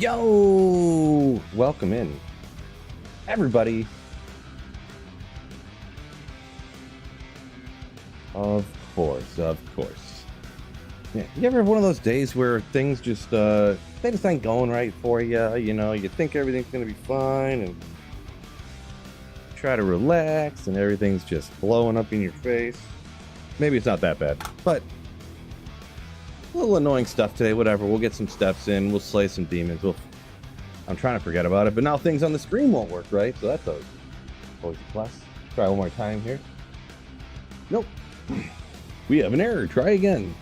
Yo! Welcome in, everybody. Of course. Yeah, you ever have one of those days where things just, they just ain't going right for you? You know, you think everything's gonna be fine and try to relax and everything's just blowing up in your face. Maybe it's not that bad, but a little annoying stuff today. Whatever, we'll get some steps in, we'll slay some demons. I'm trying to forget about it, but now things on the screen won't work, right? So that's always a plus. Try one more time here. Nope. We have an error. Try again.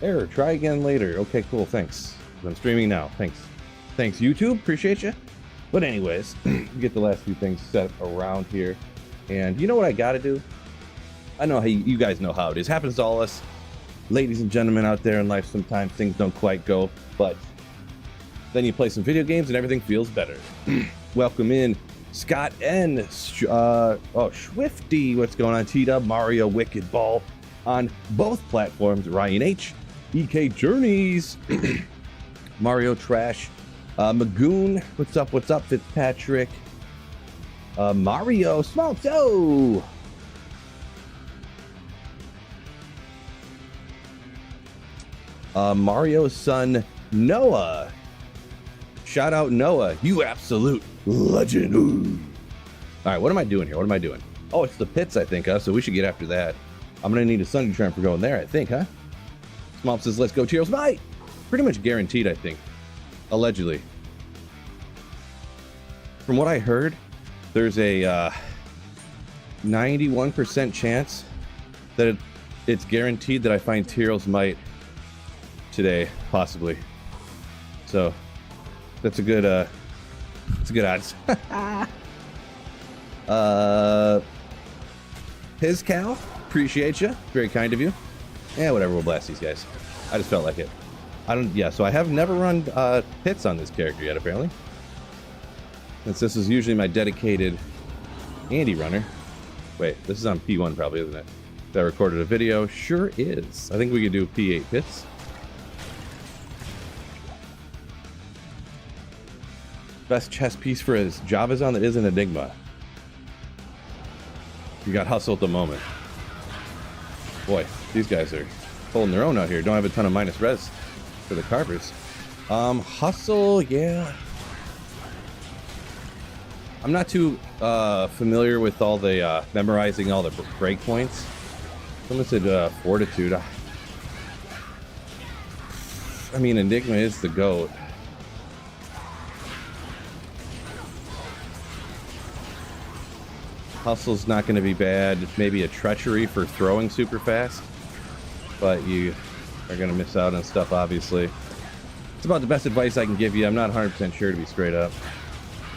Error. Try again later. Okay, cool. Thanks. I'm streaming now. Thanks, YouTube. Appreciate you. But anyways, get the last few things set around here. And you know what I got to do? I know how you guys know how it is. Happens to all us. Ladies and gentlemen out there in life, sometimes things don't quite go, but then you play some video games and everything feels better. Welcome in Scott N. Swifty, what's going on? T-Dub, Mario, Wicked Ball on both platforms. Ryan H, EK Journeys, Mario Trash, Magoon, what's up? Fitzpatrick, Mario, Small Toe, Mario's son, Noah. Shout out Noah, you absolute legend. Ooh. All right, what am I doing here? Oh, it's the pits, I think, so we should get after that. I'm gonna need a Sunday Charm for going there, I think, huh? Small says, let's go, Tyraels. Bye! Pretty much guaranteed, I think. Allegedly. From what I heard, there's a 91% chance that it's guaranteed that I find Tyraels Might today, possibly. So that's a good odds. His Cal, appreciate you, very kind of you. Yeah, whatever, we'll blast these guys. I just felt like it. So I have never run pits on this character yet, apparently, since this is usually my dedicated Andy runner. Wait, this is on P1 probably, isn't it? That recorded a video. Sure is. I think we could do P8 pits. Best chess piece for his Javazon that isn't Enigma. You got Hustle at the moment. Boy, these guys are holding their own out here. Don't have a ton of minus res for the carvers. Hustle, yeah. I'm not too familiar with all the memorizing all the breakpoints. Someone said Fortitude. I mean, Enigma is the GOAT. Hustle's not going to be bad. Maybe a Treachery for throwing super fast, but you are going to miss out on stuff, obviously. It's about the best advice I can give you. I'm not 100% sure, to be straight up.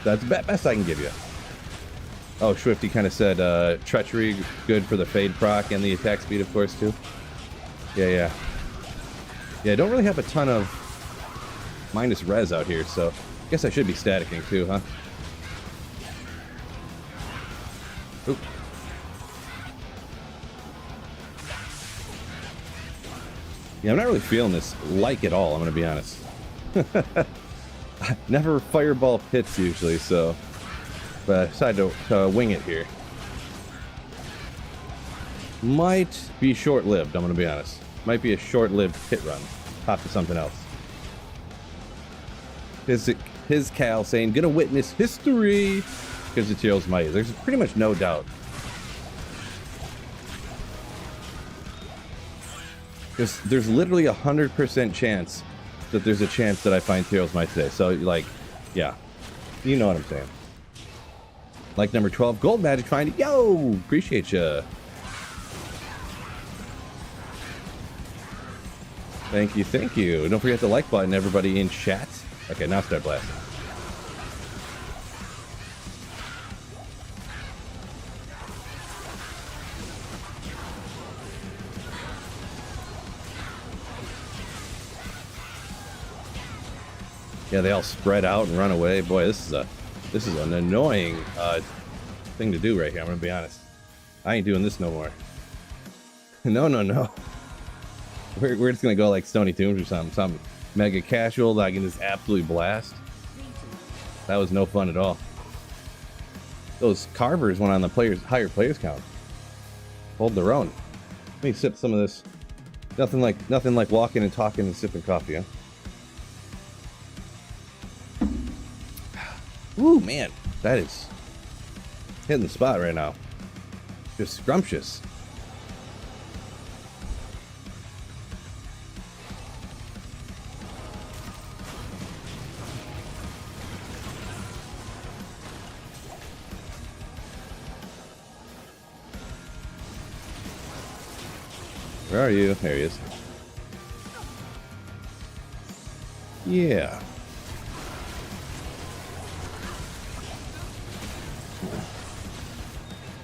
That's the best I can give you. Oh, Swifty kind of said Treachery, good for the fade proc and the attack speed, of course, too. Yeah, I don't really have a ton of minus res out here, so I guess I should be staticking, too, huh? Oop. Yeah, I'm not really feeling this like at all, I'm gonna be honest. Never fireball pits usually, so but I decided to wing it here. Might be short-lived, I'm gonna be honest. Might be a short-lived pit run. Hop to something else. His Cal saying, gonna witness history. Because the Tyraels Might. There's pretty much no doubt. There's literally 100% chance that there's a chance that I find Tyraels Might today. So, like, yeah. You know what I'm saying. Like number 12, Gold Magic Find. Yo! Appreciate ya. Thank you. Don't forget the like button, everybody in chat. Okay, now start blasting. Yeah, they all spread out and run away. Boy, this is an annoying thing to do right here. I'm gonna be honest. I ain't doing this no more. No. We're just gonna go like Stony Tombs or something mega casual that I can just absolutely blast. That was no fun at all. Those carvers went on the higher players count. Hold their own. Let me sip some of this. Nothing like walking and talking and sipping coffee, huh? Ooh, man, that is hitting the spot right now. Just scrumptious. Where are you? There he is. Yeah.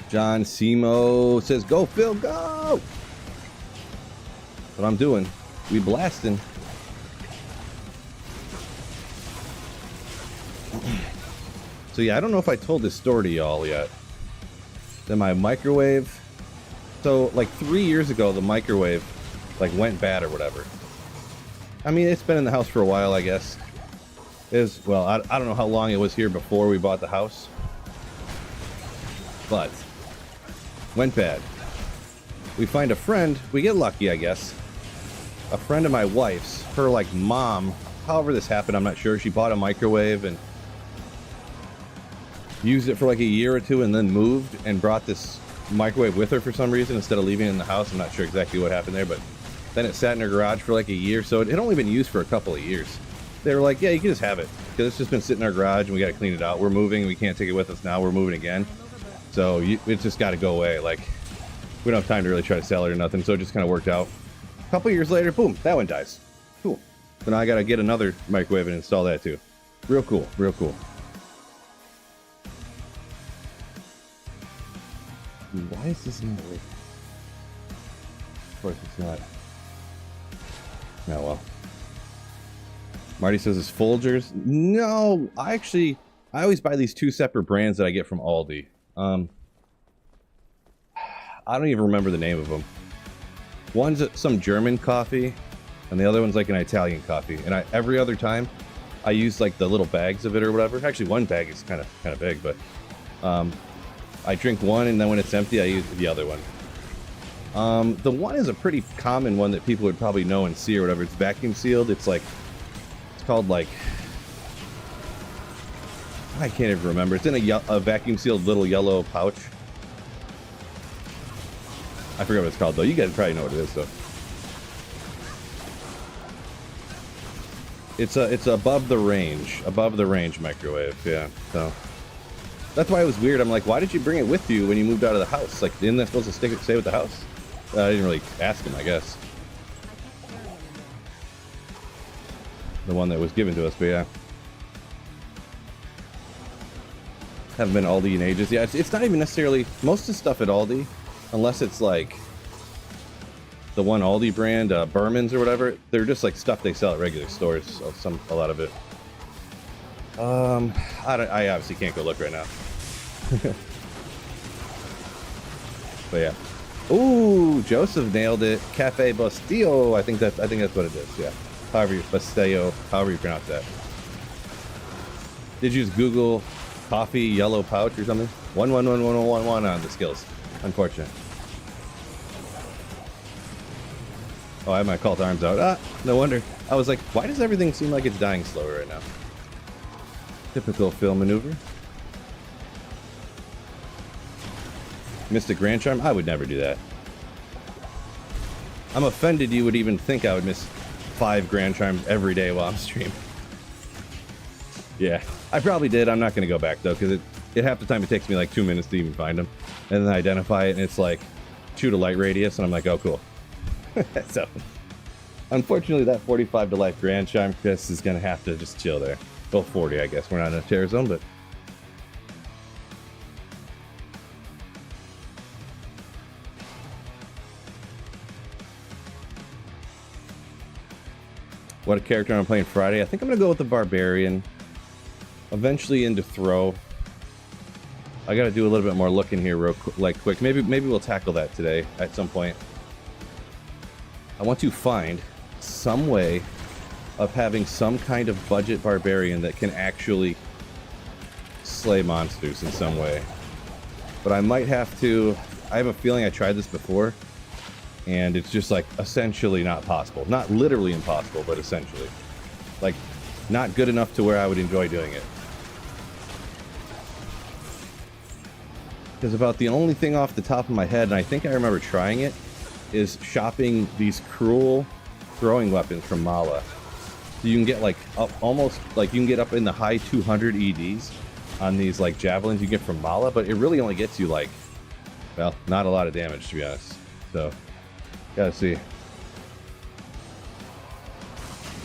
John Simo says, "Go, Phil, go!" What I'm doing. We blasting. So yeah, I don't know if I told this story to y'all yet. Then my microwave. So like 3 years ago, the microwave like went bad or whatever. I mean, it's been in the house for a while, I guess. Well, I don't know how long it was here before we bought the house, but went bad. We find a friend. We get lucky, I guess. A friend of my wife's, her like mom. However this happened, I'm not sure. She bought a microwave and used it for like a year or two, and then moved and brought this microwave with her for some reason instead of leaving it in the house. I'm not sure exactly what happened there, but then it sat in her garage for like a year, so it had only been used for a couple of years. They were like, yeah, you can just have it because it's just been sitting in our garage and we got to clean it out. We're moving, we can't take it with us now. We're moving again, so it's just got to go away. Like, we don't have time to really try to sell it or nothing, so it just kind of worked out. A couple of years later, boom, that one dies. Cool. So now I got to get another microwave and install that too. Real cool, real cool. Why is this not working? Of course it's not. Oh well. Marty says it's Folgers. No, I always buy these two separate brands that I get from Aldi. I don't even remember the name of them. One's some German coffee, and the other one's like an Italian coffee. And every other time, I use like the little bags of it or whatever. Actually, one bag is kind of big, but I drink one, and then when it's empty, I use the other one. The one is a pretty common one that people would probably know and see or whatever. It's vacuum sealed. It's called like, I can't even remember. It's in a vacuum sealed little yellow pouch. I forget what it's called though. You guys probably know what it is though. It's above the range microwave. Yeah. So that's why it was weird. I'm like, why did you bring it with you when you moved out of the house? Like, isn't that supposed to stay with the house? I didn't really ask him, I guess. The one that was given to us, but yeah. Haven't been Aldi in ages. Yeah, it's not even necessarily most of the stuff at Aldi, unless it's like the one Aldi brand, Berman's or whatever. They're just like stuff they sell at regular stores. So a lot of it. I obviously can't go look right now. But yeah. Ooh, Joseph nailed it. Cafe Bastillo. I think that's what it is. Yeah. Bastillo, however you pronounce that. Did you just Google coffee yellow pouch or something? 111111 on the skills. Unfortunate. Oh, I have my call to arms out. Ah, no wonder. I was like, why does everything seem like it's dying slower right now? Typical Phil maneuver. Missed a Grand Charm? I would never do that. I'm offended you would even think I would miss 5 Grand Charms every day while I'm streaming. Yeah, I probably did. I'm not going to go back though, because it half the time it takes me like 2 minutes to even find them, and then I identify it and it's like shoot a light radius, and I'm like, oh cool. So unfortunately that 45 to life Grand Charm Chris is going to have to just chill there. Well, 40 I guess. We're not in a tear zone, but what a character I'm playing Friday. I think I'm going to go with the Barbarian. Eventually into Throw. I got to do a little bit more looking here real quick. Maybe we'll tackle that today at some point. I want to find some way of having some kind of budget barbarian that can actually slay monsters in some way. But I might have to... I have a feeling I tried this before, and it's just, like, essentially not possible. Not literally impossible, but essentially. Like, not good enough to where I would enjoy doing it. Because about the only thing off the top of my head, and I think I remember trying it, is shopping these cruel throwing weapons from Mala. So you can get, like, up almost, like, you can get up in the high 200 EDs on these, like, javelins you get from Mala, but it really only gets you, like, well, not a lot of damage, to be honest. So, gotta see.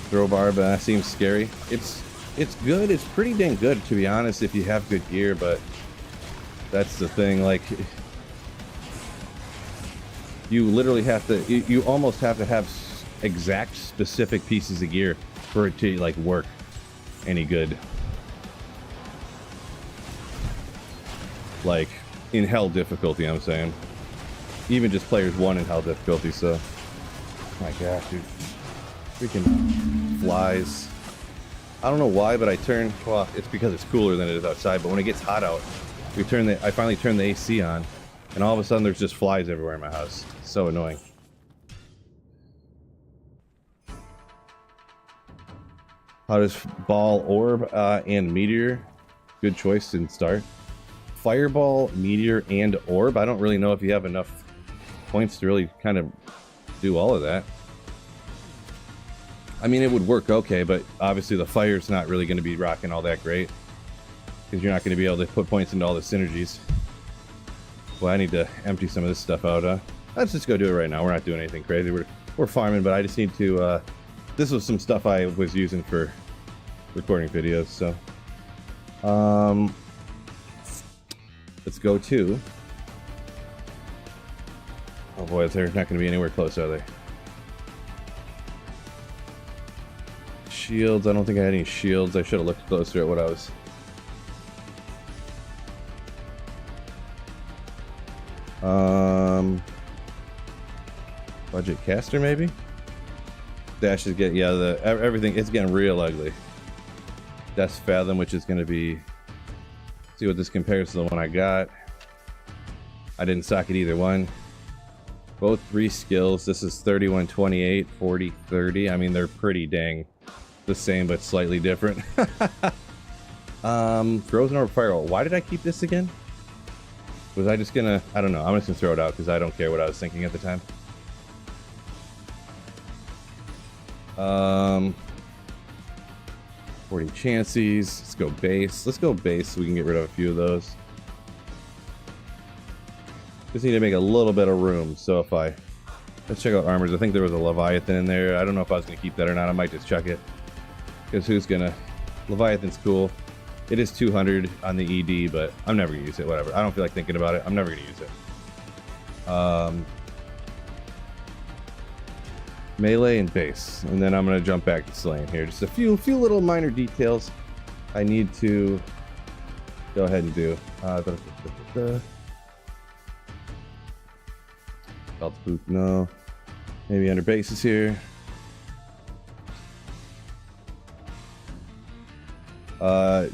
Throw barb, that seems scary. It's good. It's pretty dang good, to be honest, if you have good gear, but that's the thing. Like, you literally have to... You almost have to have exact specific pieces of gear for it to, like, work any good. Like, in hell difficulty, I'm saying. Even just players 1 in hell difficulty, so... Oh my gosh, dude. Freaking flies. I don't know why, but I turn... Well, it's because it's cooler than it is outside, but when it gets hot out, I finally turn the AC on, and all of a sudden there's just flies everywhere in my house. It's so annoying. How does Ball, Orb, and Meteor? Good choice in start. Fireball, Meteor, and Orb. I don't really know if you have enough points to really kind of do all of that. I mean, it would work okay, but obviously the fire's not really going to be rocking all that great. Because you're not going to be able to put points into all the synergies. Well, I need to empty some of this stuff out. Let's just go do it right now. We're not doing anything crazy. We're farming, but I just need to... this was some stuff I was using for recording videos, so... let's go to... Oh boy, they're not going to be anywhere close, are they? Shields. I don't think I had any shields. I should have looked closer at what I was... Budget caster, maybe? Dash is getting... Yeah, everything... It's getting real ugly. That's Fathom, which is going to be... See what this compares to the one I got. I didn't socket either one. Both 3 skills. This is 3128, 4030. I mean, they're pretty dang the same, but slightly different. Frozen Orb Firewall. Why did I keep this again? Was I just gonna... I don't know. I'm just gonna throw it out because I don't care what I was thinking at the time. 40 chances. Let's go base. Let's go base so we can get rid of a few of those. Just need to make a little bit of room. So if I... Let's check out armors. I think there was a Leviathan in there. I don't know if I was going to keep that or not. I might just check it. Because who's going to... Leviathan's cool. It is 200 on the ED, but I'm never going to use it. Whatever. I don't feel like thinking about it. I'm never going to use it. Melee and base. And then I'm going to jump back to slaying here. Just a few little minor details I need to go ahead and do. Belt boot, no. Maybe under bases here.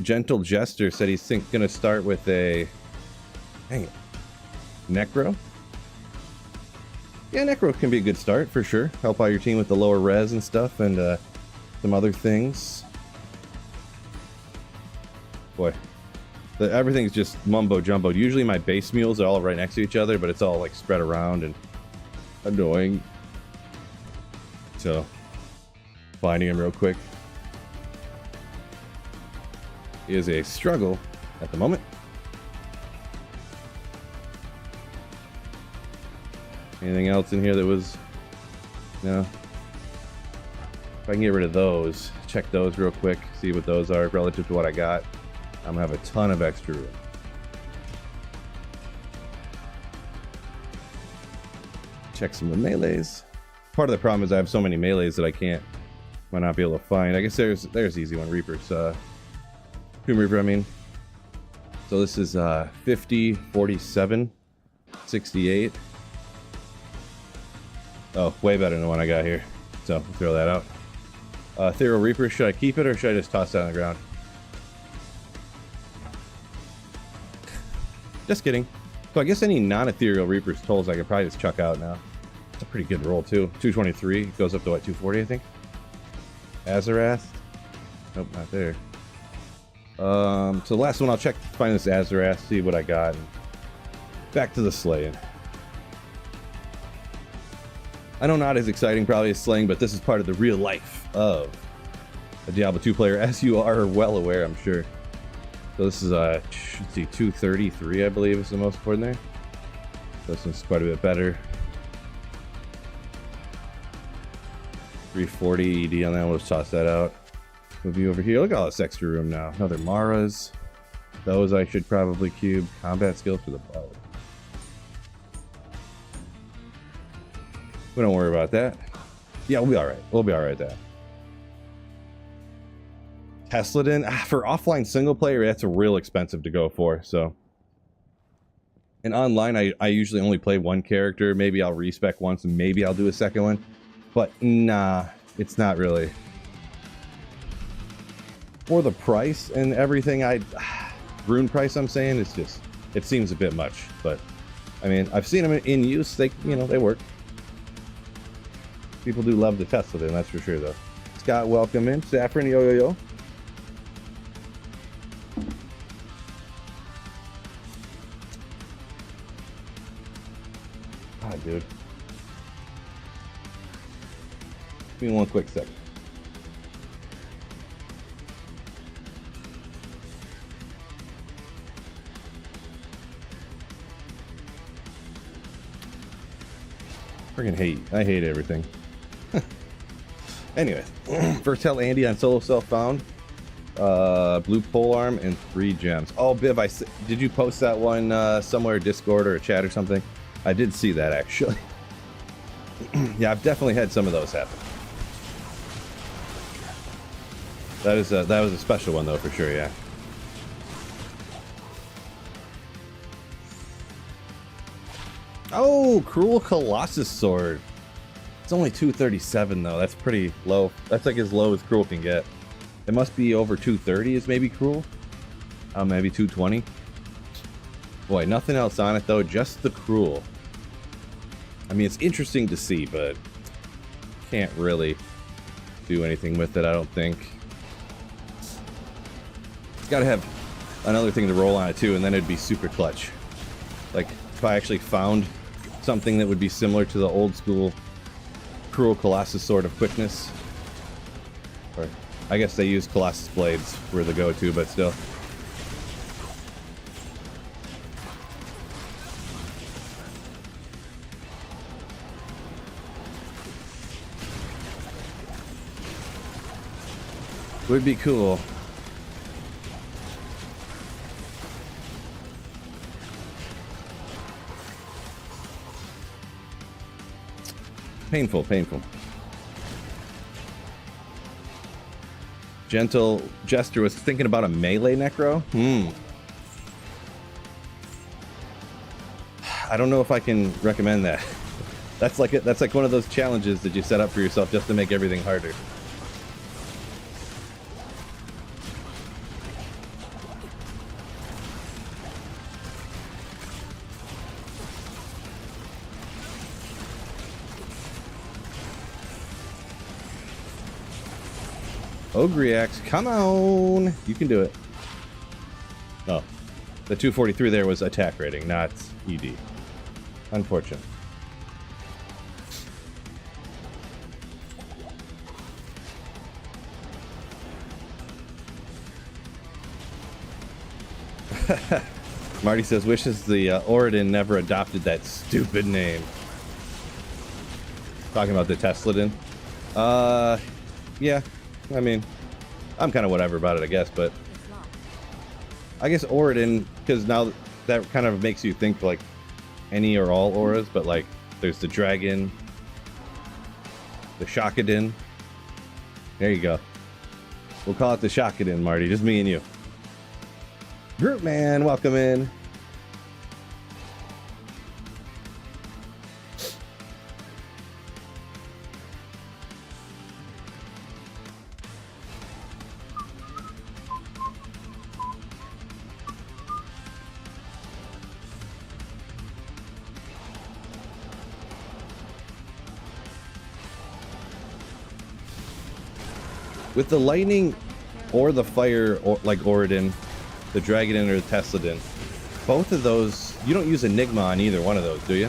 Gentle Jester said he's gonna start with a... Dang it. Necro? Yeah, Necro can be a good start, for sure. Help out your team with the lower res and stuff, and some other things. Boy. Everything's just mumbo-jumbo. Usually my base mules are all right next to each other, but it's all, like, spread around and annoying. So, finding him real quick is a struggle at the moment. Anything else in here that was... No. If I can get rid of those, check those real quick, see what those are relative to what I got. I'm gonna have a ton of extra room. Check some of the melees. Part of the problem is I have so many melees that I might not be able to find. I guess there's the easy one. Reaper's Tomb Reaper, I mean. So this is 50, 47, 68. Oh, way better than the one I got here. So we'll throw that out. Ethereal Reaper, should I keep it or should I just toss it on the ground? Just kidding. So I guess any non-Ethereal Reaper's tolls I could probably just chuck out now. It's a pretty good roll too. 223 goes up to what, 240 I think? Azarath? Nope, not there. So the last one I'll check to find this Azarath, see what I got. And back to the slaying. I know not as exciting probably as slaying, but this is part of the real life of a Diablo 2 player, as you are well aware, I'm sure. So this is let's see, 233 I believe is the most important there. So this one's quite a bit better. 340 ED on that, we'll just toss that out. Move you over here, look at all this extra room now. Another Maras. Those I should probably cube. Combat skills for the power. We don't worry about that. Yeah, we'll be alright. We'll be alright with that. Tesladin, for offline single player, that's a real expensive to go for, so. And online, I usually only play one character. Maybe I'll respec once and maybe I'll do a second one. But nah, it's not really. For the price and everything, rune price I'm saying, it's just, it seems a bit much. But, I mean, I've seen them in use, they, you know, they work. People do love the Tesladin, that's for sure though. Scott, welcome in. Saffron, yo yo yo. Ah, dude. Give me one quick second. Friggin' hate. I hate everything. Anyway, first tell Andy on solo self found. Blue polearm and 3 gems. Oh, Biv, did you post that one somewhere, Discord or a chat or something? I did see that actually. Yeah, I've definitely had some of those happen. That was a special one though, for sure. Yeah. Oh, Cruel Colossus Sword. It's only 237 though. That's pretty low. That's like as low as Cruel can get. It must be over 230 is maybe Cruel. Maybe 220. Boy, nothing else on it though, just the Cruel. I mean, it's interesting to see, but can't really do anything with it, I don't think. It's got to have another thing to roll on it too, and then it'd be super clutch. Like, if I actually found something that would be similar to the old school Cruel Colossus Sword of quickness. Or, I guess they use Colossus Blades for the go-to, but still. Would be cool. Painful, painful. Gentle Jester was thinking about a melee necro. I don't know if I can recommend that. That's like one of those challenges that you set up for yourself just to make everything harder. Ogriax, come on! You can do it. Oh, the 243 there was attack rating, not ED. Unfortunate. Marty says, wishes the Oridin never adopted that stupid name. Talking about the Tesladin. Yeah. I mean, I'm kind of whatever about it, I guess, but I guess Oridin, because now that kind of makes you think like any or all auras, but like there's the dragon, the Shakadin. There you go. We'll call it the Shakadin, Marty, just me and you. Group man, welcome in. With the lightning or the fire, or like Oridon, the Dragonin or the Tesladin, both of those, you don't use Enigma on either one of those, do you?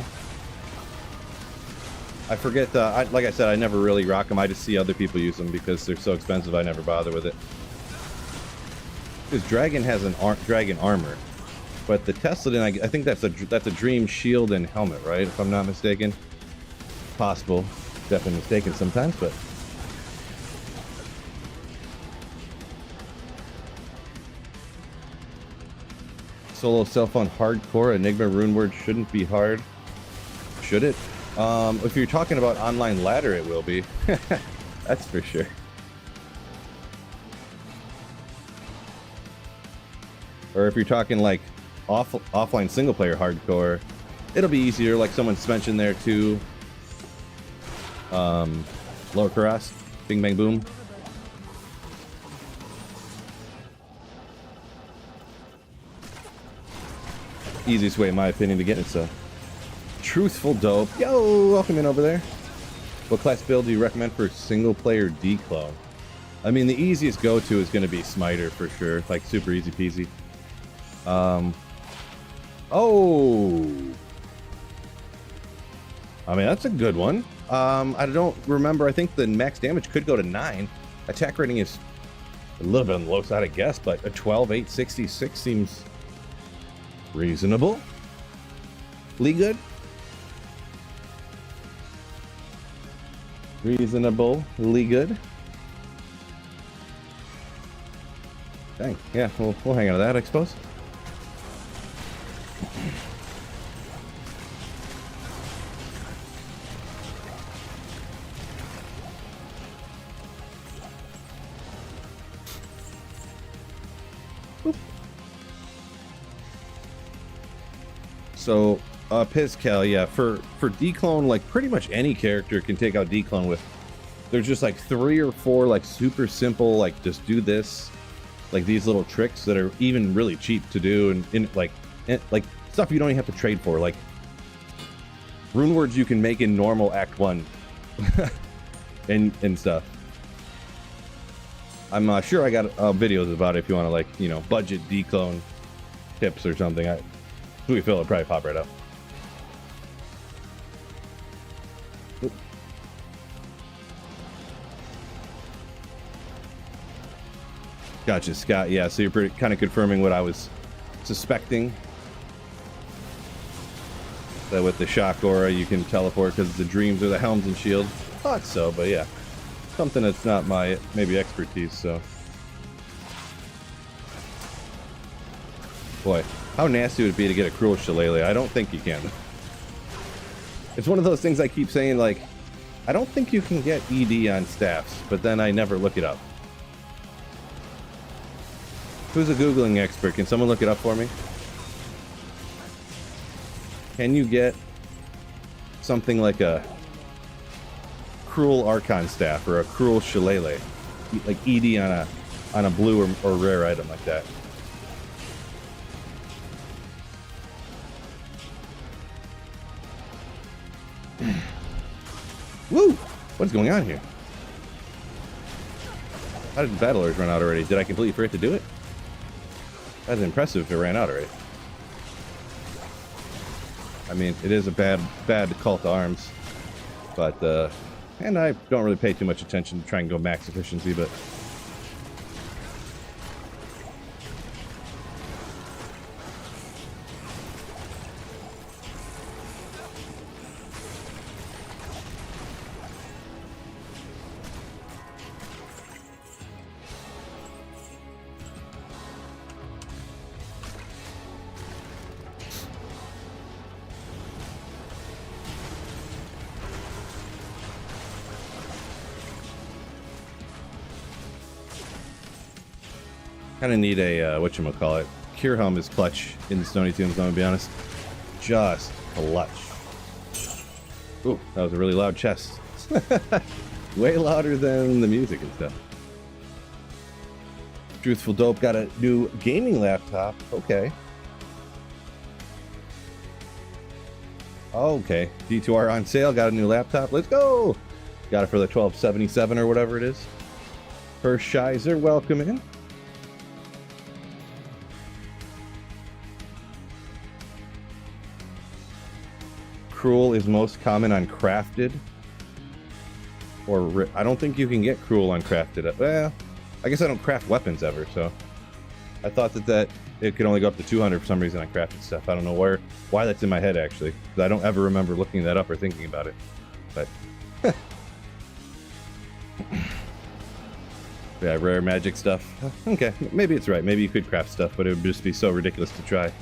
I forget, like I said, I never really rock them. I just see other people use them because they're so expensive, I never bother with it. Because Dragon has an Dragon armor. But the Tesladin, I think that's a Dream shield and helmet, right? If I'm not mistaken. Possible. Definitely mistaken sometimes, but... Solo self on hardcore, Enigma runeword shouldn't be hard. Should it? If you're talking about online ladder, it will be. That's for sure. Or if you're talking like offline single player hardcore, it'll be easier, like someone's mentioned there too. Lower Karas, Bing Bang Boom. Easiest way, in my opinion, to get it. So, Truthful Dope. Yo, welcome in over there. What class build do you recommend for single player declone? I mean, the easiest go-to is going to be Smiter for sure. Like, super easy peasy. Oh. I mean, that's a good one. I don't remember. I think the max damage could go to 9. Attack rating is a little bit on the low side, I guess, but a 12, 866 seems reasonable. Lee good? Reasonable. Lee good? Dang. Yeah, we'll hang on to that, I suppose. So, Pizcal, yeah, for declone, like pretty much any character can take out declone with. There's just like 3 or 4 like super simple, like just do this, like these little tricks that are even really cheap to do, and like stuff you don't even have to trade for, like rune words you can make in normal Act 1 and stuff. I'm sure I got videos about it if you want to, like, you know, budget declone tips or something. We feel it'll probably pop right up. Oop. Gotcha, Scott. Yeah, so you're kind of confirming what I was suspecting. That with the shock aura you can teleport because the dreams are the helms and shield. Thought so, but yeah. Something that's not my maybe expertise, so. Boy. How nasty would it be to get a cruel shillelagh? I don't think you can. It's one of those things I keep saying, like, I don't think you can get ED on staffs, but then I never look it up. Who's a Googling expert? Can someone look it up for me? Can you get something like a cruel Archon staff or a cruel shillelagh? Like ED on a blue or rare item like that? Woo! What's going on here? How did the battlers run out already? Did I completely forget to do it? That's impressive if it ran out already. I mean, it is a bad call to arms. But, and I don't really pay too much attention to try and go max efficiency, but... kind of need a, whatchamacallit. Cure Helm is clutch in the Stony Tombs, I'm gonna be honest. Just clutch. Ooh, that was a really loud chest. Way louder than the music and stuff. Truthful Dope got a new gaming laptop. Okay. Okay. D2R on sale, got a new laptop. Let's go! Got it for the 1277 or whatever it is. Hershiser, welcome in. Cruel is most common on crafted. Or I don't think you can get cruel on crafted. Well, I guess I don't craft weapons ever, so I thought that it could only go up to 200 for some reason on crafted stuff. I don't know why that's in my head actually. I don't ever remember looking that up or thinking about it. But yeah, rare magic stuff. Okay, maybe it's right. Maybe you could craft stuff, but it would just be so ridiculous to try.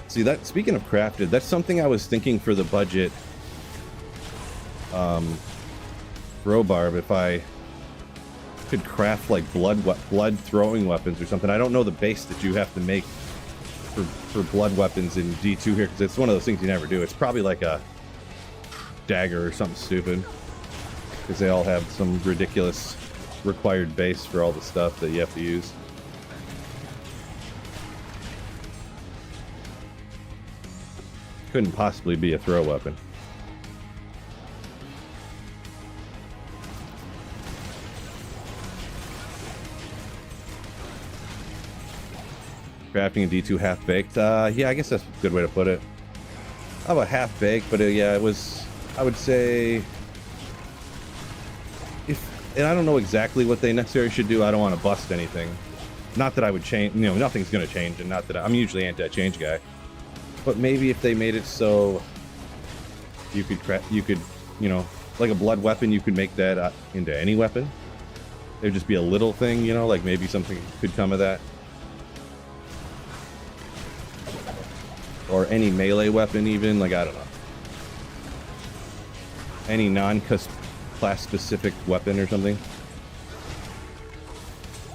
See that? Speaking of crafted, that's something I was thinking for the budget. Crowbar, if I could craft like blood throwing weapons or something. I don't know the base that you have to make for blood weapons in D2 here, because it's one of those things you never do. It's probably like a dagger or something stupid, because they all have some ridiculous required base for all the stuff that you have to use. Couldn't possibly be a throw weapon. Crafting a D2 half-baked. Yeah, I guess that's a good way to put it. How about half-baked? But yeah, it was, I would say, and I don't know exactly what they necessarily should do. I don't want to bust anything. Not that I would change, nothing's going to change, and not that I'm usually anti-change guy. But maybe if they made it so you could, like a blood weapon, you could make that into any weapon. There'd just be a little thing, like maybe something could come of that. Or any melee weapon even, like, I don't know. Any non-class specific weapon or something.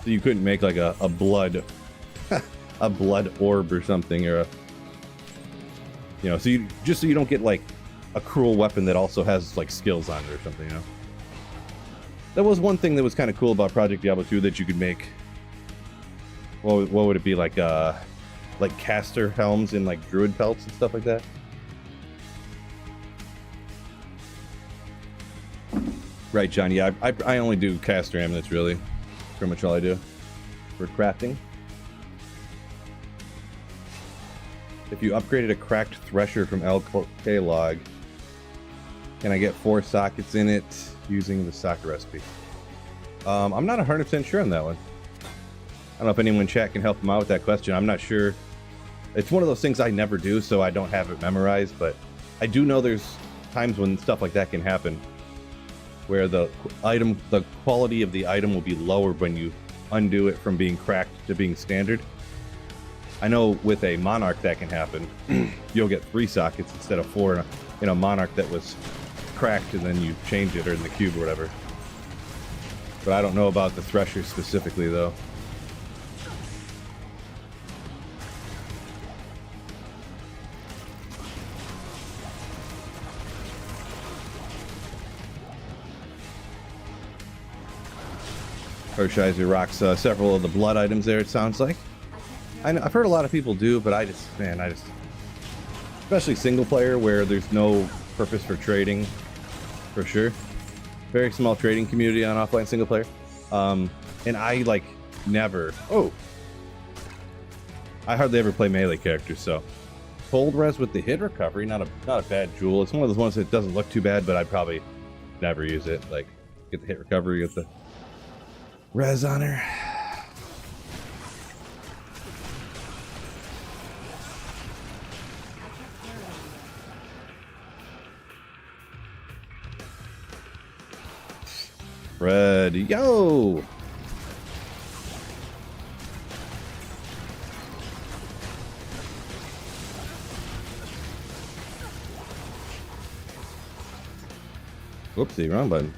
So you couldn't make like a blood, a blood orb or something, or a, so you don't get like a cruel weapon that also has like skills on it or something, That was one thing that was kind of cool about Project Diablo 2, that you could make, what would it be, like caster helms and like druid pelts and stuff like that. Right, John. Yeah, I only do caster amulets, really. Pretty much all I do for crafting. If you upgraded a cracked thresher from LK log, can I get 4 sockets in it using the socket recipe? I'm not 100% sure on that one. I don't know if anyone in chat can help them out with that question. I'm not sure. It's one of those things I never do, so I don't have it memorized, but I do know there's times when stuff like that can happen, where the quality of the item will be lower when you undo it from being cracked to being standard. I know with a Monarch that can happen. You'll get 3 sockets instead of 4 in a Monarch that was cracked, and then you change it, or in the cube or whatever. But I don't know about the Thresher specifically, though. Hershiser rocks several of the blood items there, it sounds like. I've heard a lot of people do, but I just, especially single player where there's no purpose for trading, for sure. Very small trading community on offline single player. And I I hardly ever play melee characters, so cold res with the hit recovery, not a bad jewel. It's one of those ones that doesn't look too bad, but I'd probably never use it. Like, get the hit recovery, get the res on her. Ready, yo! Whoopsie, wrong button.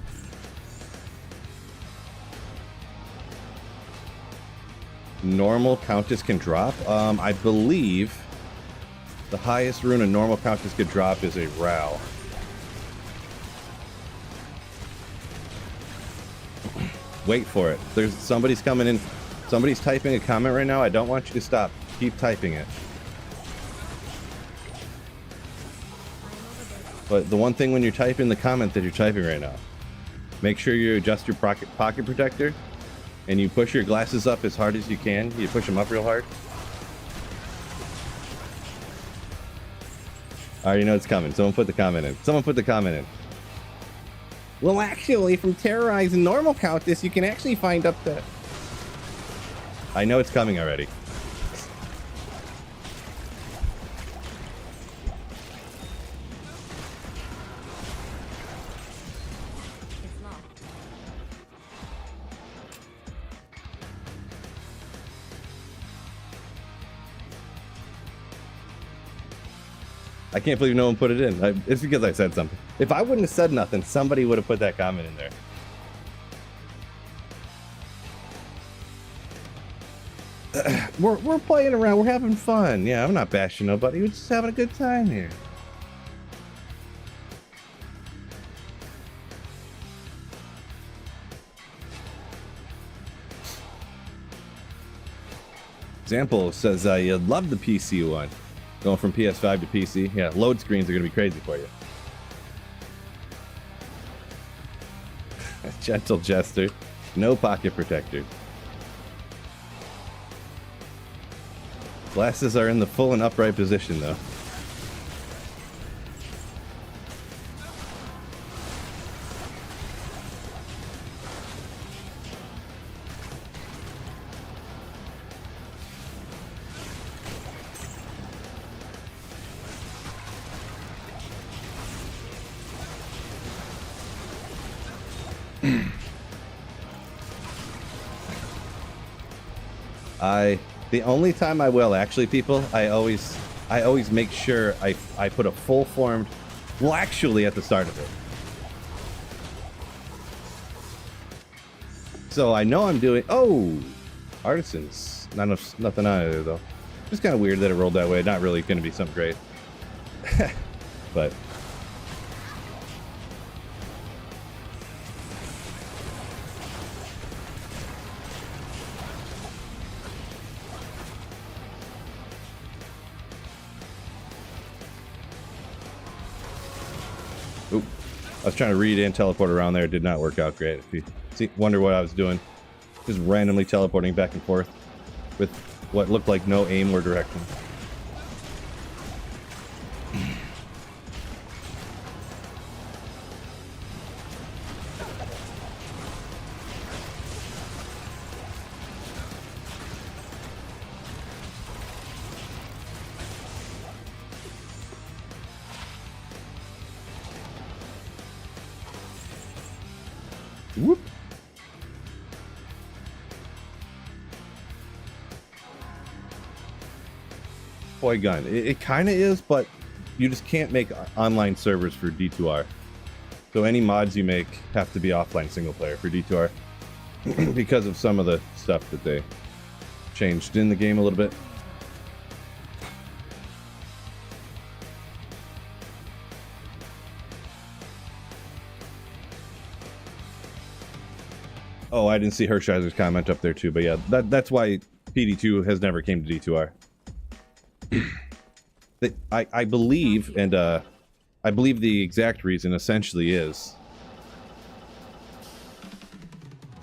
Normal Countess can drop. I believe the highest rune a normal Countess could drop is a Ral. Wait for it. There's somebody's coming in. Somebody's typing a comment right now. I don't want you to stop. Keep typing it. But the one thing when you're typing the comment that you're typing right now, make sure you adjust your pocket protector and you push your glasses up as hard as you can. You push them up real hard. I already know it's coming. Someone put the comment in. Someone put the comment in. Well, actually, from Tyraels and normal countess, you can actually find up the... I know it's coming already. I can't believe no one put it in. It's because I said something. If I wouldn't have said nothing, somebody would have put that comment in there. We're playing around. We're having fun. Yeah, I'm not bashing nobody. We're just having a good time here. Example says you love the PC one. Going from PS5 to PC. Yeah, load screens are going to be crazy for you. Gentle jester. No pocket protector. Glasses are in the full and upright position, though. The only time I will, actually, people, I always make sure I put a full formed, well, actually at the start of it. So I know I'm doing, oh, artisans. Nothing on it though. Just kind of weird that it rolled that way. Not really going to be something great. But. Oop. I was trying to read and teleport around there. It did not work out great. If you wonder what I was doing. Just randomly teleporting back and forth with what looked like no aim or direction. Whoop. Toy gun. It kind of is, but you just can't make online servers for D2R. So any mods you make have to be offline single player for D2R because of some of the stuff that they changed in the game a little bit. Oh, I didn't see Hershiser's comment up there too, but yeah, that's why PD2 has never came to D2R. I believe, and I believe the exact reason essentially is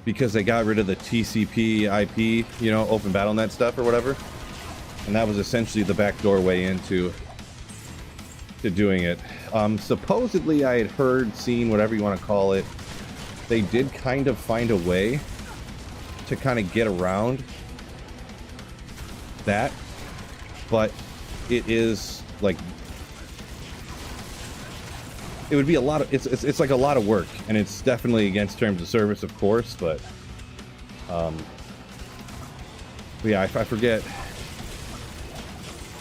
because they got rid of the TCP IP, you know, open BattleNet stuff or whatever, and that was essentially the backdoor way into doing it. Supposedly, I had heard, seen, whatever you want to call it, they did kind of find a way to kind of get around that, but it is like it would be a lot of it's like a lot of work, and it's definitely against terms of service, of course, but yeah, I forget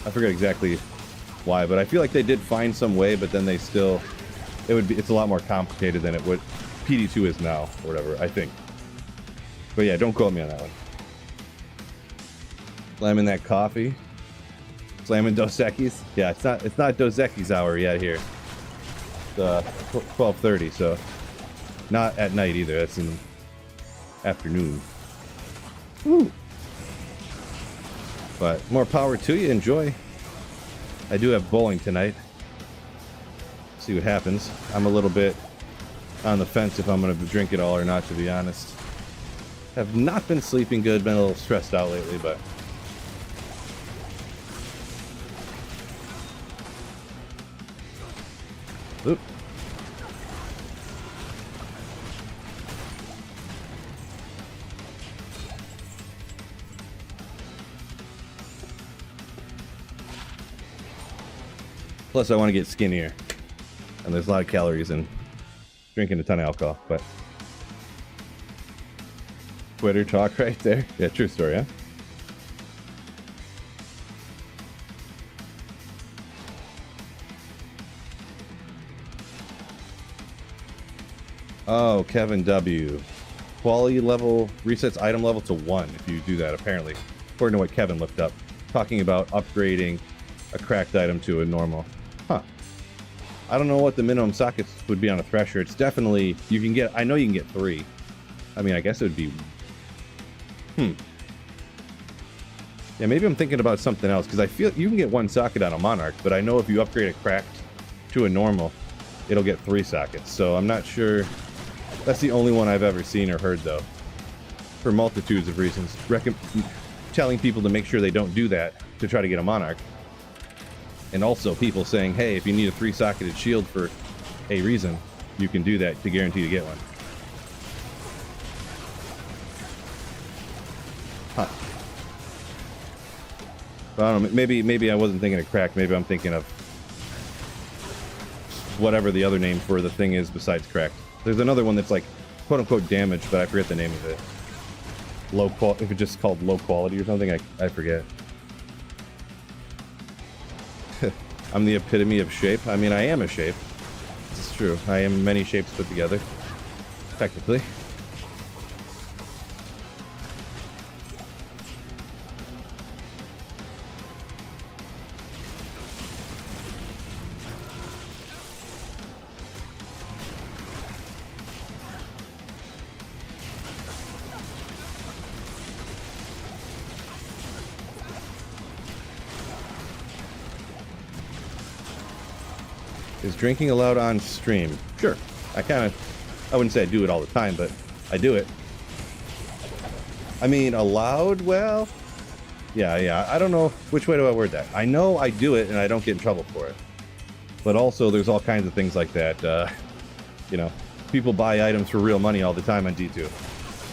exactly why, but I feel like they did find some way, but then they still it's a lot more complicated than it would PD2 is now, or whatever, I think. But yeah, don't quote me on that one. Slamming that coffee. Slamming Dos Equis. Yeah, it's not Dos Equis hour yet here. It's 12:30, so not at night either. That's in afternoon. Woo. But more power to you. Enjoy. I do have bowling tonight, See what happens. I'm a little bit on the fence if I'm going to drink it all or not, to be honest. Have not been sleeping good, been a little stressed out lately, but... Oop. Plus, I want to get skinnier. And there's a lot of calories in drinking a ton of alcohol, but... Twitter talk right there. Yeah, true story, huh? Oh, Kevin W. Quality level resets item level to 1 if you do that, apparently. According to what Kevin looked up. Talking about upgrading a cracked item to a normal. Huh. I don't know what the minimum sockets would be on a thresher. It's definitely... You can get... I know you can get 3. I mean, I guess it would be... Yeah, maybe I'm thinking about something else, because I feel you can get 1 socket on a Monarch, but I know if you upgrade a cracked to a normal, it'll get 3 sockets. So I'm not sure. That's the only one I've ever seen or heard, though. For multitudes of reasons. Telling people to make sure they don't do that to try to get a Monarch. And also people saying, hey, if you need a 3-socketed shield for a reason, you can do that to guarantee to get one. Huh. I don't know, maybe I wasn't thinking of cracked, maybe I'm thinking of whatever the other name for the thing is besides cracked. There's another one that's like quote-unquote damaged, but I forget the name of it. Low quality, if it's just called low quality or something, I forget. I'm the epitome of shape. I mean, I am a shape. It's true. I am many shapes put together. Technically. Is drinking allowed on stream? Sure. I wouldn't say I do it all the time, but I do it. I mean, allowed? Well, yeah. I don't know which way do I word that. I know I do it and I don't get in trouble for it. But also there's all kinds of things like that. You know, people buy items for real money all the time on D2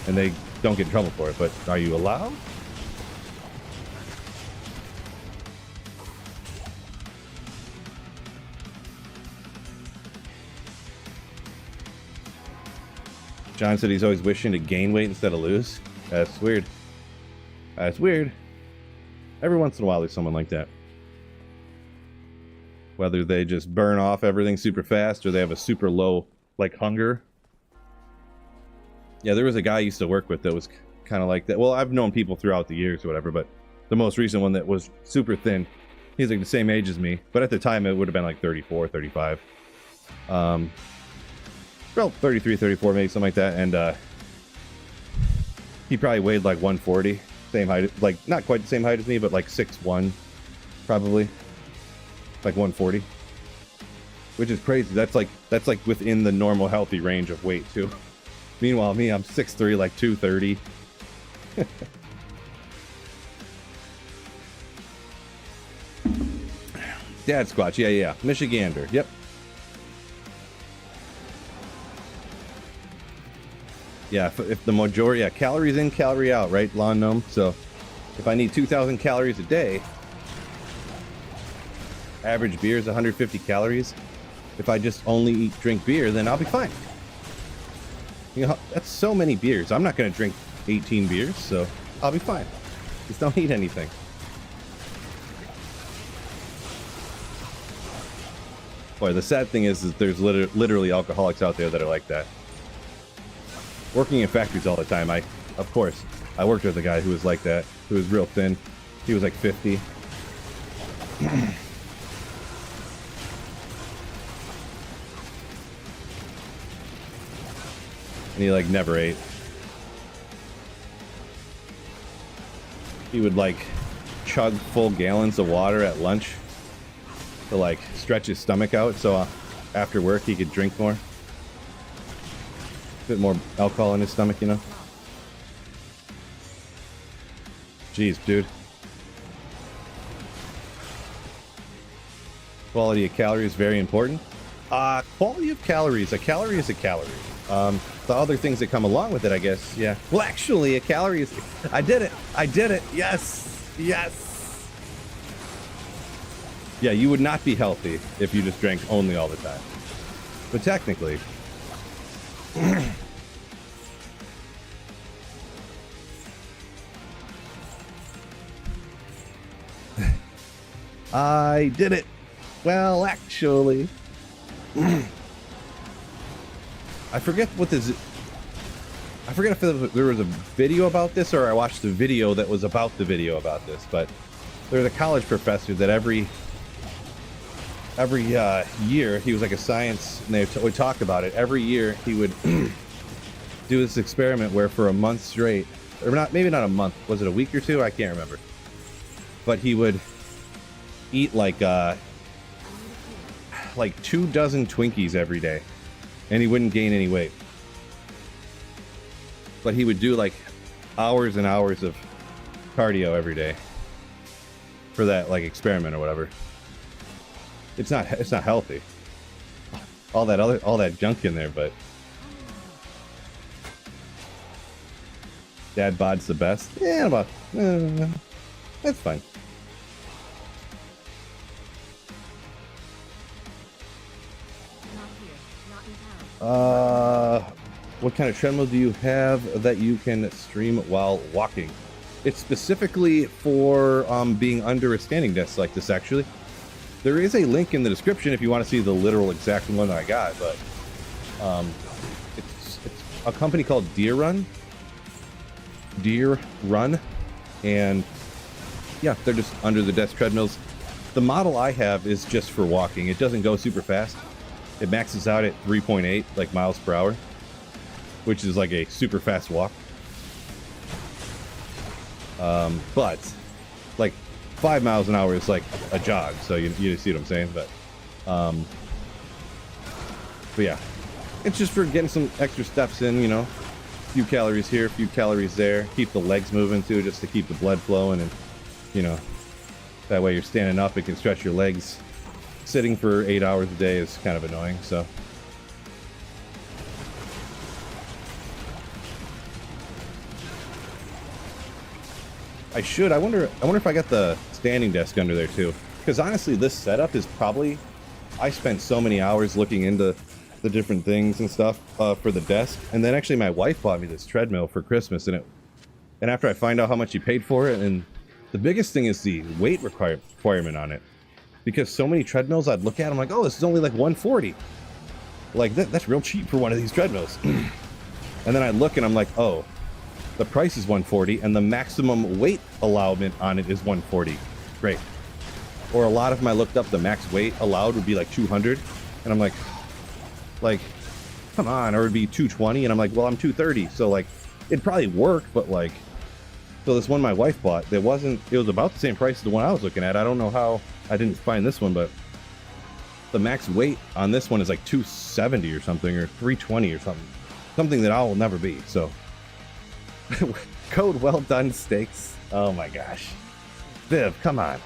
and they don't get in trouble for it. But are you allowed? John said he's always wishing to gain weight instead of lose. That's weird. That's weird. Every once in a while there's someone like that. Whether they just burn off everything super fast or they have a super low, like, hunger. Yeah, there was a guy I used to work with that was kind of like that. Well, I've known people throughout the years or whatever, but the most recent one that was super thin, he's like the same age as me. But at the time it would have been like 34, 35. Well, 33, 34, maybe something like that, and he probably weighed like 140, same height, like not quite the same height as me, but like 6'1", probably, like 140, which is crazy. That's like within the normal healthy range of weight too. Meanwhile, me, I'm 6'3", like 230. Dad Squatch, yeah, Michigander, yep. Yeah, if the majority, yeah, calories in, calorie out, right, Lawn Gnome? So, if I need 2,000 calories a day, average beer is 150 calories. If I just only drink beer, then I'll be fine. You know, that's so many beers. I'm not going to drink 18 beers, so I'll be fine. Just don't eat anything. Boy, the sad thing is there's literally alcoholics out there that are like that. Working in factories all the time, of course, I worked with a guy who was like that, who was real thin. He was like 50. And he like never ate. He would like chug full gallons of water at lunch to like stretch his stomach out. So after work he could drink more. A bit more alcohol in his stomach, you know? Jeez, dude. Quality of calories is very important. Quality of calories. A calorie is a calorie. The other things that come along with it, I guess. Yeah. Well, actually, a calorie is... I did it. I did it. Yes. Yes. Yeah, you would not be healthy if you just drank only all the time. But technically... I did it. Well, actually... I forget what this... I forget if there was a video about this or I watched a video that was about the video about this, but there's a college professor that every year, he was like a science, and they would talk about it. Every year he would do this experiment where for a month straight, or not, maybe not a month, was it a week or two? I can't remember. But he would eat like 2 dozen Twinkies every day, and he wouldn't gain any weight. But he would do like hours and hours of cardio every day for that like experiment or whatever. It's not healthy. All that junk in there, but dad bod's the best. Yeah, about that's fine. What kind of treadmill do you have that you can stream while walking? It's specifically for being under a standing desk like this, actually. There is a link in the description if you want to see the literal exact one that I got, but it's a company called Deer Run, and yeah, they're just under the desk treadmills. The model I have is just for walking. It doesn't go super fast. It maxes out at 3.8 like miles per hour, which is like a super fast walk. But like 5 miles an hour is like a jog, so you see what I'm saying. But yeah, it's just for getting some extra steps in, you know, a few calories here, a few calories there. Keep the legs moving too, just to keep the blood flowing, and you know, that way you're standing up, it can stretch your legs. Sitting for 8 hours a day is kind of annoying, so. I wonder if I got the standing desk under there too. Because honestly, this setup is probably, I spent so many hours looking into the different things and stuff for the desk. And then actually my wife bought me this treadmill for Christmas, and after I find out how much she paid for it, and the biggest thing is the weight requirement on it. Because so many treadmills I'd look at, I'm like, oh, this is only like 140. Like, that's real cheap for one of these treadmills. And then I look and I'm like, oh, the price is 140 and the maximum weight allowance on it is 140. Great. Or a lot of them I looked up, the max weight allowed would be like 200. And I'm like, come on, or it would be 220. And I'm like, well, I'm 230. So like, it'd probably work, but like, so this one my wife bought, it was about the same price as the one I was looking at. I don't know how I didn't find this one, but the max weight on this one is like 270 or something, or 320 or something that I will never be. So code well done steaks. Oh my gosh, Viv, come on.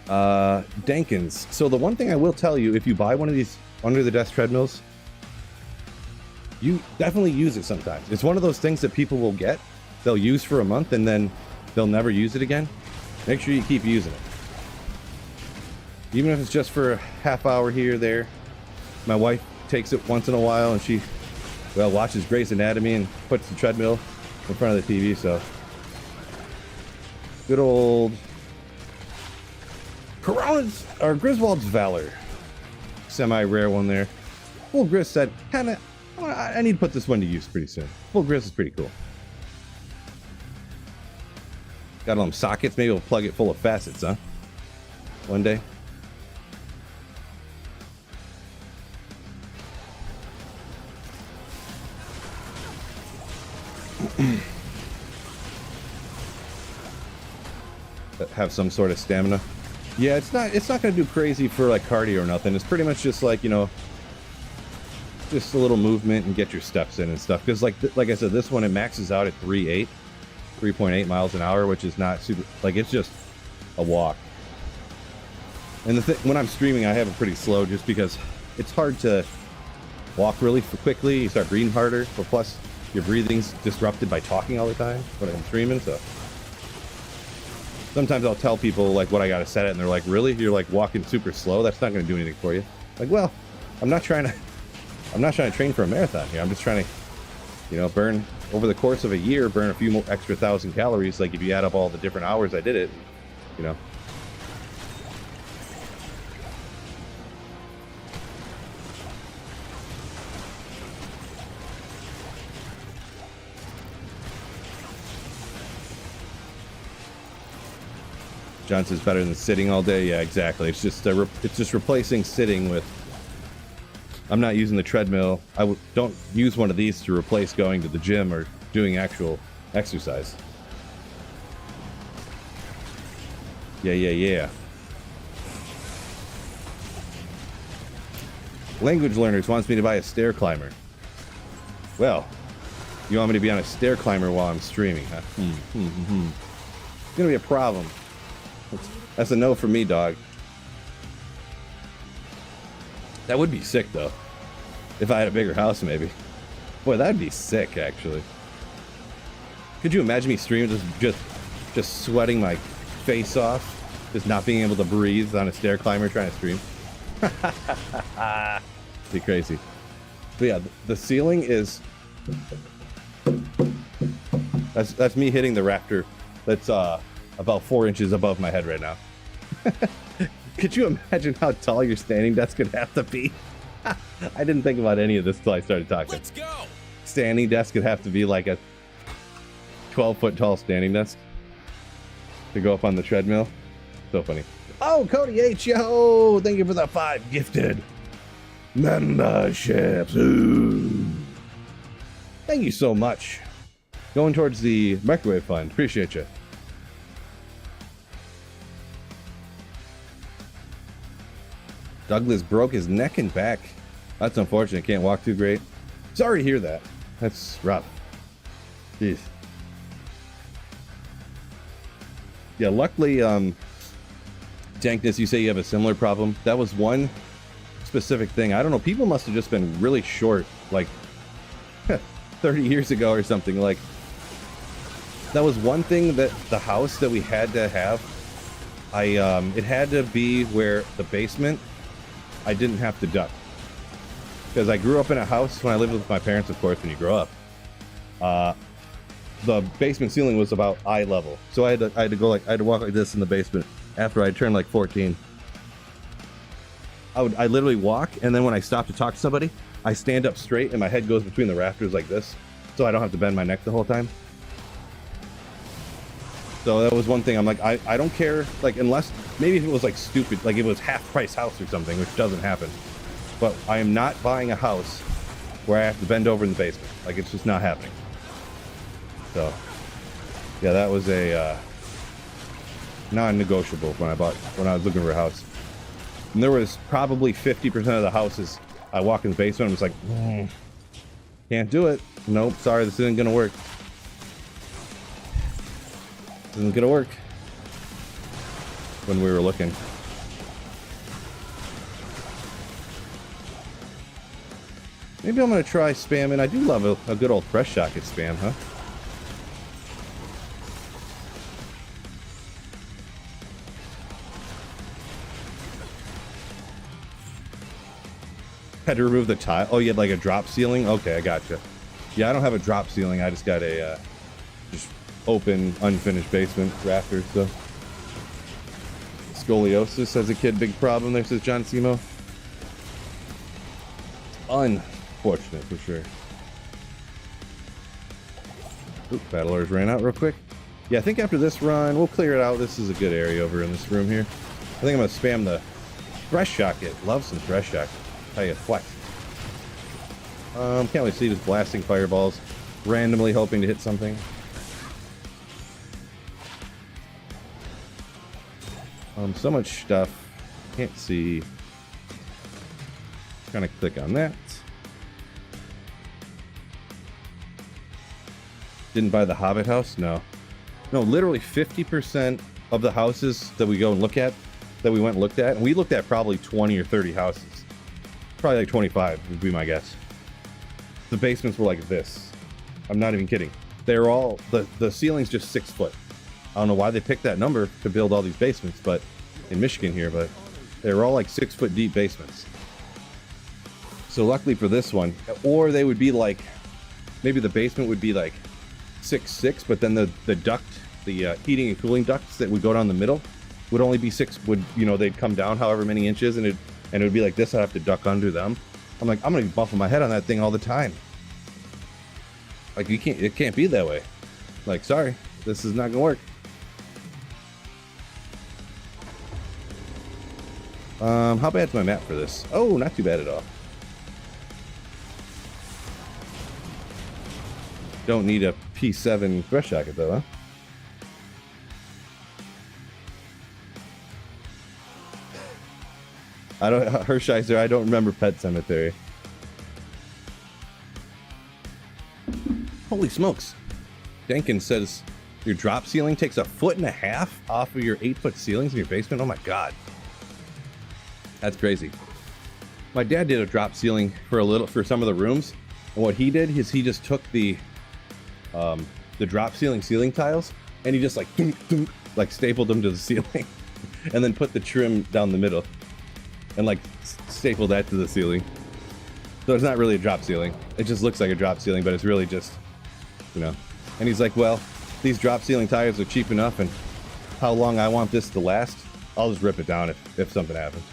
Dankins. So the one thing I will tell you, if you buy one of these under the desk treadmills, you definitely use it sometimes. It's one of those things that people will get, they'll use for a month, and then they'll never use it again. Make sure you keep using it. Even if it's just for a half hour here or there. My wife takes it once in a while, and she, well, watches Grey's Anatomy and puts the treadmill in front of the TV, so. Good old Corona's, or Griswold's Valor. Semi-rare one there. Full Gris said, I need to put this one to use pretty soon. Full Gris is pretty cool. Got all them sockets. Maybe we'll plug it full of facets, huh? One day. have some sort of stamina. Yeah, it's not going to do crazy for like cardio or nothing. It's pretty much just like, you know, just a little movement and get your steps in and stuff. Because like I said, this one, it maxes out at 3.8 miles an hour, which is not super, like, it's just a walk. And when I'm streaming, I have it pretty slow just because it's hard to walk really quickly. You start breathing harder, but plus your breathing's disrupted by talking all the time when I'm streaming. So sometimes I'll tell people like what I got to set it, and they're like, really? You're like walking super slow? That's not going to do anything for you. Like, well, I'm not trying to train for a marathon here. I'm just trying to, you know, burn over the course of a year, burn a few more extra 1,000 calories. Like if you add up all the different hours I did it, you know. Johnson's better than sitting all day. Yeah, exactly. It's just replacing sitting with. I'm not using the treadmill. Don't use one of these to replace going to the gym or doing actual exercise. Yeah. Language Learners wants me to buy a stair climber. Well, you want me to be on a stair climber while I'm streaming, huh? It's gonna be a problem. That's a no for me, dog. That would be sick, though. If I had a bigger house, maybe. Boy, that'd be sick, actually. Could you imagine me streaming just sweating my face off? Just not being able to breathe on a stair climber trying to stream? Be crazy. But yeah, the ceiling is... That's me hitting the rafter. That's about 4 inches above my head right now. Could you imagine how tall your standing desk could have to be? I didn't think about any of this till I started talking. Let's go. Standing desk could have to be like a 12-foot tall standing desk to go up on the treadmill. So funny. Oh, Cody H, yo! Thank you for the 5 gifted memberships. Ooh. Thank you so much. Going towards the microwave fund. Appreciate you. Douglas broke his neck and back. That's unfortunate. Can't walk too great. Sorry to hear that. That's rough. Jeez. Yeah, luckily, Dankness, you say you have a similar problem. That was one specific thing. I don't know. People must have just been really short, like 30 years ago or something. Like, that was one thing that the house that we had to have. It had to be where the basement, I didn't have to duck. Because I grew up in a house when I lived with my parents, of course, when you grow up. The basement ceiling was about eye level. So I had to walk like this in the basement after I turned like 14. I literally walk, and then when I stop to talk to somebody, I stand up straight and my head goes between the rafters like this, so I don't have to bend my neck the whole time. So that was one thing. I'm like, I don't care, like, unless maybe if it was like stupid, like it was half price house or something, which doesn't happen. But I am not buying a house where I have to bend over in the basement. Like, it's just not happening. So yeah, that was a non-negotiable when I was looking for a house. And there was probably 50% of the houses I walk in the basement, I was like, can't do it. Nope, sorry, this isn't gonna work. This isn't gonna work. When we were looking. Maybe I'm gonna try spamming. I do love a good old fresh socket spam, huh? Had to remove the tile. Oh, you had like a drop ceiling? Okay, I gotcha. Yeah, I don't have a drop ceiling. I just got a just open, unfinished basement rafters. So scoliosis as a kid, big problem there, says John Simo. Unfortunate for sure. Oop, battlers ran out real quick. Yeah, I think after this run, we'll clear it out. This is a good area over in this room here. I think I'm gonna spam the fresh socket. Love some fresh socket. Tell you what. Can't really see, just blasting fireballs, randomly hoping to hit something. So much stuff. Can't see. Trying to click on that. Didn't buy the Hobbit house? No. No, literally 50% of the houses that we go and look at, that we went and looked at, and we looked at probably 20 or 30 houses. Probably like 25 would be my guess. The basements were like this. I'm not even kidding. They're all, the ceiling's just 6 foot. I don't know why they picked that number to build all these basements, but in Michigan here, but they were all like 6 foot deep basements. So luckily for this one, or they would be like, maybe the basement would be like 6'6", but then the duct, the heating and cooling ducts that would go down the middle would only be 6, would, you know, they'd come down however many inches, and it would be like this. I'd have to duck under them. I'm like, I'm gonna be bumping my head on that thing all the time. Like, it can't be that way. Like, sorry, this is not gonna work. How bad's my map for this? Oh, not too bad at all. Don't need a P7 thresh jacket though, huh? I don't, Hershiser, I don't remember Pet Cemetery. Holy smokes. Jenkins says your drop ceiling takes 1.5 feet off of your 8-foot ceilings in your basement. Oh my God. That's crazy. My dad did a drop ceiling for some of the rooms. And what he did is he just took the drop ceiling tiles and he just like, like stapled them to the ceiling and then put the trim down the middle and like stapled that to the ceiling. So it's not really a drop ceiling. It just looks like a drop ceiling, but it's really just, you know. And he's like, well, these drop ceiling tires are cheap enough, and how long I want this to last, I'll just rip it down if something happens.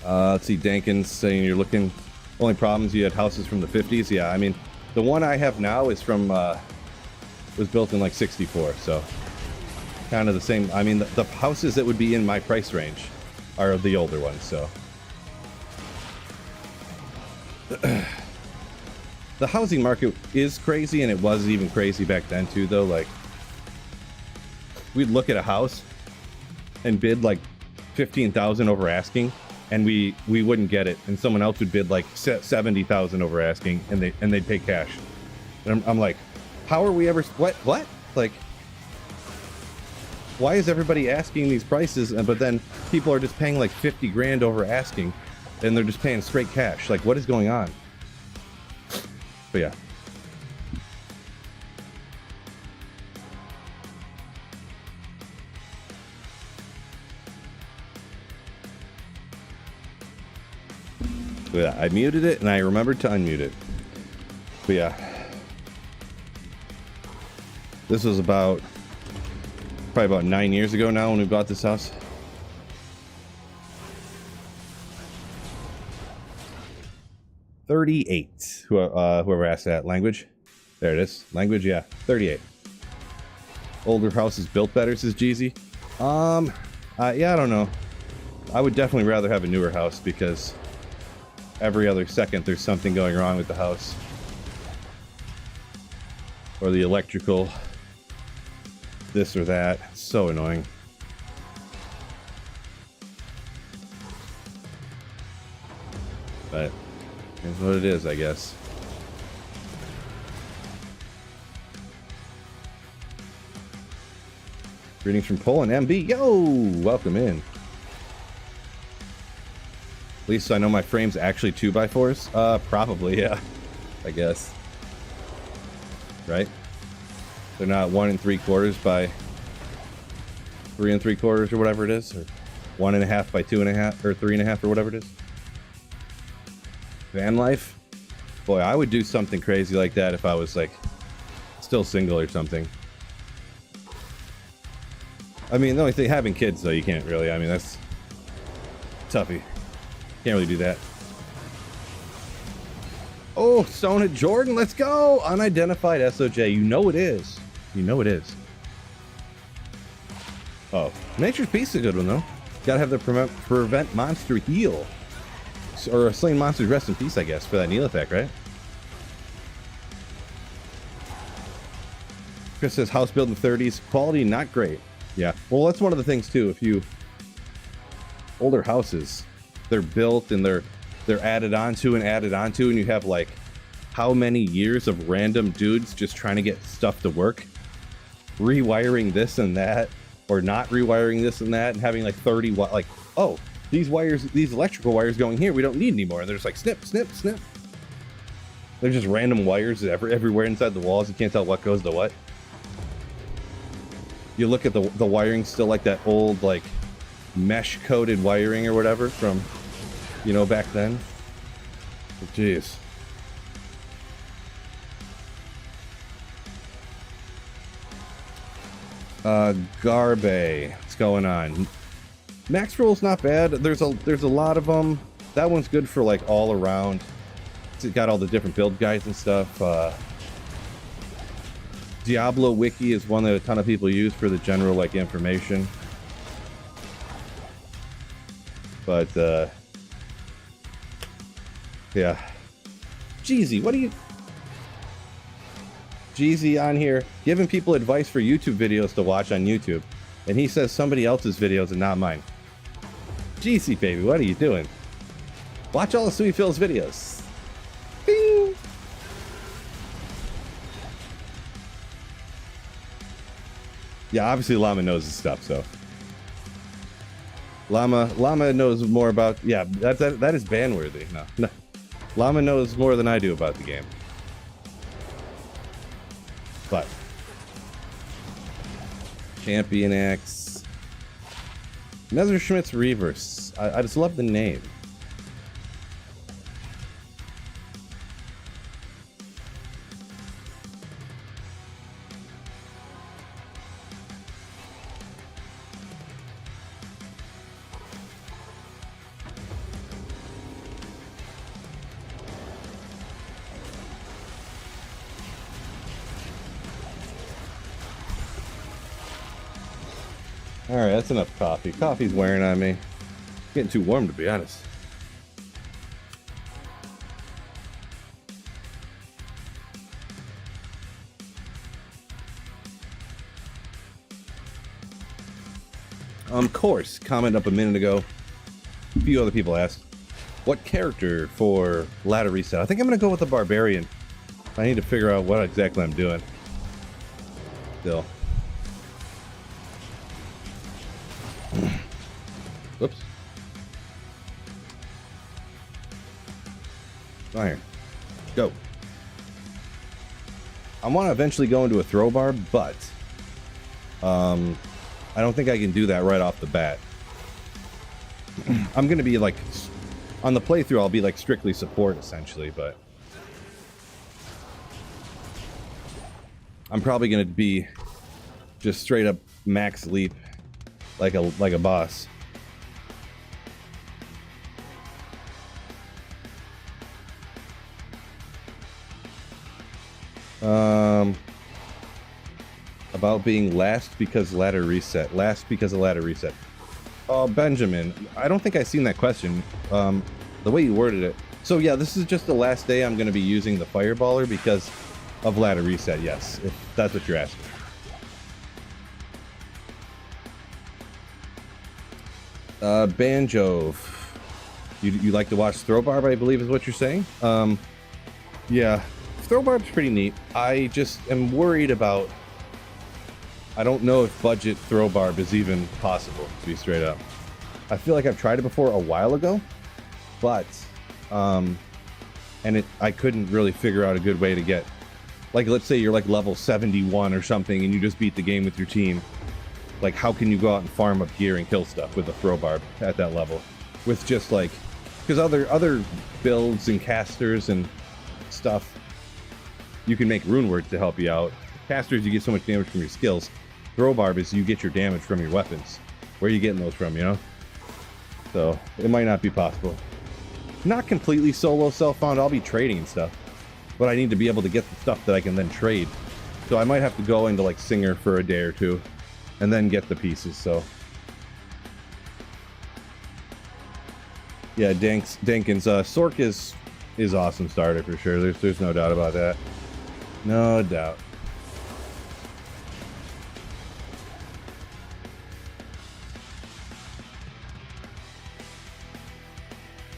Let's see, Dankins saying you're looking, only problems, you had houses from the 50s. Yeah, I mean, the one I have now is from, was built in like 64, so kind of the same. I mean, the houses that would be in my price range are the older ones, so. The housing market is crazy, and it was even crazy back then too, though. Like, we'd look at a house and bid like 15,000 over asking, and we wouldn't get it, and someone else would bid like 70,000 over asking, and they'd pay cash. And I'm like, how are we ever, what? Like, why is everybody asking these prices, but then people are just paying like 50 grand over asking, and they're just paying straight cash? Like, what is going on? But yeah. But yeah, I muted it and I remembered to unmute it. But yeah. This was probably about 9 years ago now when we bought this house. $38. Whoever asked that. Language. There it is. Language, yeah. 38. Older houses built better, says Jeezy. Yeah, I don't know. I would definitely rather have a newer house, because every other second there's something going wrong with the house. Or the electrical. This or that. It's so annoying. But it's what it is, I guess. Greetings from Poland, MB. Yo! Welcome in. At least I know my frame's actually 2x4s. Probably, yeah. I guess. Right? They're not 1 3/4 by 3 3/4 or whatever it is, or 1.5 by 2.5 or 3.5 or whatever it is. Van life? Boy, I would do something crazy like that if I was like still single or something. I mean, the only thing, having kids though, you can't really. I mean, that's toughy. Can't really do that. Oh, Sonnet Jordan, let's go! Unidentified SOJ. You know it is. You know it is. Oh, Nature's Peace is a good one though. Gotta have the prevent monster heal. Or slain monsters rest in peace, I guess, for that Neil effect, right? Chris says house built in the 30s, quality not great. Yeah, well, that's one of the things too. If you older houses, they're built and they're added onto, and you have like how many years of random dudes just trying to get stuff to work, rewiring this and that, or not rewiring this and that, and having like 30 watt, like, oh, these wires, these electrical wires going here, we don't need anymore. And they're just like snip, snip, snip. They're just random wires everywhere inside the walls. You can't tell what goes to what. You look at the wiring, still like that old like mesh coated wiring or whatever from, you know, back then. Jeez. Garbe, what's going on? Max roll's not bad. There's a lot of them. That one's good for like all around. It's got all the different build guides and stuff. Diablo Wiki is one that a ton of people use for the general like information. But yeah. Jeezy, what do you... Jeezy on here giving people advice for YouTube videos to watch on YouTube. And he says somebody else's videos and not mine. Jeezy, baby, what are you doing? Watch all of Sweet Phil's videos. Bing! Yeah, obviously Llama knows his stuff, so. Llama knows more about... Yeah, that is ban-worthy. No. Llama knows more than I do about the game. But Champion X, Messerschmitt's Reverse. I just love the name. Alright, that's enough coffee. Coffee's wearing on me. It's getting too warm, to be honest. Course, comment up a minute ago. A few other people asked, what character for ladder reset? I think I'm going to go with the Barbarian. I need to figure out what exactly I'm doing. Still. Whoops. Fire. Go. I want to eventually go into a throw bar, but I don't think I can do that right off the bat. I'm going to be like, on the playthrough, I'll be like strictly support essentially, but I'm probably going to be just straight up max leap like a boss. About being last because ladder reset. Last because of ladder reset. Oh, Benjamin, I don't think I've seen that question. The way you worded it. So yeah, this is just the last day I'm going to be using the FireBaller because of ladder reset, yes, if that's what you're asking. Banjo, you like to watch Throwbarb, I believe is what you're saying. Yeah, Throwbarb's pretty neat. I just am worried about, I don't know if budget Throwbarb is even possible, to be straight up. I feel like I've tried it before a while ago, but I couldn't really figure out a good way to get, like, let's say you're like level 71 or something and you just beat the game with your team. Like, how can you go out and farm up gear and kill stuff with a Throwbarb at that level? With just like, because other builds and casters and stuff, you can make rune words to help you out. Casters, you get so much damage from your skills. Throwbarb is you get your damage from your weapons. Where are you getting those from, you know? So, it might not be possible. Not completely solo self-found, I'll be trading and stuff. But I need to be able to get the stuff that I can then trade. So I might have to go into like Singer for a day or two. And then get the pieces, so. Yeah, Dankins, Sork is awesome starter for sure. There's no doubt about that. No doubt.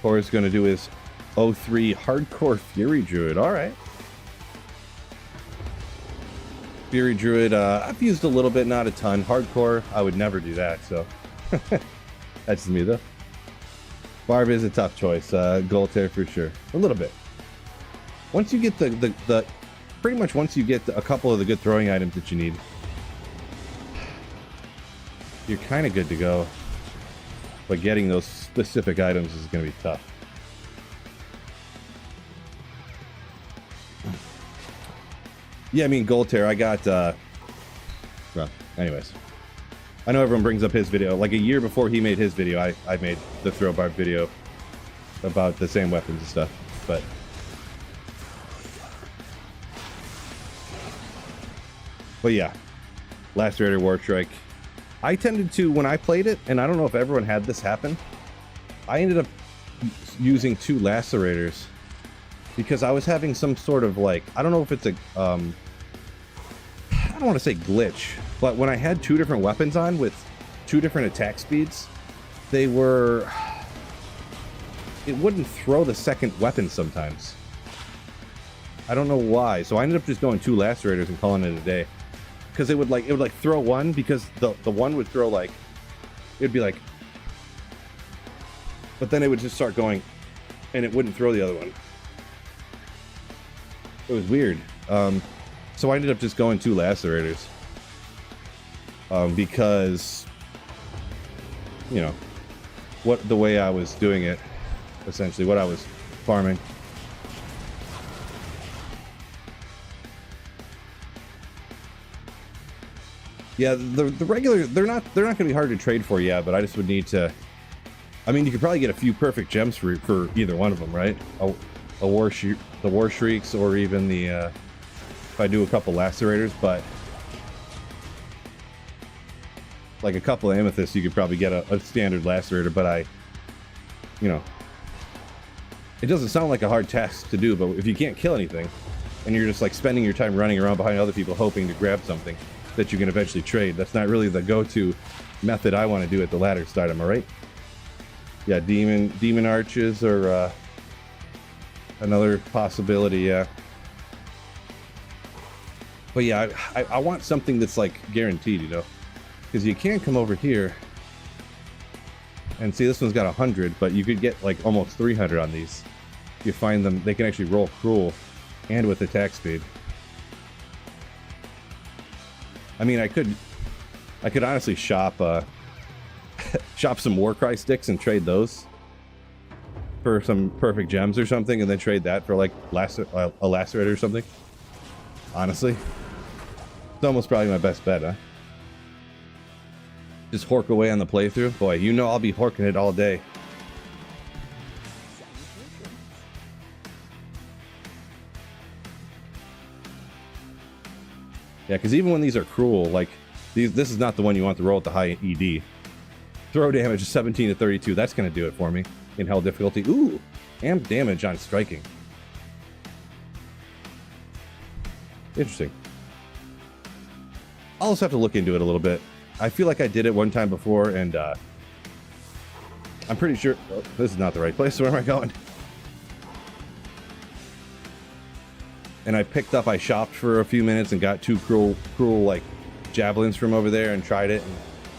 Cor's going to do his 03 Hardcore Fury Druid. All right. Fury Druid, I've used a little bit, not a ton. Hardcore, I would never do that, so. That's me, though. Barb is a tough choice. Goltair for sure. A little bit. Once you get the pretty much once you get a couple of the good throwing items that you need, you're kind of good to go. But getting those specific items is going to be tough. Yeah, I mean, Goltair, I got, well, anyways. I know everyone brings up his video. Like a year before he made his video, I made the throw barb video about the same weapons and stuff, but. But yeah, Lacerator Warstrike. I tended to, when I played it, and I don't know if everyone had this happen, I ended up using 2 Lacerators because I was having some sort of like, I don't know if it's a, I don't want to say glitch, but when I had 2 different weapons on with 2 different attack speeds, they were, it wouldn't throw the second weapon sometimes. I don't know why, so I ended up just going 2 Lacerators and calling it a day. Because it would like throw one, because the one would throw like, it'd be like, but then it would just start going and it wouldn't throw the other one. It was weird. So I ended up just going 2 Lacerators. Because, you know, the way I was doing it, essentially, what I was farming. Yeah, the regular, they're not going to be hard to trade for, yeah, but I just would need to, I mean, you could probably get a few perfect gems for either one of them, right? The War Shrieks, or even the, if I do a couple Lacerators, but like a couple of Amethysts, you could probably get a standard Lacerator, but you know, it doesn't sound like a hard task to do, but if you can't kill anything, and you're just like spending your time running around behind other people hoping to grab something that you can eventually trade, that's not really the go-to method I want to do at the ladder start, am I right? Yeah, demon arches are another possibility, yeah. But yeah, I want something that's like guaranteed, you know, because you can come over here and see this one's got 100, but you could get like almost 300 on these. You find them, they can actually roll cruel and with attack speed. I mean, I could honestly shop shop some Warcry sticks and trade those for some perfect gems or something, and then trade that for like a Lacerator or something. Honestly, it's almost probably my best bet, huh? Just hork away on the playthrough. Boy, you know I'll be horking it all day. Yeah, because even when these are cruel, like this is not the one you want to roll with the high ED. Throw damage of 17 to 32. That's going to do it for me in hell difficulty. Ooh, and damage on striking. Interesting. I'll just have to look into it a little bit. I feel like I did it one time before, and I'm pretty sure... Oh, this is not the right place. Where am I going? And I shopped for a few minutes and got 2 cruel like javelins from over there and tried it. And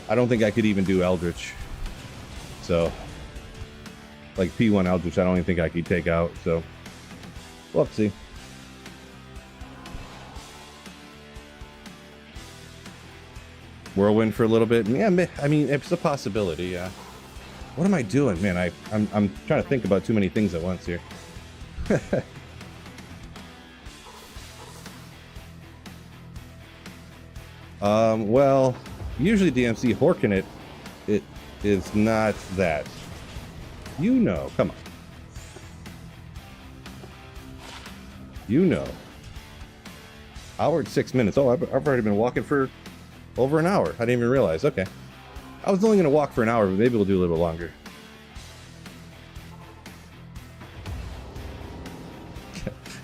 I don't think I could even do Eldritch. So, like P1 Eldritch, I don't even think I could take out. So, we'll have to see. Whirlwind for a little bit. Yeah, I mean, it's a possibility, yeah. What am I doing? Man, I'm trying to think about too many things at once here. Well, usually DMC horking it is not that. You know, come on. You know. Hour and 6 minutes. Oh, I've already been walking for over an hour. I didn't even realize. Okay. I was only going to walk for an hour, but maybe we'll do a little bit longer.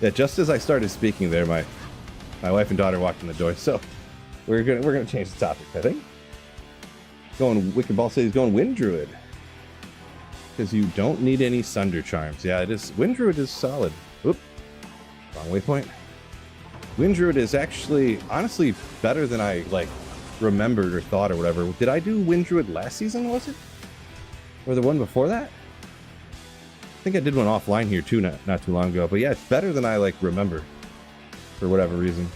Yeah, just as I started speaking there, my wife and daughter walked in the door, so we're gonna change the topic, I think. Wicked Ball City's going Wind Druid. because you don't need any Sunder Charms. Yeah, it is. Wind Druid is solid. Oop, wrong waypoint. Wind Druid is actually, honestly, better than I, like, remembered or thought or whatever. Did I do Wind Druid last season, was it? Or the one before that? I think I did one offline here, too, not too long ago. But yeah, it's better than I, like, remember. For whatever reason.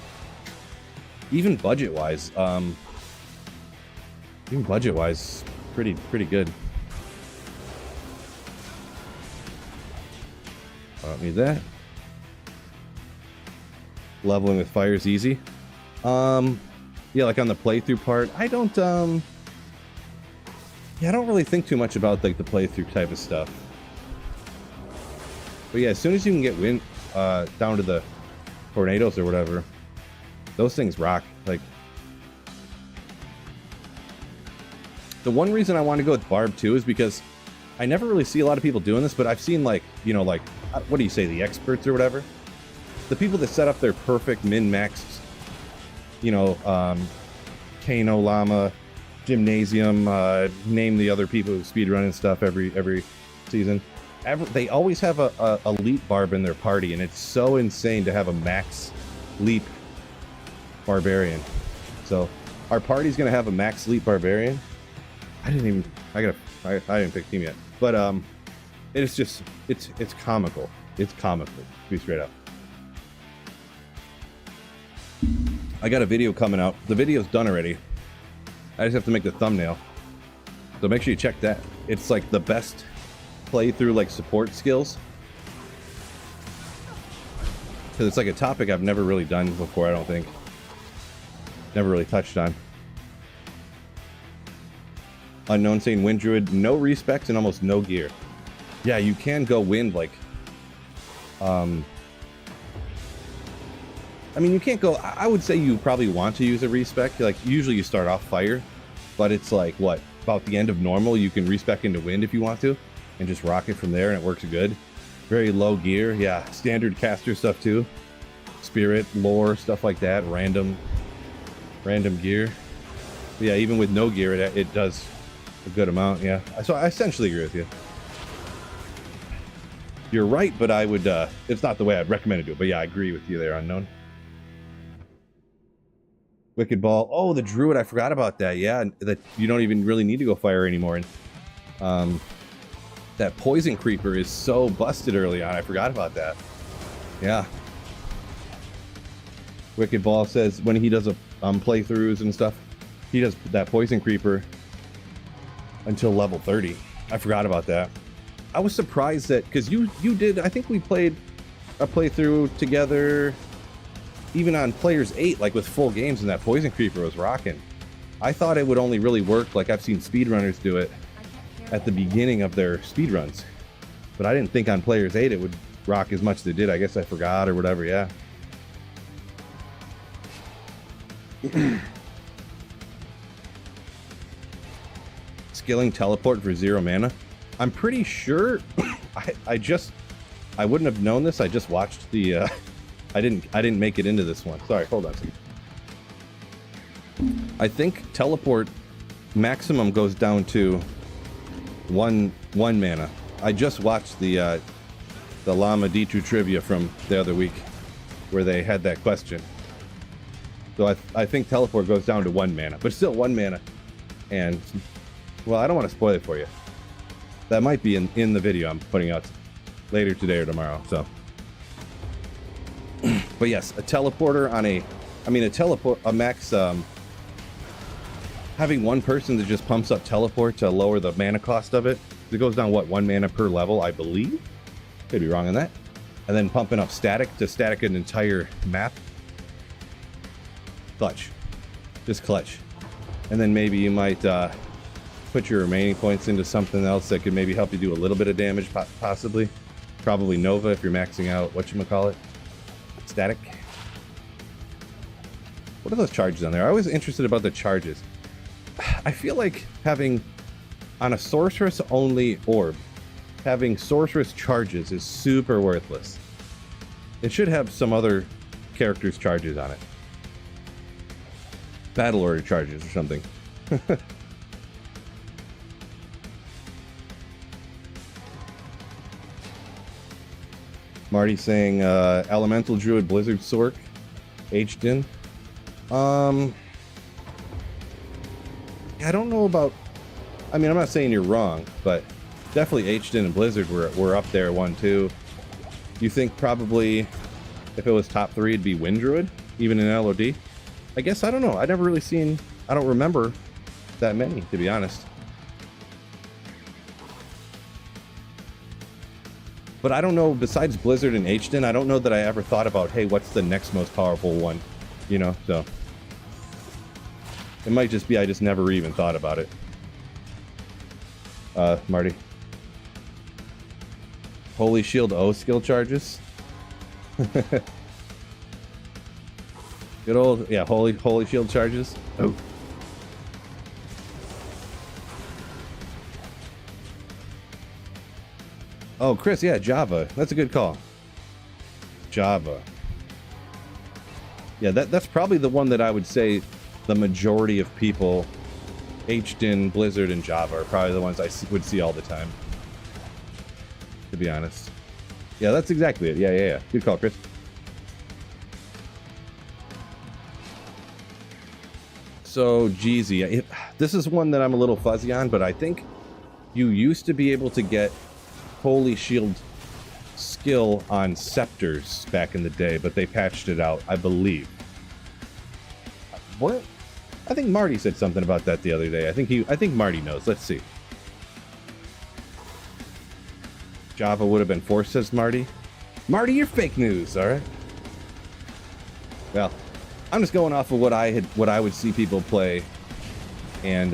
Even budget-wise, pretty good. I don't need that. Leveling with fire is easy. Yeah, like on the playthrough part, I don't really think too much about like the playthrough type of stuff. But yeah, as soon as you can get wind down to the tornadoes or whatever, those things rock. Like, the one reason I want to go with Barb too is because I never really see a lot of people doing this, but I've seen, like, you know, like, what do you say, the experts or whatever? The people that set up their perfect min-max, you know, Kano, Llama, Gymnasium, name the other people who speedrun and stuff every season. They always have a elite Barb in their party, and it's so insane to have a max leap Barbarian. So our party's gonna have a max leap Barbarian. I didn't pick team yet, but it's just it's comical. It's comical, to be straight up. I got a video coming out. The video's done already. I just have to make the thumbnail. So make sure you check that. It's like the best playthrough, like, support skills. Because it's like a topic I've never really done before, I don't think. Never really touched on. Unknown saying Wind Druid, no respecs and almost no gear. Yeah, you can go wind, like, I mean, you can't go, I would say you probably want to use a respec. Like, usually you start off fire, but it's like, what, about the end of normal, you can respec into wind if you want to, and just rock it from there, and it works good. Very low gear, yeah, standard caster stuff too. Spirit, lore, stuff like that, random gear. But yeah, even with no gear, it does a good amount, yeah. So I essentially agree with you. You're right, but I would, it's not the way I'd recommend to do it, but yeah, I agree with you there, Unknown. Wicked Ball. Oh, the Druid, I forgot about that. Yeah, that you don't even really need to go fire anymore. And that Poison Creeper is so busted early on. I forgot about that. Yeah. Wicked Ball says when he does a playthroughs and stuff, he does that Poison Creeper until level 30. I forgot about that. I was surprised that, because you did, I think we played a playthrough together even on Players 8, like with full games, and that Poison Creeper was rocking. I thought it would only really work, like I've seen speedrunners do it at the beginning of their speedruns. But I didn't think on Players 8 it would rock as much as it did. I guess I forgot or whatever, yeah. Skilling teleport for 0 mana. I'm pretty sure I wouldn't have known this. I just watched the I didn't make it into this one. Sorry, hold on a second. I think teleport maximum goes down to one mana. I just watched the Llama D2 trivia from the other week where they had that question. So I think teleport goes down to 1 mana, but still 1 mana. And, well, I don't want to spoil it for you. That might be in the video I'm putting out later today or tomorrow, so. But yes, a teleporter on a max, having one person that just pumps up teleport to lower the mana cost of it. It goes down, what, 1 mana per level, I believe? Could be wrong on that. And then pumping up static to static an entire map. Clutch. Just clutch. And then maybe you might put your remaining points into something else that could maybe help you do a little bit of damage, possibly. Probably Nova if you're maxing out, whatchamacallit. Static. What are those charges on there? I was interested about the charges. I feel like having, on a sorceress only orb, having sorceress charges is super worthless. It should have some other characters' charges on it. Battle order charges or something. Marty saying Elemental Druid Blizzard Sork aged in. I don't know about. I mean, I'm not saying you're wrong, but definitely aged in and Blizzard were up there 1-2. You think probably if it was top 3, it'd be Wind Druid, even in LOD? I guess, I don't know. I never really seen. I don't remember that many, to be honest. But I don't know, besides Blizzard and H-Den, I don't know that I ever thought about, hey, what's the next most powerful one? You know, so. It might just be I just never even thought about it. Marty. Holy Shield O skill charges? Good old, yeah, Holy Shield charges. Oh. Oh, Chris, yeah, Java. That's a good call. Java. Yeah, that's probably the one that I would say the majority of people, HDN, Blizzard, and Java are probably the ones I would see all the time. To be honest. Yeah, that's exactly it. Yeah. Good call, Chris. So, Jeezy, this is one that I'm a little fuzzy on, but I think you used to be able to get Holy Shield skill on scepters back in the day, but they patched it out, I believe. What? I think Marty said something about that the other day. I think Marty knows. Let's see. Java would have been forced, says Marty. Marty, you're fake news, all right? Well, I'm just going off of what I would see people play, and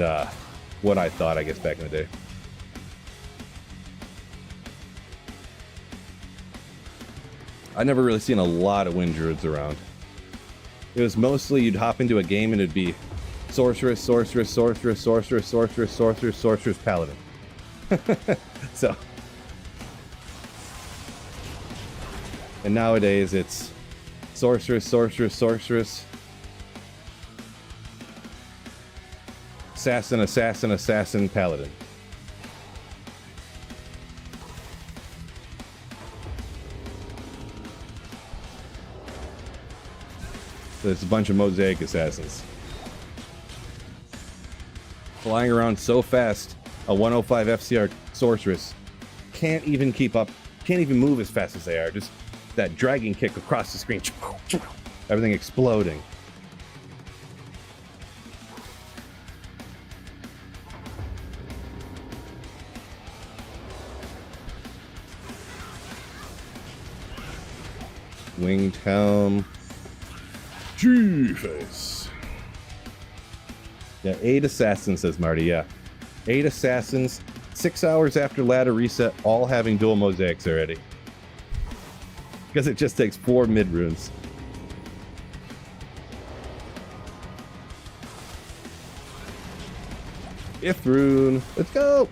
what I thought, I guess, back in the day. I never really seen a lot of Wind Druids around. It was mostly you'd hop into a game and it'd be Sorceress, Sorceress, Sorceress, Sorceress, Sorceress, Sorceress, Sorceress, Paladin. So. And nowadays it's Sorceress, Sorceress, Sorceress. Assassin, Assassin, Assassin, Paladin. So it's a bunch of Mosaic Assassins. Flying around so fast, a 105 FCR Sorceress can't even keep up, can't even move as fast as they are. Just that dragging kick across the screen. Everything exploding. Winged Helm. G-Face. Yeah, 8 assassins, says Marty. Yeah. 8 assassins, 6 hours after ladder reset, all having dual mosaics already. Because it just takes 4 mid runes. If rune. Let's go!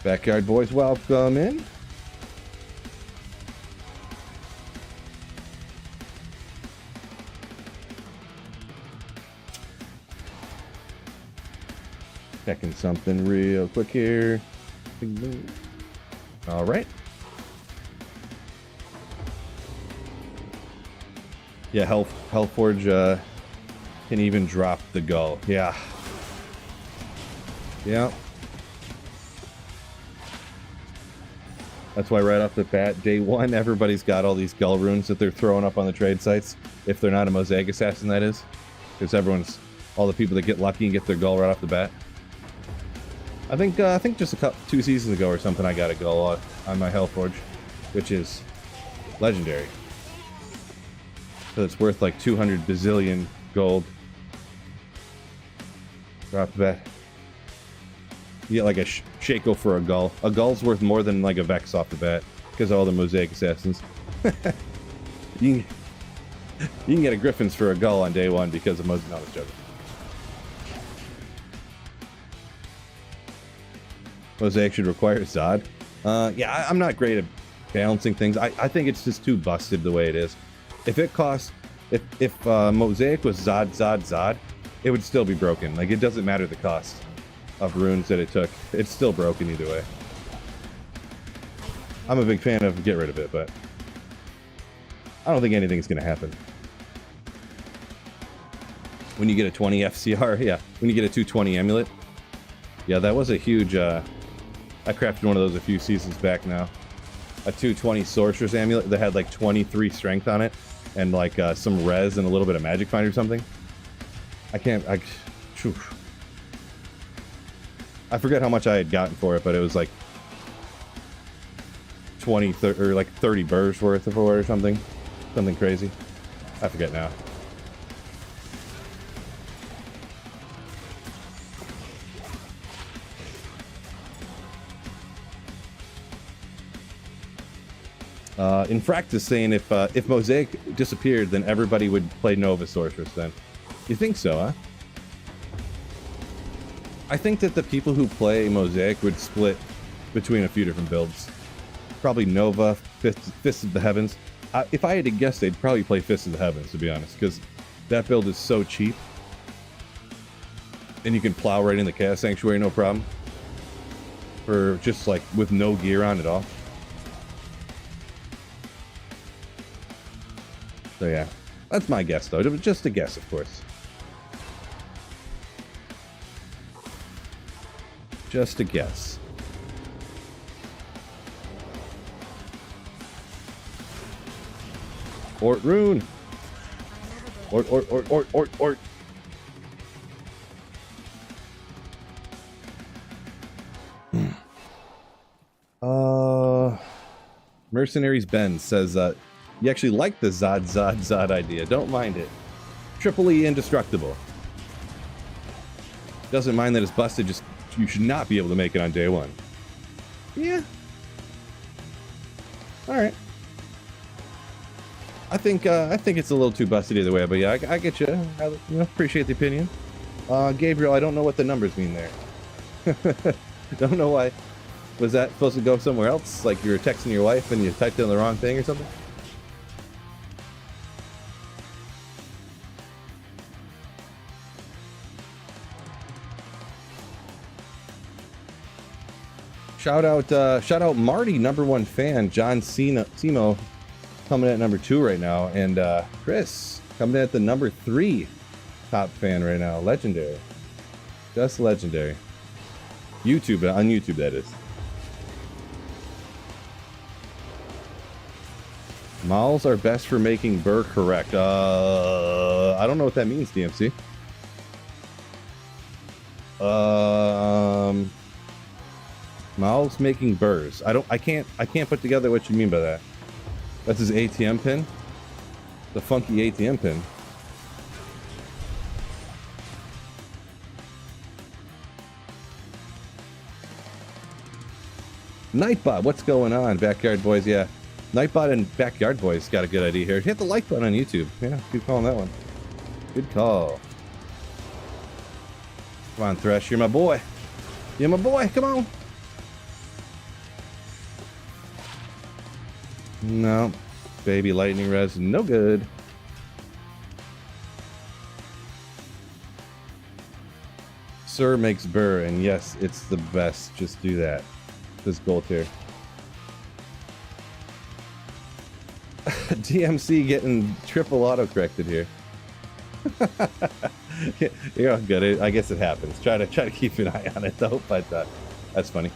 Backyard boys, welcome in. Checking something real quick here. All right. Yeah, Hellforge can even drop the gull. Yeah. Yeah. That's why right off the bat, day one, everybody's got all these gull runes that they're throwing up on the trade sites. If they're not a Mosaic Assassin, that is. Because all the people that get lucky and get their gull right off the bat. I think just 2 seasons ago or something, I got a gull on my Hellforge, which is legendary. So it's worth like 200 bazillion gold. Right off the bat. You get like a Shaco for a gull. A gull's worth more than like a Vex off the bat because of all the Mosaic Assassins. you can get a Griffins for a gull on day one because of Mosaic. No, it's joking. Mosaic should require Zod. Yeah, I'm not great at balancing things. I think it's just too busted the way it is. If it costs, if Mosaic was Zod, it would still be broken. Like, it doesn't matter the cost of runes that it took. It's still broken either way. I'm a big fan of get rid of it, but I don't think anything's going to happen. When you get a 20 FCR, yeah. When you get a 220 amulet. Yeah, that was a huge, I crafted one of those a few seasons back now. A 220 Sorcerer's Amulet that had like 23 strength on it. And like some res and a little bit of magic find or something. I forget how much I had gotten for it, but it was like 20 or like 30 burrs worth of it or something. Something crazy. I forget now. Infractus saying if Mosaic disappeared, then everybody would play Nova Sorceress then. You think so, huh? I think that the people who play Mosaic would split between a few different builds. Probably Nova, Fists of the Heavens. If I had to guess, they'd probably play Fists of the Heavens, to be honest, because that build is so cheap. And you can plow right in the Chaos Sanctuary, no problem. For just like, with no gear on at all. So yeah, that's my guess though. It was just a guess, of course. Just a guess. Ort rune. Ort. Mercenaries Ben says, you actually like the Zod idea. Don't mind it. Triple E indestructible. Doesn't mind that it's busted, just you should not be able to make it on day one. Yeah. Alright. I think it's a little too busted either way, but yeah, I get you. I appreciate the opinion. Gabriel, I don't know what the numbers mean there. Don't know why. Was that supposed to go somewhere else? Like you were texting your wife and you typed in the wrong thing or something? Shout out Marty, #1 fan, John Simo, coming in at number 2 right now, and Chris coming in at the number 3 top fan right now. Legendary, just legendary. YouTube, on YouTube that is. Mauls are best for making burr, correct. I don't know what that means, DMC. Mauls making burrs. I can't put together what you mean by that. That's his ATM pin? The funky ATM pin. Nightbot, what's going on? Backyard Boys, yeah. Nightbot and Backyard Boys got a good idea here. Hit the like button on YouTube. Yeah, keep calling that one. Good call. Come on, Thresh, you're my boy. You're my boy, come on. No. Baby lightning res, no good. Sir makes burr, and yes, it's the best. Just do that. This gold tier. DMC getting triple auto corrected here. You're all good. I guess it happens. Try to keep an eye on it though, but that's funny.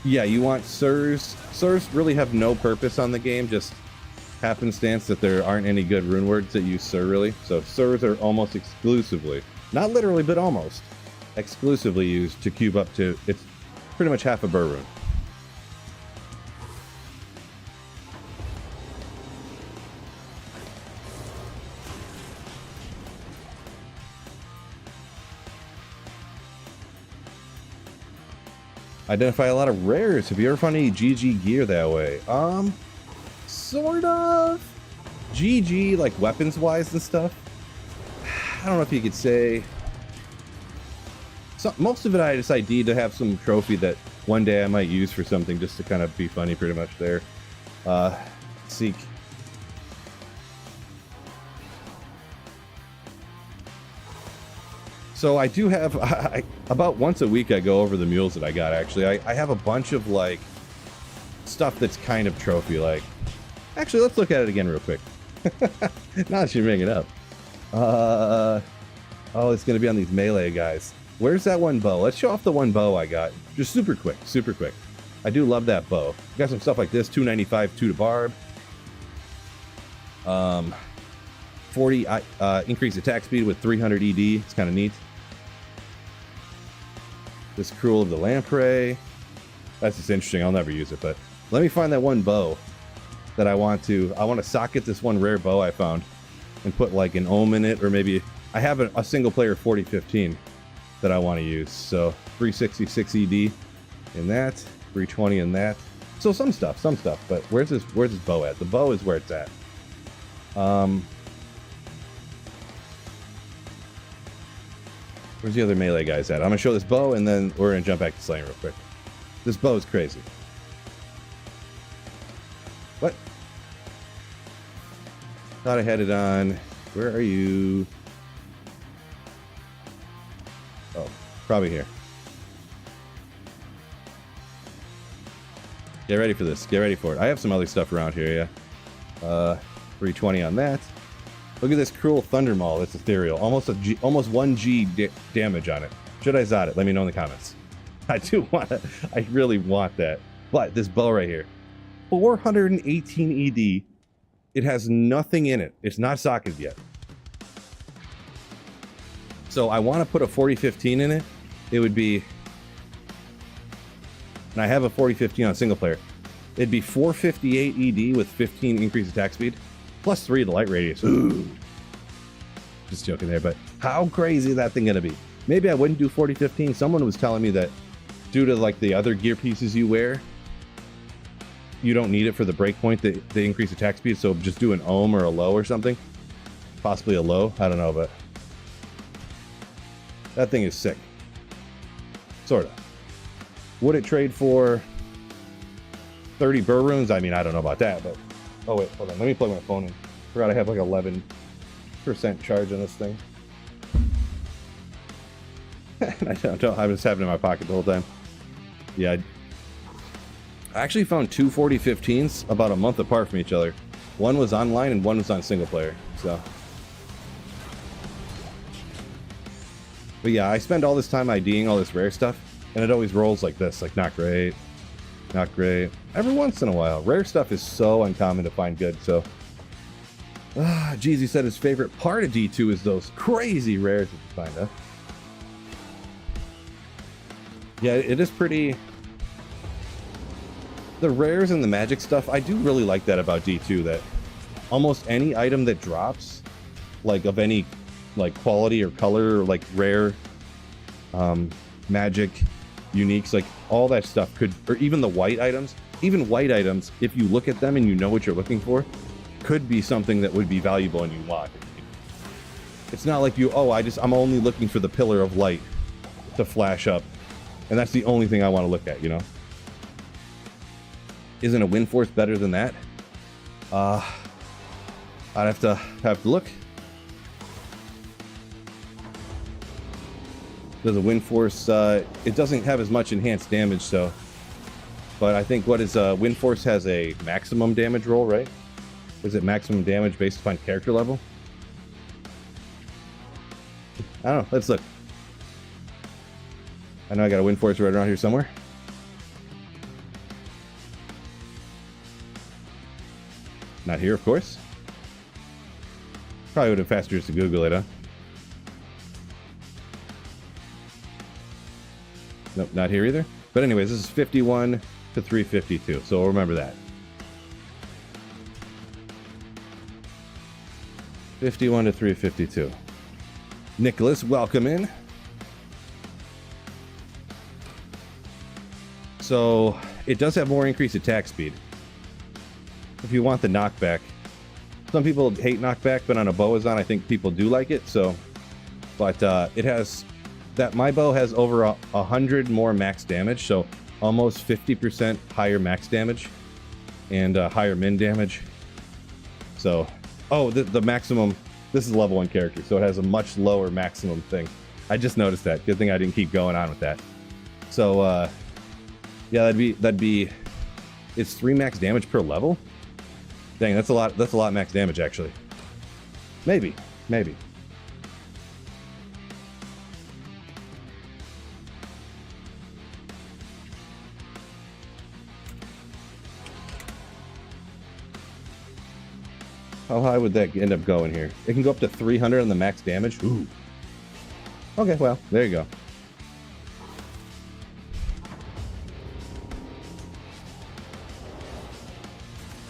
Yeah, you want Sirs. Sirs really have no purpose on the game, just happenstance that there aren't any good rune words that use Sir really. So Sirs are almost exclusively, not literally, but almost exclusively used to cube up to, it's pretty much half a burr rune. Identify a lot of rares. Have you ever found any GG gear that way? Sort of. GG, like weapons-wise and stuff. I don't know if you could say. So, most of it I just ID'd to have some trophy that one day I might use for something just to kind of be funny pretty much there. Seek. So I do have, about once a week I go over the mules that I got actually. I have a bunch of like stuff that's kind of trophy like. Actually, let's look at it again real quick. Now that you bring it up. Oh, it's going to be on these melee guys. Where's that one bow? Let's show off the one bow I got. Just super quick, super quick. I do love that bow. Got some stuff like this, 295, 2 to barb. 40 increased attack speed with 300 ED. It's kind of neat. This Cruel of the Lamprey. That's just interesting. I'll never use it, but let me find that one bow that I want to socket this one rare bow I found and put like an ohm in it, or maybe I have a single player 4015 that I want to use. So 366 ED in that, 320 in that. So some stuff, but where's this bow at? The bow is where it's at. Where's the other melee guys at? I'm gonna show this bow and then we're gonna jump back to slaying real quick. This bow is crazy. What? Thought I had it on. Where are you? Oh, probably here. Get ready for this. Get ready for it. I have some other stuff around here, yeah. 320 on that. Look at this Cruel Thunder Maul. It's ethereal. Almost 1G damage on it. Should I Zod it? Let me know in the comments. I do want it. I really want that. But this bow right here, 418 ED. It has nothing in it. It's not socketed yet. So I want to put a 4015 in it. It would be, and I have a 4015 on single player. It'd be 458 ED with 15 increased attack speed. Plus 3 to light radius. Ooh. Just joking there, but how crazy is that thing gonna be? Maybe I wouldn't do 4015. Someone was telling me that due to like the other gear pieces you wear, you don't need it for the breakpoint, the increased attack speed, so just do an ohm or a low or something. Possibly a low, I don't know, but that thing is sick. Sorta. Would it trade for 30 burr runes? I mean, I don't know about that, but oh wait, hold on. Let me plug my phone in. Forgot I have like 11% charge on this thing. I don't. I was having it in my pocket the whole time. Yeah. I actually found two 4015s about a month apart from each other. One was online and one was on single player. So. But yeah, I spend all this time IDing all this rare stuff, and it always rolls like this, like not great. Not great. Every once in a while. Rare stuff is so uncommon to find good, so. Jeezy said his favorite part of D2 is those crazy rares that you find, huh? Yeah, it is pretty. The rares and the magic stuff, I do really like that about D2, that almost any item that drops, like of any like quality or color, or like rare, magic, uniques, like all that stuff could, or even the white items, if you look at them and you know what you're looking for, could be something that would be valuable and you want. It's not like I'm only looking for the pillar of light to flash up, and that's the only thing I want to look at, you know? Isn't a wind force better than that? I'd have to look. Does a wind force, it doesn't have as much enhanced damage, so, but I think wind force has a maximum damage roll, right? Is it maximum damage based upon character level? I don't know, let's look. I know I got a wind force right around here somewhere. Not here, of course. Probably would have been faster just to Google it, huh? Nope, not here either. But anyways, this is 51 to 352, so we'll remember that. 51 to 352. Nicholas, welcome in. So it does have more increased attack speed. If you want the knockback, some people hate knockback, but on a Boazon, I think people do like it. So, but it has that. My bow has over 100 more max damage. So almost 50% higher max damage and higher min damage. So, oh, the maximum, this is a level 1 character, so it has a much lower maximum thing. I just noticed that. Good thing I didn't keep going on with that. So, yeah, that'd be, it's 3 max damage per level? Dang, that's a lot max damage, actually. Maybe. How high would that end up going here? It can go up to 300 on the max damage. Ooh. Okay, well, there you go.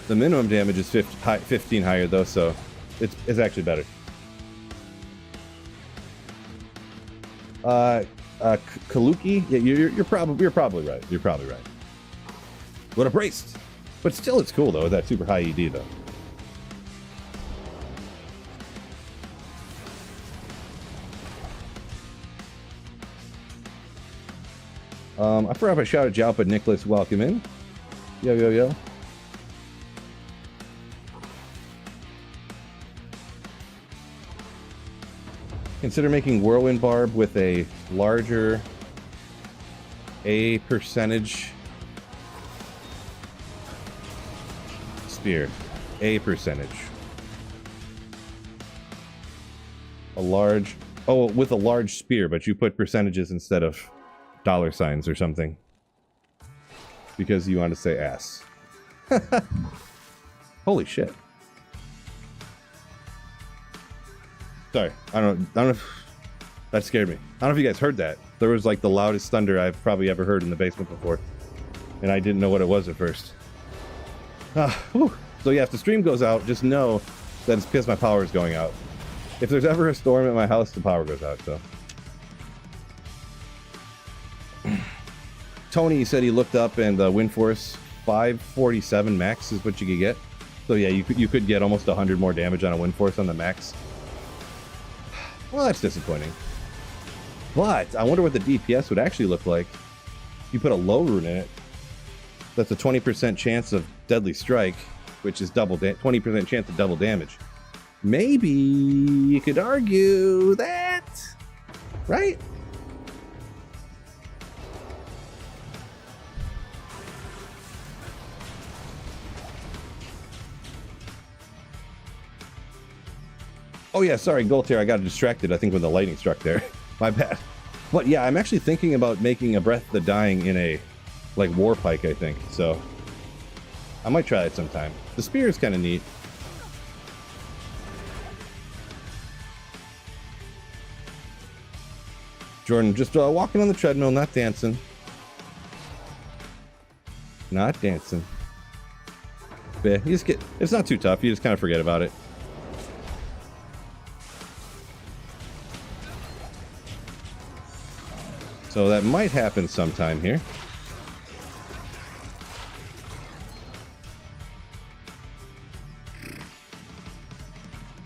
The minimum damage is 15 higher though, so it's actually better. Kaluki, yeah, you're probably right. You're probably right. What a braced, but still, it's cool though with that super high ED though. I forgot if I shouted you out, but Nicholas, welcome in. Yo. Consider making Whirlwind Barb with a larger A percentage spear. A percentage. A large... Oh, with a large spear, but you put percentages instead of $signs or something. Because you want to say ass. Holy shit. Sorry, I don't know if that scared me. I don't know if you guys heard that. There was like the loudest thunder I've probably ever heard in the basement before. And I didn't know what it was at first. So yeah, if the stream goes out, just know that it's because my power is going out. If there's ever a storm at my house, the power goes out, so. Tony said he looked up and Wind Force 547 max is what you could get. So yeah, you could get almost 100 more damage on a Wind Force on the max. Well, that's disappointing. But I wonder what the DPS would actually look like if you put a low rune in it. That's a 20% chance of deadly strike, which is 20% chance of double damage. Maybe you could argue that, right? Oh yeah, sorry, Goltier, I got distracted, I think, when the lightning struck there. My bad. But yeah, I'm actually thinking about making a Breath of the Dying in a, like, war pike, I think. So, I might try it sometime. The spear is kind of neat. Jordan, just walking on the treadmill, not dancing. Not dancing. Yeah, you just it's not too tough, you just kind of forget about it. So that might happen sometime here.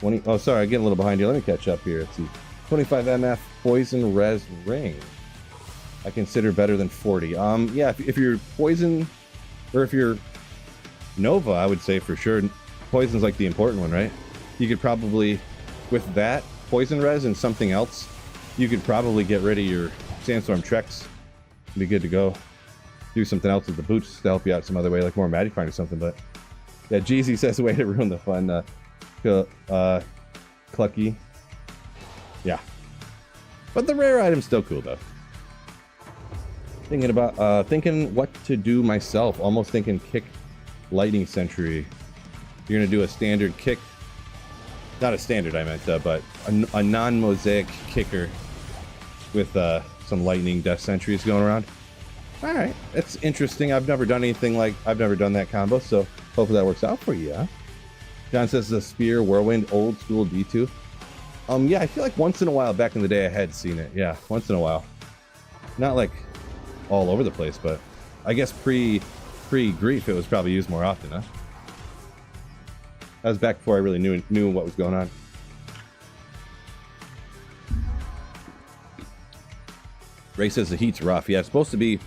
Oh, sorry, I'm getting a little behind you. Let me catch up here. Let's see. 25 MF Poison Res Ring. I consider better than 40. Yeah, if you're Poison, or if you're Nova, I would say for sure. Poison's like the important one, right? You could probably, with that, Poison Res and something else, you could probably get rid of your Sandstorm Treks. Be good to go. Do something else with the boots to help you out some other way, like more Magic Find or something, but... Yeah, Jeezy says, way to ruin the fun. Clucky. Yeah. But the rare item's still cool, though. Thinking what to do myself. Almost thinking kick Lightning Sentry. You're gonna do a standard kick. Not a standard, I meant, but a non-mosaic kicker with some lightning death sentries going around. All right, that's interesting. I've never done that combo, so hopefully that works out for you. Huh? John says the spear whirlwind old school D2. Yeah, I feel like once in a while back in the day I had seen it. Yeah, once in a while. Not like all over the place, but I guess pre grief it was probably used more often, huh? That was back before I really knew what was going on. Ray says the heat's rough. Yeah, it's supposed to be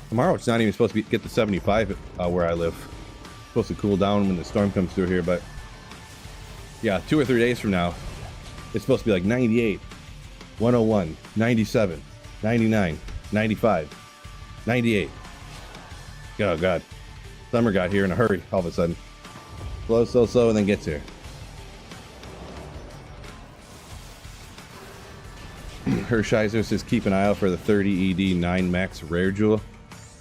Tomorrow it's not even supposed to get to 75 where I live. It's supposed to cool down when the storm comes through here, but yeah, 2 or 3 days from now, it's supposed to be like 98, 101, 97, 99, 95, 98. Oh God. Summer got here in a hurry all of a sudden. Slow, and then gets here. Hershiser says keep an eye out for the 30 ED 9 max rare jewel.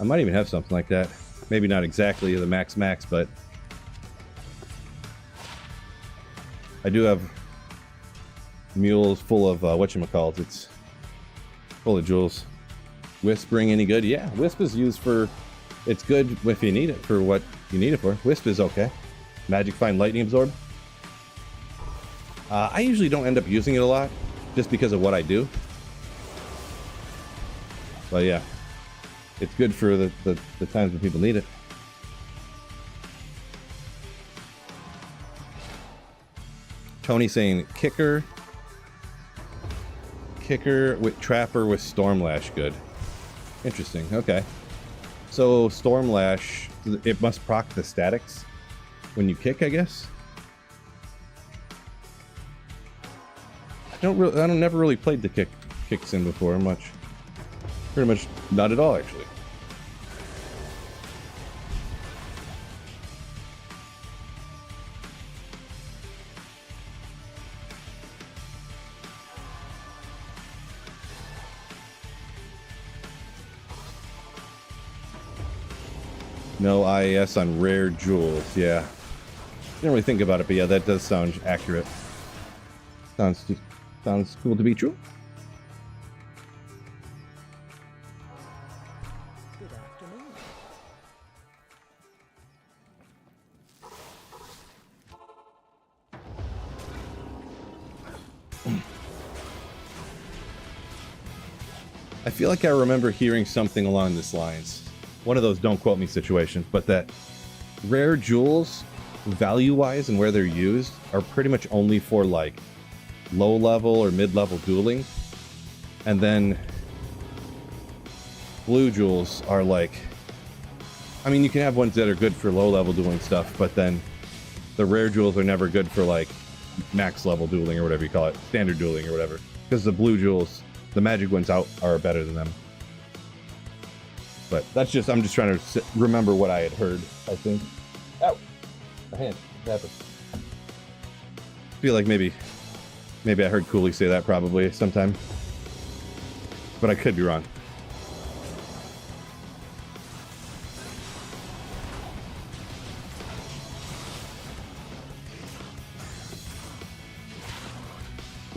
I might even have something like that. Maybe not exactly the max, but I do have mules full of whatchamacallit. It's full of jewels. Wisp ring any good? Yeah, Wisp is used for, it's good if you need it for what you need it for. Wisp is okay. Magic Find Lightning Absorb. I usually don't end up using it a lot just because of what I do. But yeah, it's good for the times when people need it. Tony saying kicker with trapper with Stormlash good. Interesting. Okay. So Stormlash, it must proc the statics when you kick, I guess. I never really played the kicks in before much. Pretty much not at all, actually. No IAS on rare jewels, yeah. Didn't really think about it, but yeah, that does sound accurate. Sounds cool to be true. Good afternoon. I feel like I remember hearing something along these lines. One of those don't quote me situations, but that rare jewels, value-wise and where they're used, are pretty much only for like low-level or mid-level dueling. And then blue jewels are like, I mean, you can have ones that are good for low-level dueling stuff, but then the rare jewels are never good for like max-level dueling or whatever you call it, standard dueling or whatever. Because the blue jewels, the magic ones out are better than them. But that's just, I'm just trying to remember what I had heard, I think. Ow! My hand. What happened? I feel like maybe I heard Cooley say that probably sometime. But I could be wrong.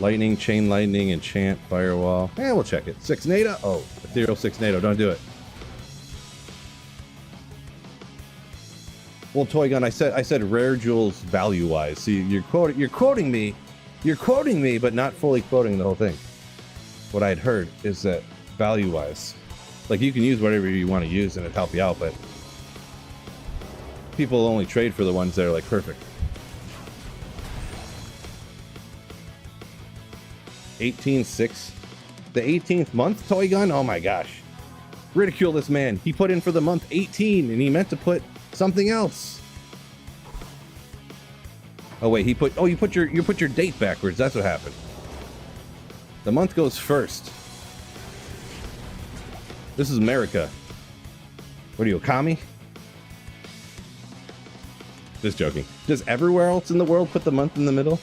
Lightning, chain lightning, enchant, firewall. We'll check it. 6 NATO? Oh, ethereal 6 NATO. Don't do it. Well, Toy Gun, I said rare jewels value-wise. See, you're quoting me, but not fully quoting the whole thing. What I had heard is that value-wise, like you can use whatever you want to use and it'll help you out, but people only trade for the ones that are like perfect. 18.6, the 18th month, Toy Gun. Oh my gosh, ridicule this man. He put in for the month 18, and he meant to put something else. Oh wait, you put your date backwards. That's what happened. The month goes first. This is America. What are you, a commie? Just joking. Does everywhere else in the world put the month in the middle?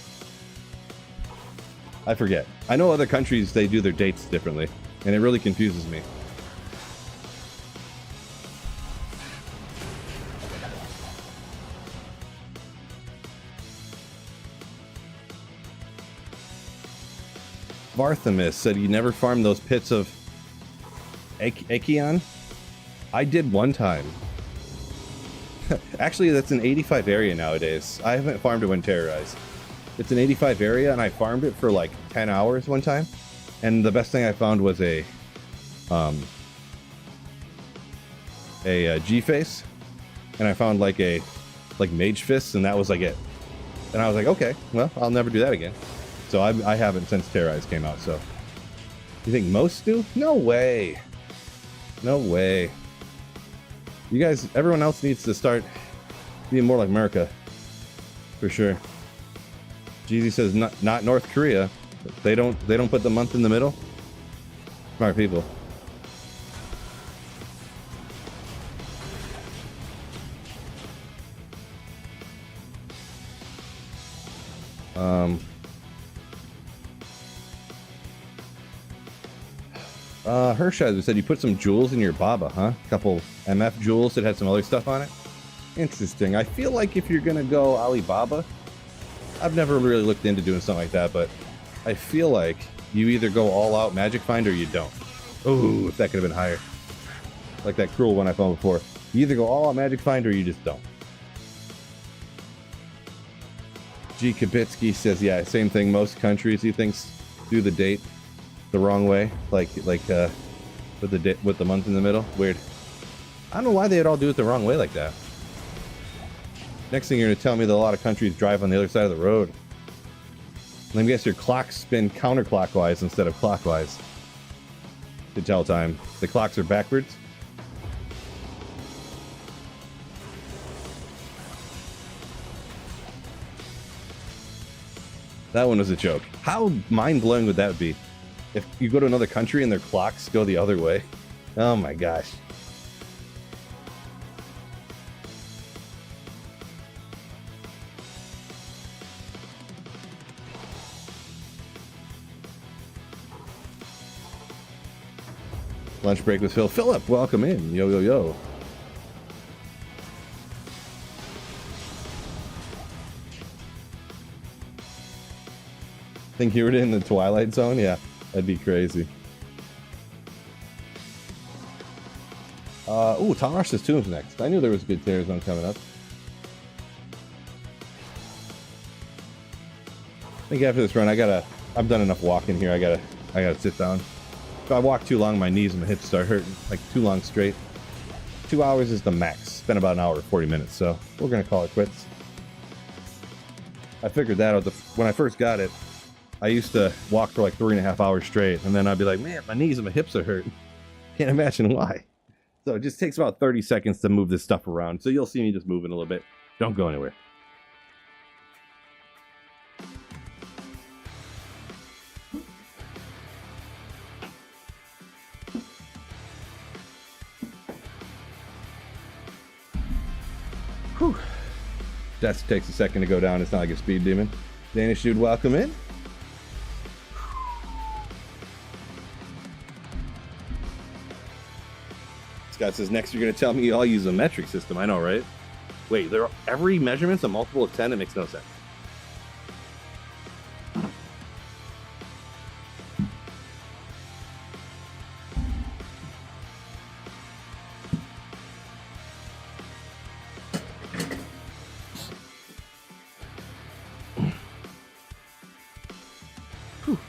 I forget. I know other countries, they do their dates differently, and it really confuses me. Barthemis said he never farmed those pits of Acheon. I did one time. Actually, that's an 85 area nowadays. I haven't farmed it when terrorized. It's an 85 area, and I farmed it for like 10 hours one time. And the best thing I found was a G-face, and I found like mage fists, and that was like it. And I was like, okay, well, I'll never do that again. So I haven't since Terrorize came out. So you think most do? No way. No way. You guys, everyone else needs to start being more like America, for sure. Jeezy says not North Korea. They don't put the month in the middle. Smart people. Hershad said you put some jewels in your Baba, huh? A couple MF jewels that had some other stuff on it. Interesting. I feel like if you're gonna go Alibaba, I've never really looked into doing something like that, but I feel like you either go all out Magic Find or you don't. Oh, if that could have been higher. Like that cruel one I found before. You either go all out Magic Find or you just don't. G. Kabitsky says, yeah, same thing. Most countries, he thinks, do the date the wrong way, like with the month in the middle. Weird. I don't know why they'd all do it the wrong way like that. Next thing you're gonna tell me that a lot of countries drive on the other side of the road. Let me guess, your clocks spin counterclockwise instead of clockwise to tell time. The clocks are backwards. That one was a joke. How mind-blowing would that be? If you go to another country and their clocks go the other way. Oh my gosh. Lunch break with Phil. Philip, welcome in. Yo, yo, yo. Think you were in the Twilight Zone? Yeah, that'd be crazy. Ooh, Tarash's Tomb's next. I knew there was a good Tyraels Zone coming up. I think after this run, I've done enough walking here. I gotta sit down. If I walk too long, my knees and my hips start hurting, like too long straight. 2 hours is the max. Spent about an hour and 40 minutes, so we're gonna call it quits. I figured that out when I first got it. I used to walk for like 3.5 hours straight, and then I'd be like, man, my knees and my hips are hurting. Can't imagine why. So it just takes about 30 seconds to move this stuff around. So you'll see me just moving a little bit. Don't go anywhere. Whew. Desk takes a second to go down. It's not like a speed demon. Danish dude, welcome in. Scott says, next you're going to tell me you all use a metric system. I know, right? Wait, every measurement's a multiple of 10? It makes no sense.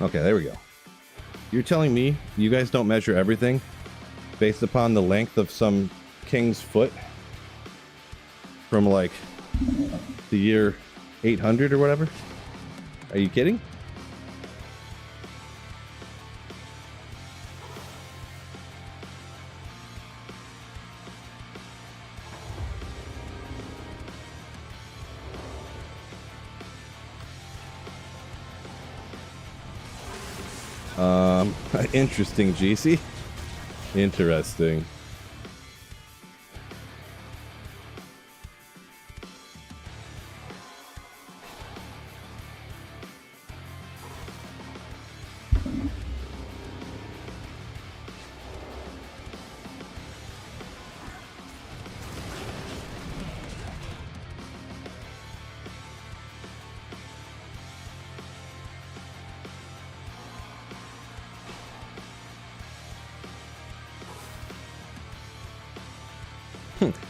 Okay, there we go. You're telling me you guys don't measure everything based upon the length of some king's foot from like the year 800 or whatever? Are you kidding? Interesting, GC. Interesting.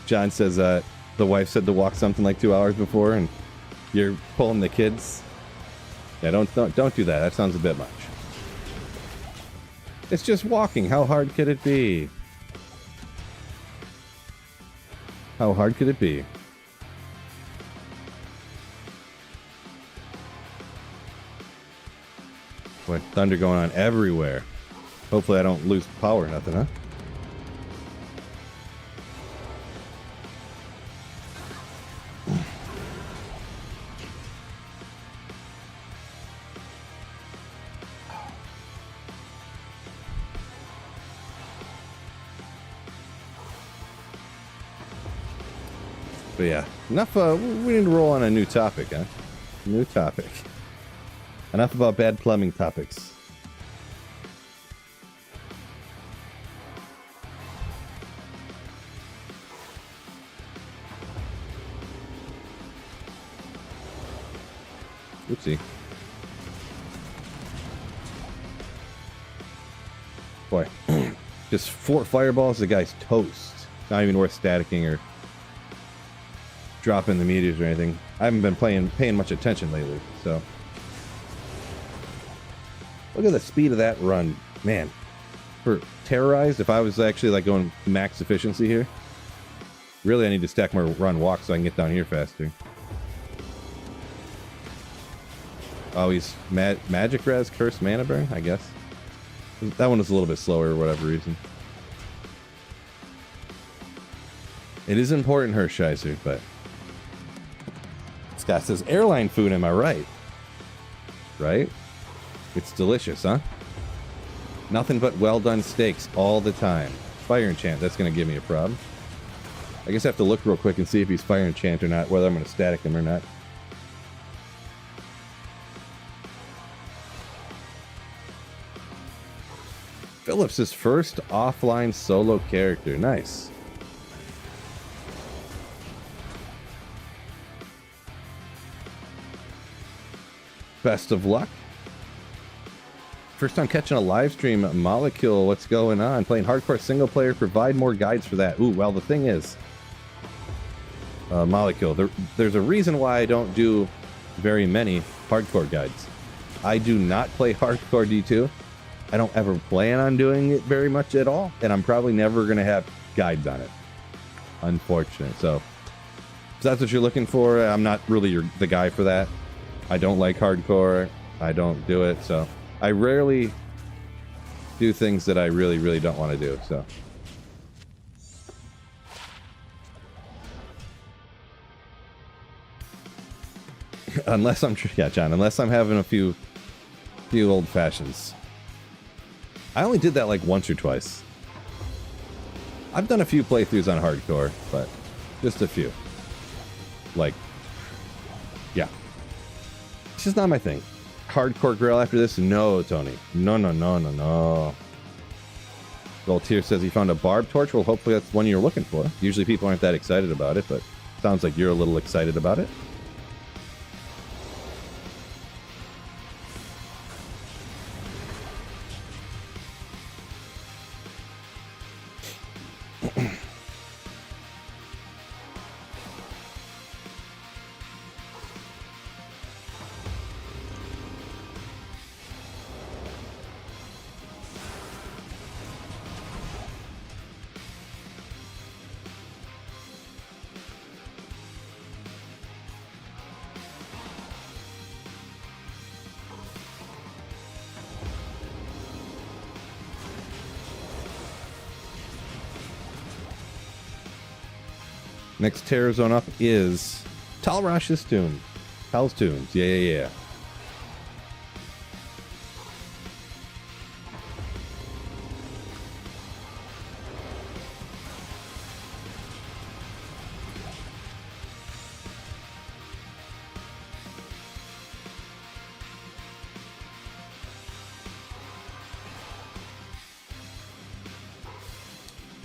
John says the wife said to walk something like 2 hours before, and you're pulling the kids. Yeah, don't do that. That sounds a bit much. It's just walking. How hard could it be? How hard could it be? What, thunder going on everywhere. Hopefully I don't lose power or nothing, huh? But yeah, enough. We need to roll on a new topic, huh? New topic. Enough about bad plumbing topics. Oopsie. Boy, just 4 fireballs, the guy's toast. Not even worth staticking or dropping the meters or anything. I haven't been paying much attention lately, so. Look at the speed of that run. Man, for Tyraels, if I was actually like going max efficiency here, really I need to stack my run walk so I can get down here faster. Oh, he's magic res, cursed mana burn, I guess. That one was a little bit slower for whatever reason. It is important, Hershiser, but Scott says airline food, am I right? Right? It's delicious, huh? Nothing but well done steaks all the time. Fire enchant, that's gonna give me a problem. I guess I have to look real quick and see if he's fire enchant or not, whether I'm gonna static him or not. Phillips' first offline solo character. Nice. Best of luck. First time catching a live stream. Molecule, what's going on? Playing hardcore single player. Provide more guides for that. Ooh, well, the thing is, Molecule, there's a reason why I don't do very many hardcore guides. I do not play hardcore D2. I don't ever plan on doing it very much at all, and I'm probably never going to have guides on it. Unfortunate. So, if that's what you're looking for, I'm not really the guy for that. I don't like hardcore. I don't do it, so I rarely do things that I really, really don't want to do, so. Unless I'm, yeah, John, unless I'm having a few old fashions. I only did that like once or twice. I've done a few playthroughs on hardcore, but just a few. Like, yeah. It's just not my thing. Hardcore grill after this? No, Tony. No, no, no, no, no. Voltaire says he found a barb torch. Well, hopefully that's one you're looking for. Usually people aren't that excited about it, but sounds like you're a little excited about it. Next Terror Zone up is Talrash's Tune. Tal's Tunes. Yeah, yeah, yeah.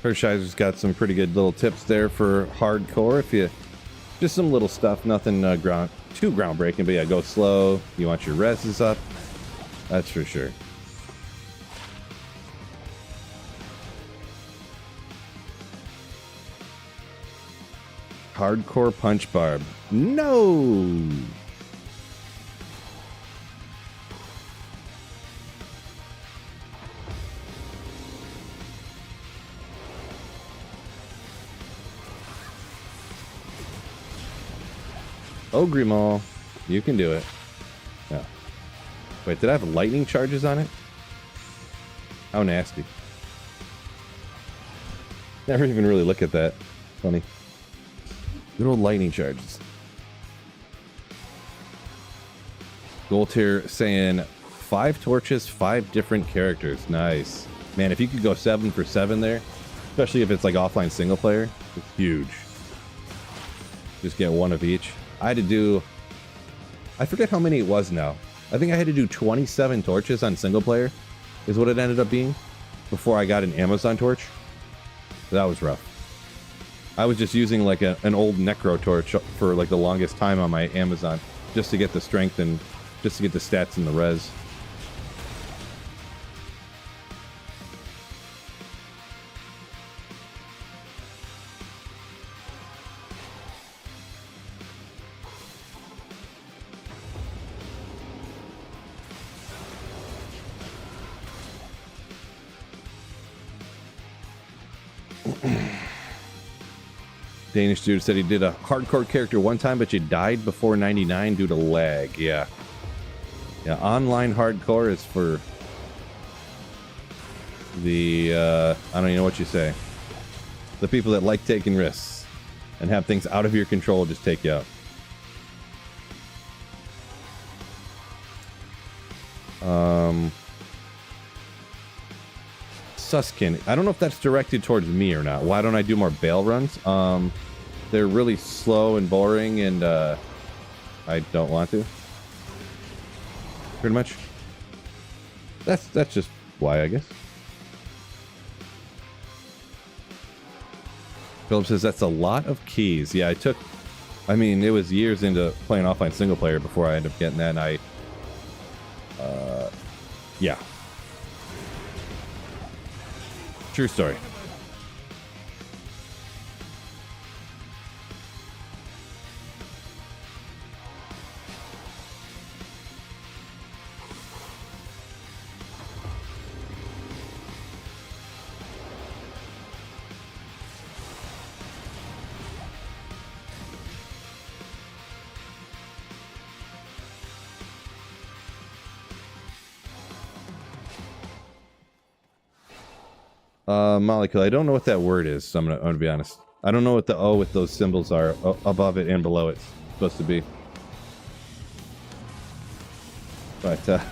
Hershiser's got some pretty good little tips there for hardcore. If you just some little stuff, nothing too groundbreaking, but yeah, go slow. You want your reses up, that's for sure. Hardcore punch barb. No. Oh, Grimaul, you can do it. Yeah. Wait, did I have lightning charges on it? How nasty. Never even really look at that. Funny. Good old lightning charges. Goltier saying 5 torches, 5 different characters. Nice. Man, if you could go 7 for 7 there, especially if it's like offline single player, it's huge. Just get one of each. I had to do... I forget how many it was now. I think I had to do 27 torches on single player, is what it ended up being, before I got an Amazon torch. That was rough. I was just using like an old Necro torch for like the longest time on my Amazon, just to get the strength and just to get the stats and the res. Danish dude said he did a hardcore character one time, but you died before 99 due to lag. Yeah. Yeah, online hardcore is for the, I don't even know what you say. The people that like taking risks and have things out of your control just take you out. Suskin. I don't know if that's directed towards me or not. Why don't I do more bail runs? They're really slow and boring, and I don't want to. Pretty much. That's just why, I guess. Philip says that's a lot of keys. Yeah, I mean, it was years into playing offline single player before I ended up getting that, and yeah. True story. Molecule, I don't know what that word is, so I'm gonna be honest. I don't know what the O with those symbols are above it and below it's supposed to be. But,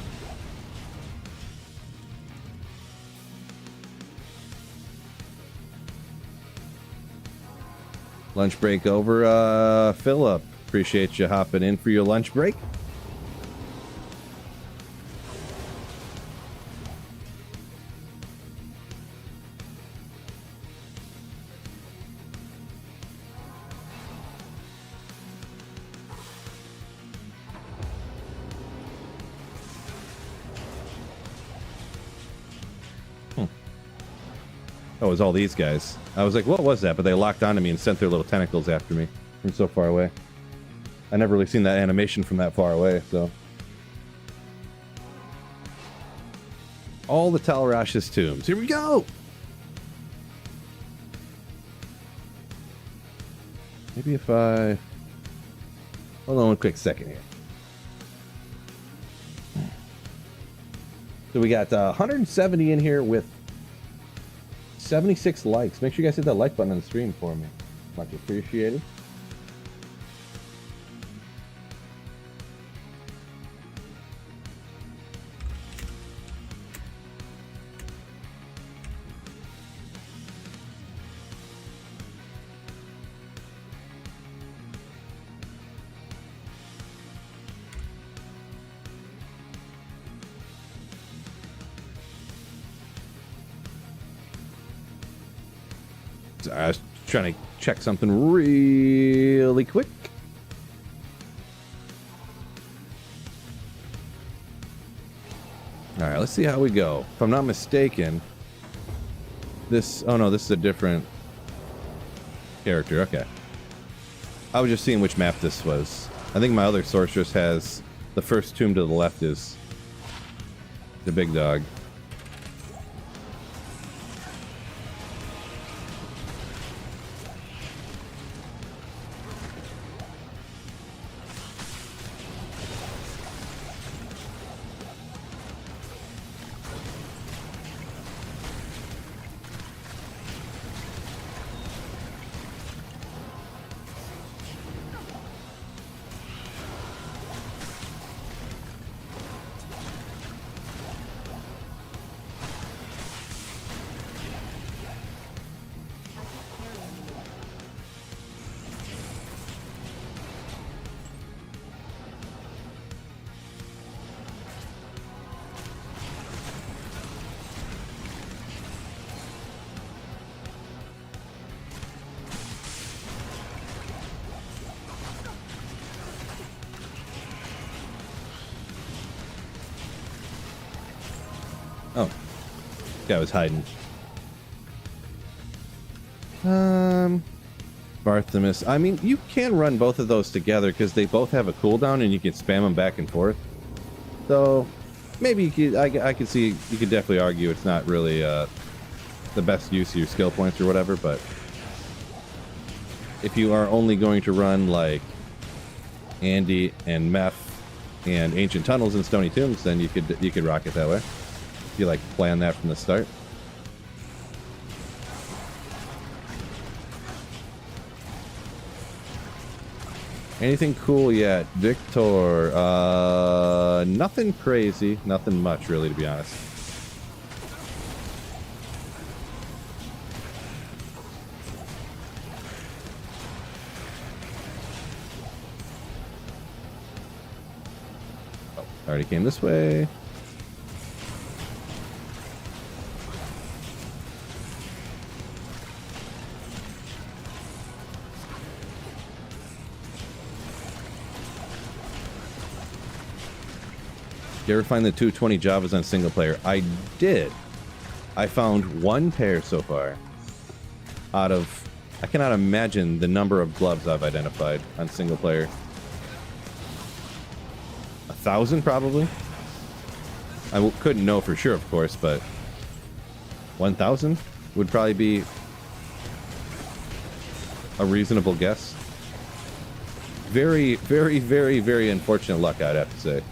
lunch break over, Philip. Appreciate you hopping in for your lunch break. Oh, it was all these guys. I was like, what was that? But they locked onto me and sent their little tentacles after me from so far away. I never really seen that animation from that far away, so. All the Talrash's tombs. Here we go! Maybe if I... Hold on one quick second here. So we got 170 in here with 76 likes. Make sure you guys hit that like button on the stream for me. Much appreciated. I was trying to check something really quick. All right, let's see how we go. If I'm not mistaken, this... Oh, no, this is a different character. Okay. I was just seeing which map this was. I think my other sorceress has... The first tomb to the left is the big dog. Oh, guy was hiding. Barthemus. I mean, you can run both of those together because they both have a cooldown and you can spam them back and forth. So maybe you could, I could see, you could definitely argue it's not really the best use of your skill points or whatever, but if you are only going to run like Andy and Meph and Ancient Tunnels and Stony Tombs, then you could rock it that way. If you like plan that from the start. Anything cool yet? Victor, nothing crazy, nothing much really, to be honest. Oh, already came this way. You ever find the 220 Javas on single player? I did. I found one pair so far. Out of... I cannot imagine the number of gloves I've identified on single player. 1,000 probably? I couldn't know for sure, of course, but 1,000 would probably be a reasonable guess. Very, very, very, very unfortunate luck, I'd have to say.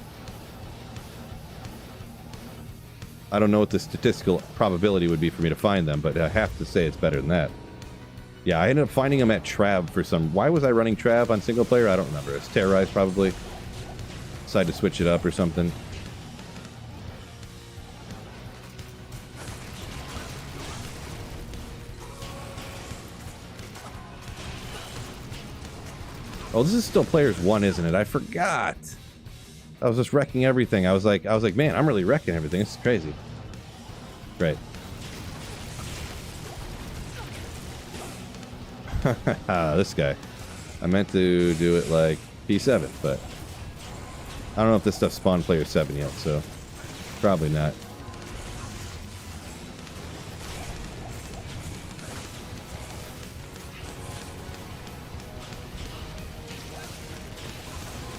I don't know what the statistical probability would be for me to find them, but I have to say it's better than that. Yeah, I ended up finding them at Trav for some... Why was I running Trav on single player? I don't remember. It's Tyraels probably. Decided to switch it up or something. Oh, this is still players 1, isn't it? I forgot. I was just wrecking everything. I was like, man, I'm really wrecking everything. This is crazy. Great. This guy. I meant to do it like P7, but I don't know if this stuff spawned player 7 yet, so probably not.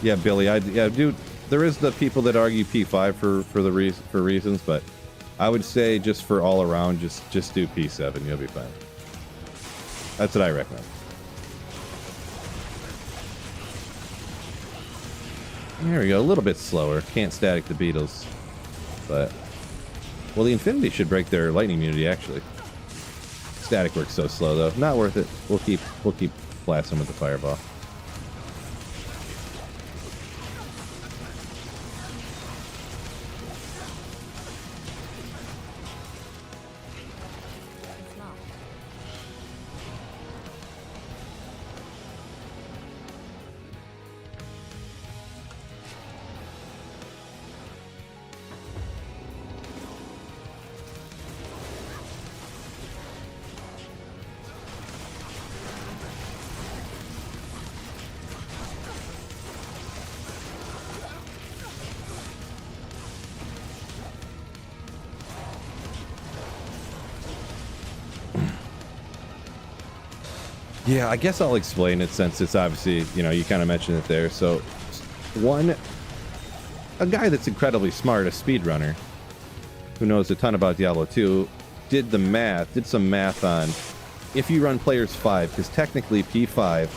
Yeah, Billy, yeah, dude, there is the people that argue P5 for reasons, but I would say just for all around, just do P7. You'll be fine. That's what I recommend. There we go. A little bit slower. Can't static the Beetles, but well, the Infinity should break their lightning immunity actually. Static works so slow though. Not worth it. We'll keep blasting with the fireball. Yeah, I guess I'll explain it since it's obviously, you know, you kind of mentioned it there. So, a guy that's incredibly smart, a speedrunner, who knows a ton about Diablo 2, did some math on if you run players 5, because technically P5,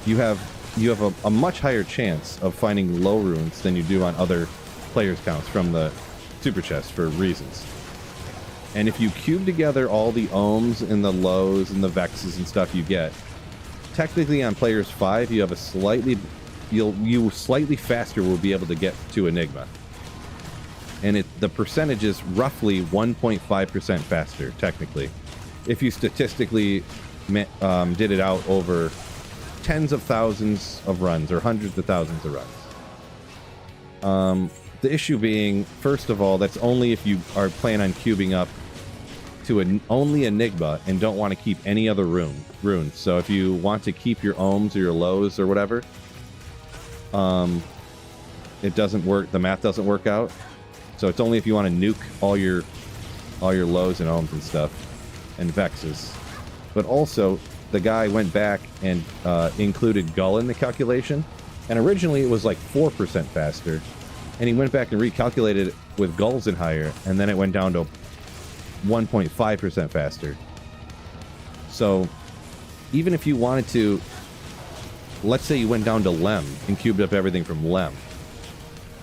you have a much higher chance of finding low runes than you do on other players counts from the super chest for reasons. And if you cube together all the ohms and the lows and the vexes and stuff you get, technically on players 5, you have a slightly faster will be able to get to Enigma. And the percentage is roughly 1.5% faster, technically. If you statistically did it out over tens of thousands of runs or hundreds of thousands of runs. The issue being, first of all, that's only if you are planning on cubing up to only Enigma and don't want to keep any other runes. So if you want to keep your ohms or your lows or whatever, it doesn't work. The math doesn't work out. So it's only if you want to nuke all your lows and ohms and stuff, and vexes. But also, the guy went back and included gull in the calculation, and originally it was like 4% faster, and he went back and recalculated it with gulls in higher, and then it went down to 1.5% faster. So even if you wanted to, let's say you went down to lem and cubed up everything from lem.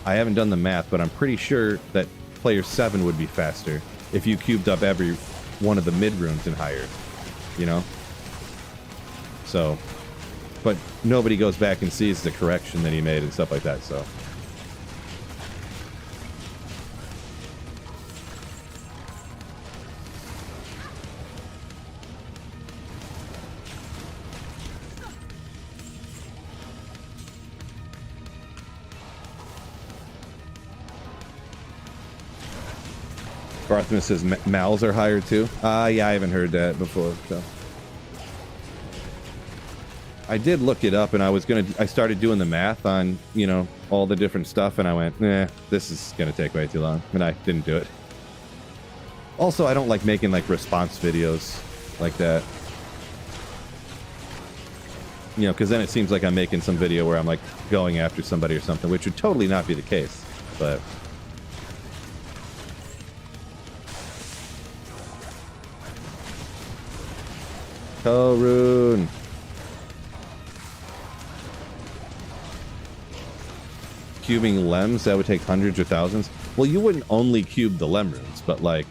I haven't done the math, but I'm pretty sure that player 7 would be faster if you cubed up every one of the mid runes and higher, you know? So, but nobody goes back and sees the correction that he made and stuff like that, so. Barthmas says mals are higher too. Yeah, I haven't heard that before. So I did look it up, and I started doing the math on, you know, all the different stuff, and I went, this is gonna take way too long, and I didn't do it. Also, I don't like making like response videos like that, you know, because then it seems like I'm making some video where I'm like going after somebody or something, which would totally not be the case, but. Rune. Cubing lems, that would take hundreds or thousands. Well, you wouldn't only cube the lem runes, but like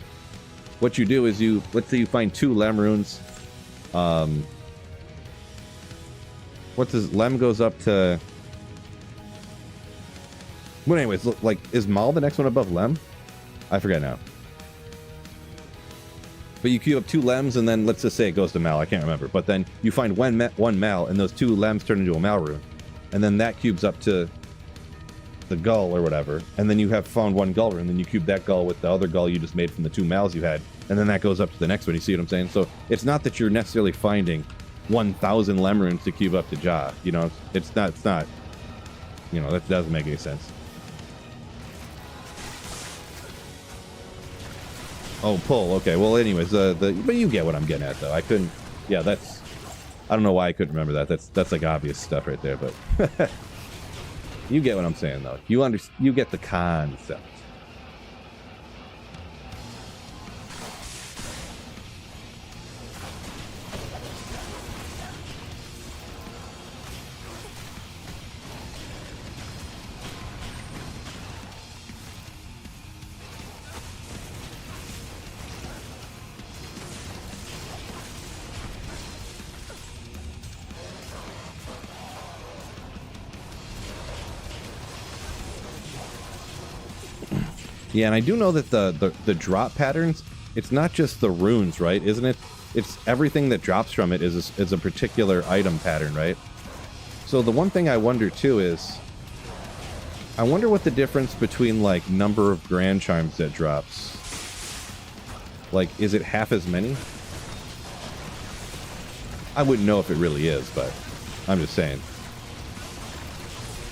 what you do is let's say you find 2 lem runes. What does lem goes up to? Well, anyways, like, is mal the next one above lem? I forget now. But you queue up 2 lems, and then let's just say it goes to mal. I can't remember. But then you find one mal, and those 2 lems turn into a mal rune. And then that cubes up to the gull or whatever. And then you have found 1 gull rune, and then you cube that gull with the other gull you just made from the 2 mals you had. And then that goes up to the next one. You see what I'm saying? So it's not that you're necessarily finding 1,000 lem runes to cube up to Ja. You know, it's not, you know, that doesn't make any sense. Oh, pull. Okay. Well, anyways, but you get what I'm getting at, though. I couldn't. Yeah, that's. I don't know why I couldn't remember that. That's like obvious stuff right there, but you get what I'm saying, though. You get the concept. Yeah, and I do know that the drop patterns, it's not just the runes, right? Isn't it? It's everything that drops from it is a particular item pattern, right? So the one thing I wonder, too, is I wonder what the difference between, like, number of grand charms that drops. Like, is it half as many? I wouldn't know if it really is, but I'm just saying.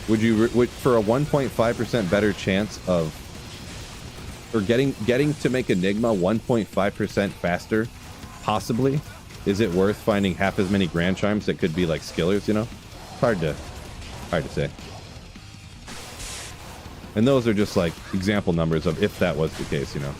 Would for a 1.5% better chance of or getting to make Enigma 1.5% faster, possibly, is it worth finding half as many grand charms that could be like skillers, you know? Hard to say. And those are just like example numbers of if that was the case, you know.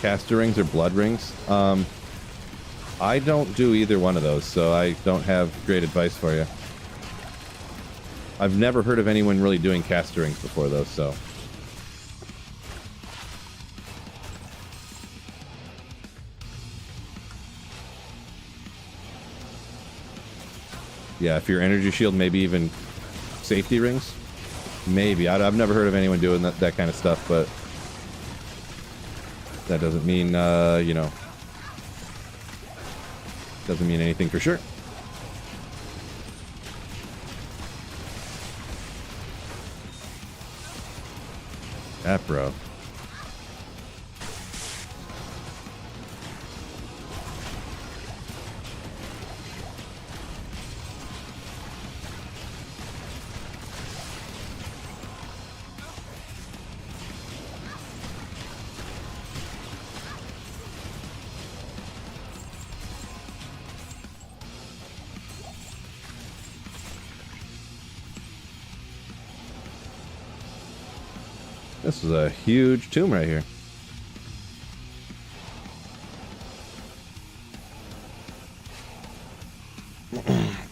Caster rings or blood rings? I don't do either one of those, so I don't have great advice for you. I've never heard of anyone really doing caster rings before, though, so. Yeah, if your energy shield, maybe even safety rings? Maybe. I've never heard of anyone doing that kind of stuff, but that doesn't mean, you know, doesn't mean anything for sure. That, bro. This is a huge tomb right here.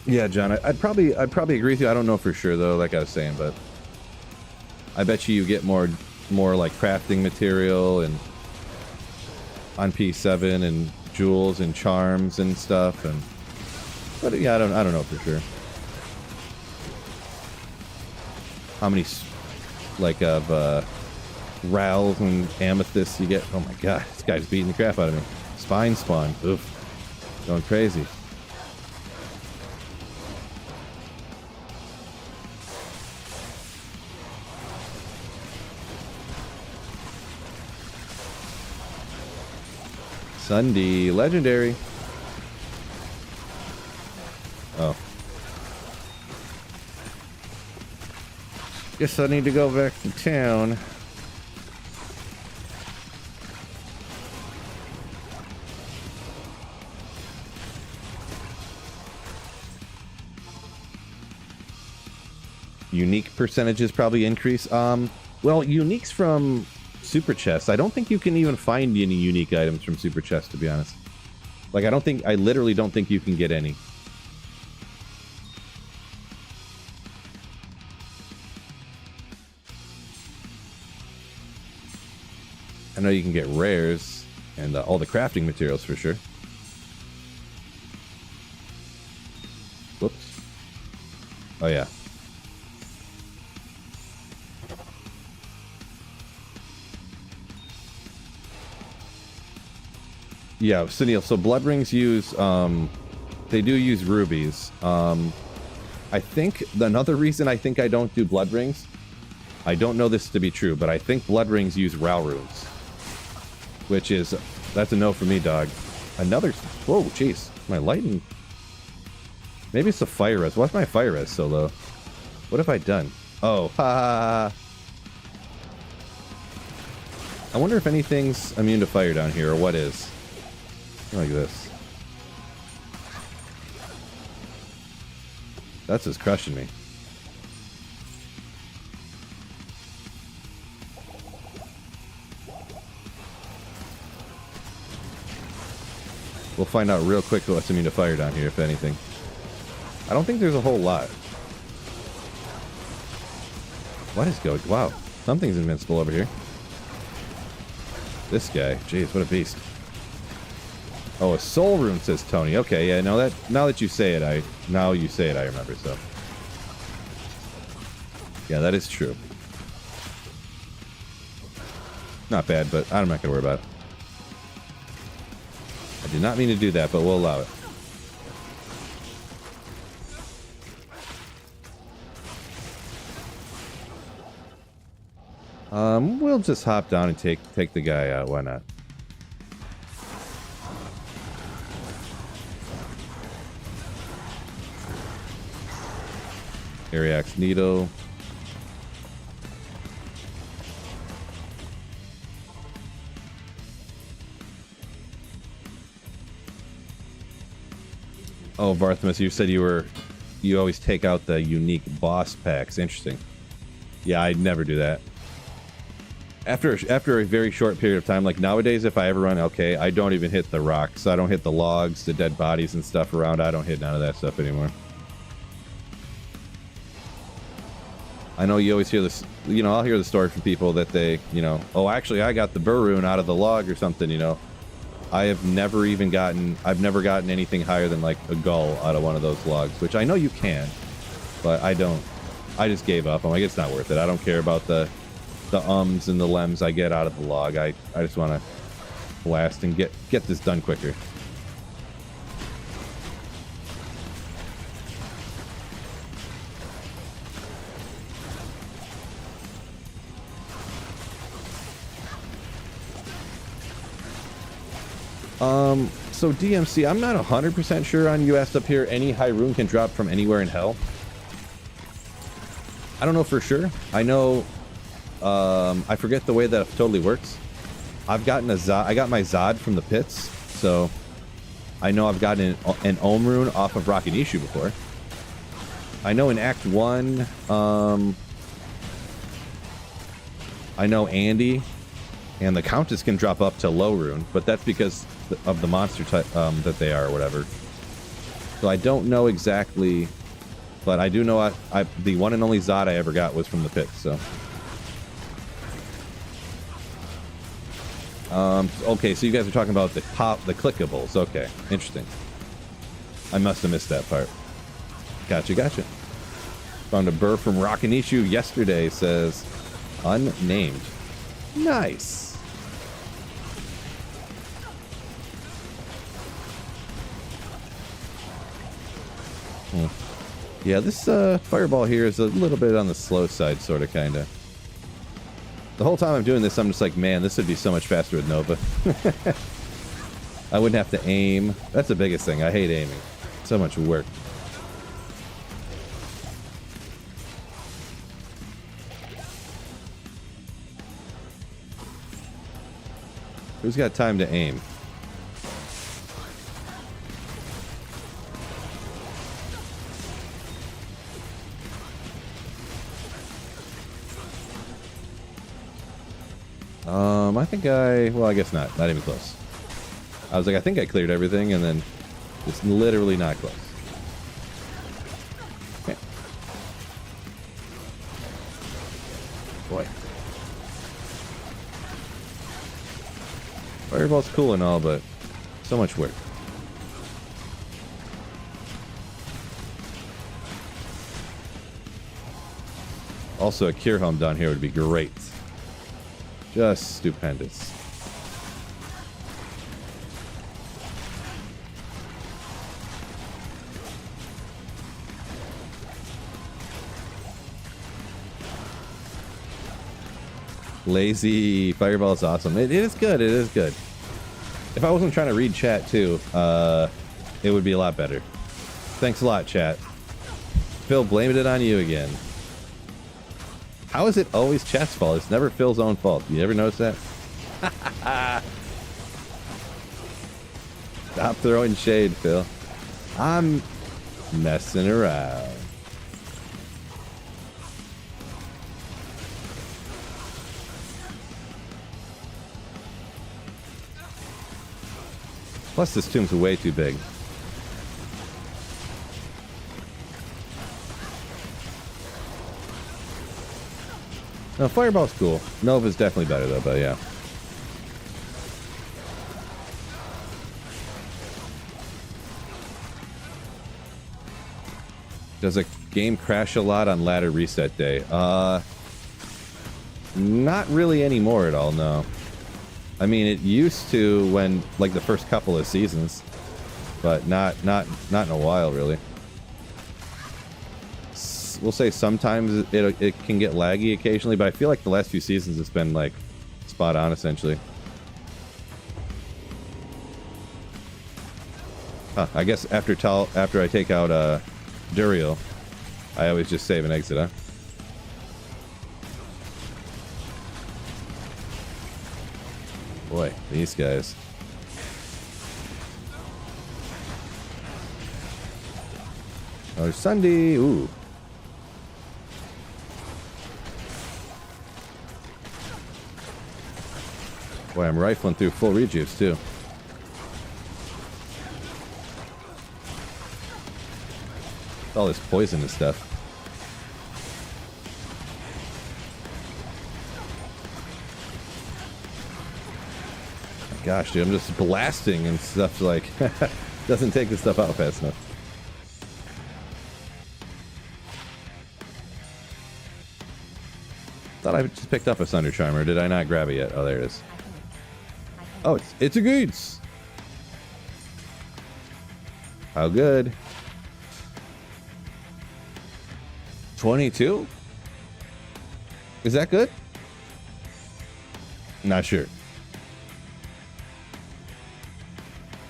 Yeah, John, I'd probably agree with you. I don't know for sure though, like I was saying, but I bet you get more like crafting material and on P7 and jewels and charms and stuff, and but yeah, I don't know for sure how many like of Rals and amethysts you get. Oh my god, this guy's beating the crap out of me. Spine spawn, oof, going crazy. Sunday, legendary. Oh. Guess I need to go back to town. Unique percentages probably increase. Well, uniques from super chests. I don't think you can even find any unique items from super chests, to be honest. Like, I literally don't think you can get any. I know you can get rares and all the crafting materials for sure. Whoops. Oh yeah. Yeah, so blood rings use, they do use rubies. I think another reason I think I don't do blood rings, I don't know this to be true, but I think blood rings use Ral runes, which is, that's a no for me, dog. Another, whoa, jeez, my lightning, maybe it's the fire res. Why's my fire res so low? What have I done? Oh, ha. I wonder if anything's immune to fire down here, or what is. Like this. That's just crushing me. We'll find out real quick what's immune to fire down here, if anything. I don't think there's a whole lot. What is going? Wow, something's invincible over here. This guy, jeez, what a beast. Oh, a soul rune, says Tony. Okay, yeah, now that you say it, I remember, so. Yeah, that is true. Not bad, but I'm not gonna worry about it. I did not mean to do that, but we'll allow it. We'll just hop down and take the guy out, why not? Ariax Needle. Oh, Barthmus, you said you always take out the unique boss packs. Interesting. Yeah, I'd never do that. After a very short period of time, like nowadays, if I ever run LK, I don't even hit the rocks. I don't hit the logs, the dead bodies and stuff around. I don't hit none of that stuff anymore. I know you always hear this, you know, I'll hear the story from people that they, you know, oh, actually, I got the burr rune out of the log or something, you know. I've never gotten anything higher than like a gull out of one of those logs, which I know you can, but I don't. I just gave up. I'm like, it's not worth it. I don't care about the ums and the lems I get out of the log. I just want to blast and get this done quicker. So DMC, I'm not 100% sure on US up here. Any high rune can drop from anywhere in hell. I don't know for sure. I know, I forget the way that totally works. I've gotten I got my Zod from the pits, so I know I've gotten an Ohm rune off of Rakanishu before. I know in Act 1, I I know Andy and the Countess can drop up to low rune, but that's because of the monster type that they are or whatever. So I don't know exactly, but I do know the one and only Zod I ever got was from the pit, so. Okay, so you guys are talking about the clickables. Okay, interesting. I must have missed that part. Gotcha, gotcha. Found a burr from Rockanishu yesterday, says unnamed. Nice. Yeah, this fireball here is a little bit on the slow side, sort of, kind of. The whole time I'm doing this, I'm just like, man, this would be so much faster with Nova. I wouldn't have to aim. That's the biggest thing. I hate aiming. So much work. Who's got time to aim? I think well, I guess not. Not even close. I was like, I think I cleared everything, and then it's literally not close. Okay. Boy. Fireball's cool and all, but so much work. Also, a cure helm down here would be great. Just stupendous. Lazy fireball is awesome. It is good. It is good. If I wasn't trying to read chat too, it would be a lot better. Thanks a lot, chat. Phil, blamed it on you again. How is it always chat's fault? It's never Phil's own fault. You ever notice that? Stop throwing shade, Phil. I'm messing around. Plus, this tomb's way too big. No, Fireball's cool. Nova's definitely better, though, but yeah. Does a game crash a lot on ladder reset day? Not really anymore at all, no. I mean, it used to when, like, the first couple of seasons, but not in a while, really. We'll say sometimes it can get laggy occasionally, but I feel like the last few seasons it's been, like, spot on, essentially. Huh, I guess after I take out Tyraels, I always just save and exit, huh? Boy, these guys. Oh, Sunday. Ooh. Boy, I'm rifling through full rejuice, too. All this poisonous stuff. Gosh, dude, I'm just blasting and stuff, like, doesn't take this stuff out fast enough. Thought I just picked up a Sunder Charmer. Did I not grab it yet? Oh, there it is. Oh, it's a goods. How good? 22? Is that good? Not sure.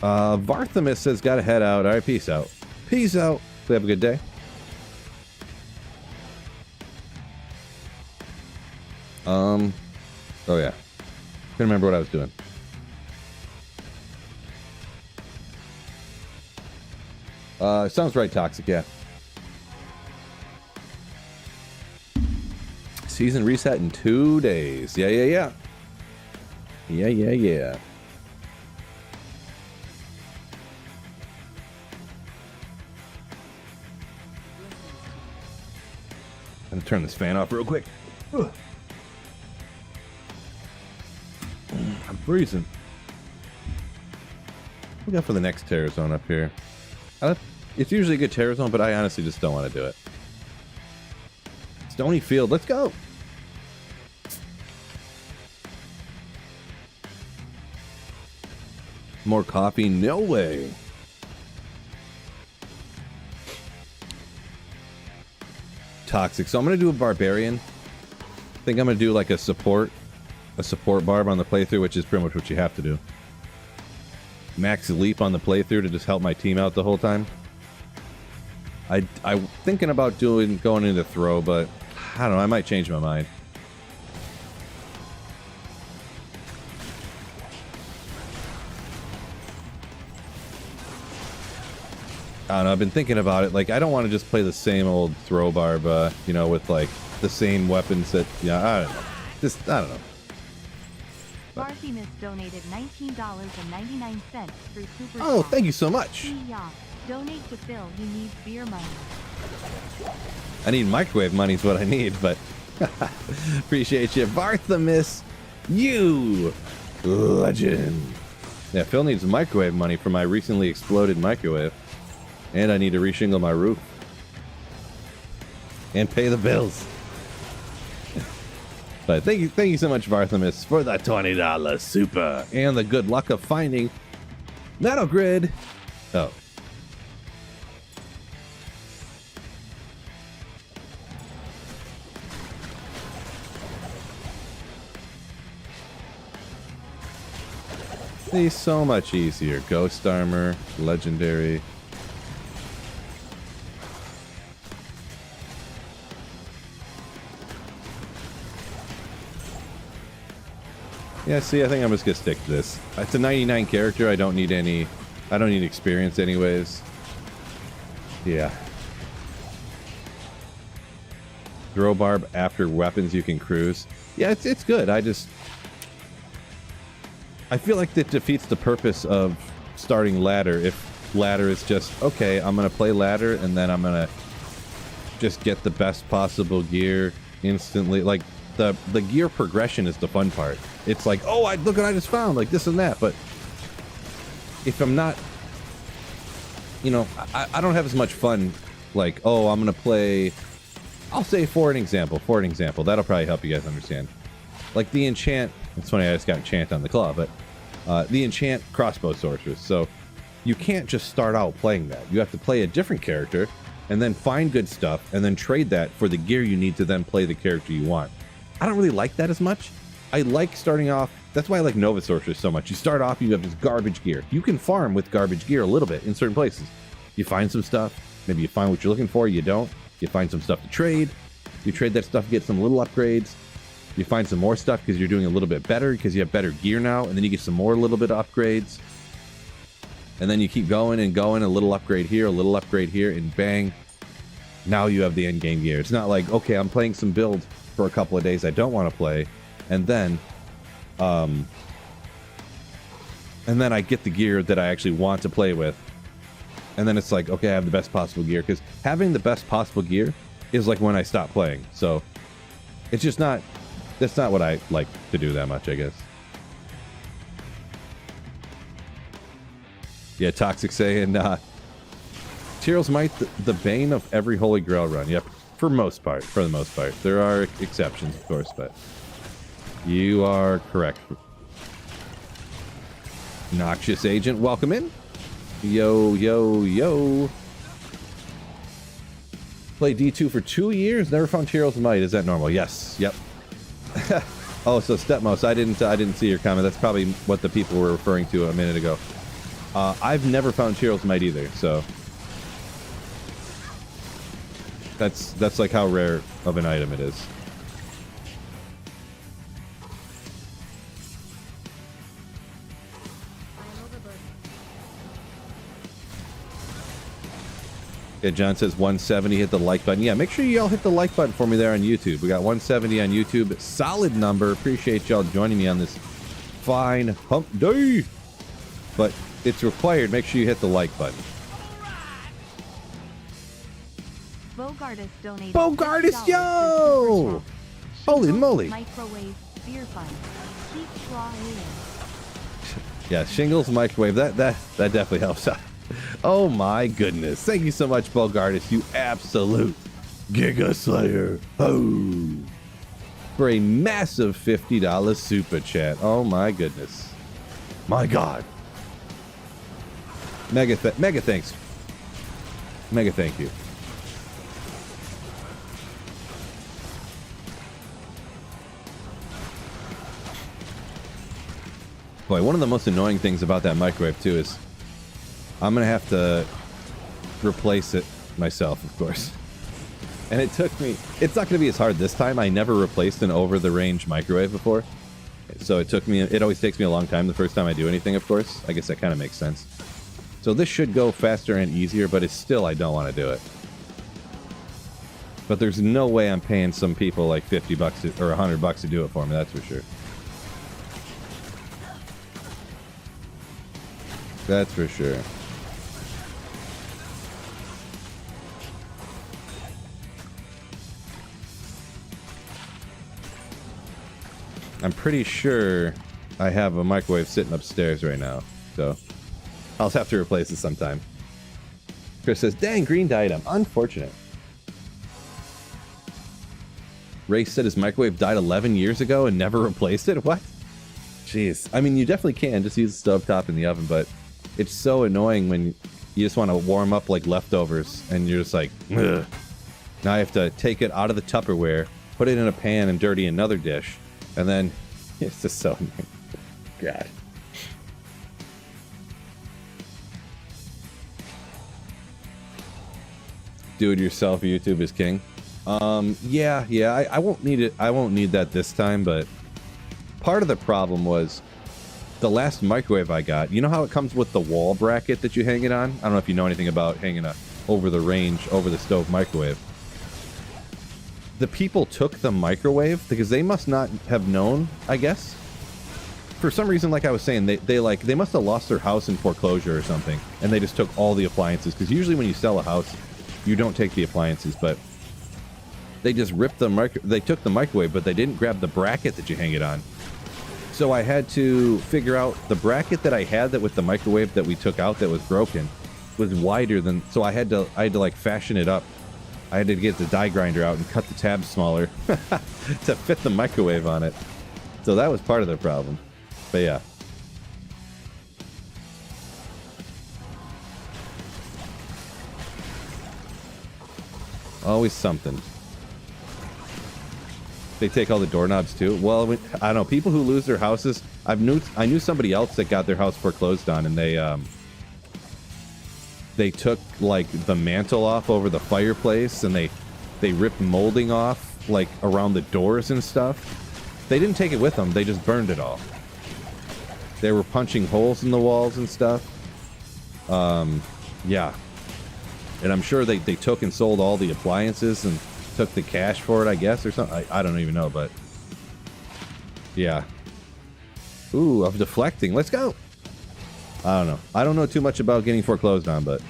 Varthamus says, gotta head out. All right, peace out. Peace out. We have a good day. Oh yeah. Couldn't remember what I was doing. Sounds right, Toxic, yeah. Season reset in 2 days. Yeah, yeah, yeah. Yeah, yeah, yeah. I'm gonna turn this fan off real quick. Ugh. I'm freezing. What we got for the next terror zone up here? It's usually a good terror zone, but I honestly just don't want to do it. Stony Field, let's go. More coffee? No way. Toxic. So I'm going to do a barbarian. I think I'm going to do like a support barb on the playthrough, which is pretty much what you have to do. Max leap on the playthrough to just help my team out the whole time. I'm thinking about going into throw, but I don't know. I might change my mind. I don't know. I've been thinking about it. Like, I don't want to just play the same old throw barb, you know, with like the same weapons that, yeah, I don't know. Just, I don't know. Barthimus donated $19.99 through Super. Oh, thank you so much. Donate to Phil. He needs beer money. I need microwave money is what I need, but appreciate you, Barthimus. You legend. Yeah, Phil needs microwave money for my recently exploded microwave. And I need to reshingle my roof. And pay the bills. But thank you so much, Barthimus, for the $20 super. And the good luck of finding Nanogrid. Oh. These so much easier. Ghost armor, legendary. Yeah, see, I think I'm just gonna stick to this. It's a 99 character. I don't need experience anyways. Yeah. Throw barb after weapons you can cruise. Yeah, it's good. I feel like that defeats the purpose of starting ladder if ladder is just, okay, I'm gonna play ladder and then I'm gonna just get the best possible gear instantly. Like, the gear progression is the fun part. It's like, oh, look what I just found, like this and that. But if I'm not, you know, I don't have as much fun. Like, oh, I'm gonna play. I'll say for an example, that'll probably help you guys understand. Like the enchant. It's funny, I just got enchant on the claw, but the enchant crossbow sorceress. So you can't just start out playing that. You have to play a different character and then find good stuff and then trade that for the gear you need to then play the character you want. I don't really like that as much. I like starting off. That's why I like Nova Sorceress so much. You start off, you have this garbage gear. You can farm with garbage gear a little bit in certain places. You find some stuff. Maybe you find what you're looking for. You don't. You find some stuff to trade. You trade that stuff, get some little upgrades. You find some more stuff because you're doing a little bit better because you have better gear now. And then you get some more little bit of upgrades. And then you keep going and going. A little upgrade here, a little upgrade here, and bang. Now you have the end game gear. It's not like, okay, I'm playing some build for a couple of days I don't want to play, and then I get the gear that I actually want to play with, and then it's like, okay, I have the best possible gear, because having the best possible gear is like when I stop playing. So it's just not, that's not what I like to do that much, I guess. Yeah, Toxic saying Tyraels might the bane of every Holy Grail run. Yep. For the most part. There are exceptions, of course, but you are correct. Noxious Agent, welcome in. Yo, yo, yo. Played D2 for 2 years, never found Tyraels Might. Is that normal? Yes, yep. Oh, so Stepmos, I didn't see your comment. That's probably what the people were referring to a minute ago. I've never found Tyraels Might either, so that's like how rare of an item it is. Yeah, John says 170, hit the like button. Yeah, make sure you all hit the like button for me there on YouTube. We got 170 on YouTube. Solid number. Appreciate y'all joining me on this fine hump day. But it's required. Make sure you hit the like button. Bogartis donated Bogartis, $50 yo! for Super Chat. Holy Shingles moly. Microwave beer fun. Keep trying. Yeah, shingles microwave. That definitely helps out. Oh my goodness. Thank you so much, Bogartis, you absolute Giga Slayer. Oh. For a massive $50 super chat. Oh my goodness. My God. Mega thanks. Mega thank you. Boy, one of the most annoying things about that microwave too is I'm gonna have to replace it myself, of course. And it took me, it's not gonna be as hard this time. I never replaced an over-the-range microwave before. So it always takes me a long time the first time I do anything, of course. I guess that kind of makes sense. So this should go faster and easier, but it's still, I don't want to do it. But there's no way I'm paying some people like 50 bucks or 100 bucks to do it for me, that's for sure. That's for sure. I'm pretty sure I have a microwave sitting upstairs right now, so I'll have to replace it sometime. Chris says, dang, green died. I'm unfortunate. Ray said his microwave died 11 years ago and never replaced it? What? Jeez. I mean, you definitely can just use the stovetop in the oven, but it's so annoying when you just want to warm up like leftovers and you're just like, ugh. Now I have to take it out of the Tupperware, put it in a pan and dirty another dish, and then it's just so annoying. God. Do-it-yourself YouTube is king. Yeah, I won't need it. I won't need that this time, but part of the problem was the last microwave I got. You know how it comes with the wall bracket that you hang it on? I don't know if you know anything about hanging a over-the-range, over-the-stove microwave. The people took the microwave because they must not have known, I guess. For some reason, like I was saying, they must have lost their house in foreclosure or something, and they just took all the appliances. Because usually when you sell a house, you don't take the appliances, but they just ripped they took the microwave, but they didn't grab the bracket that you hang it on. So I had to figure out the bracket that I had that with the microwave that we took out that was broken was wider than, so I had to like fashion it up. I had to get the die grinder out and cut the tabs smaller to fit the microwave on it. So that was part of the problem. But yeah. Always something. They take all the doorknobs too. Well, I don't know. People who lose their houses. I knew somebody else that got their house foreclosed on, and they took like the mantle off over the fireplace, and they ripped molding off like around the doors and stuff. They didn't take it with them. They just burned it all. They were punching holes in the walls and stuff. Yeah. And I'm sure they took and sold all the appliances and took the cash for it, I guess, or something. I don't even know, but yeah. Ooh, I'm deflecting. Let's go. I don't know. I don't know too much about getting foreclosed on, but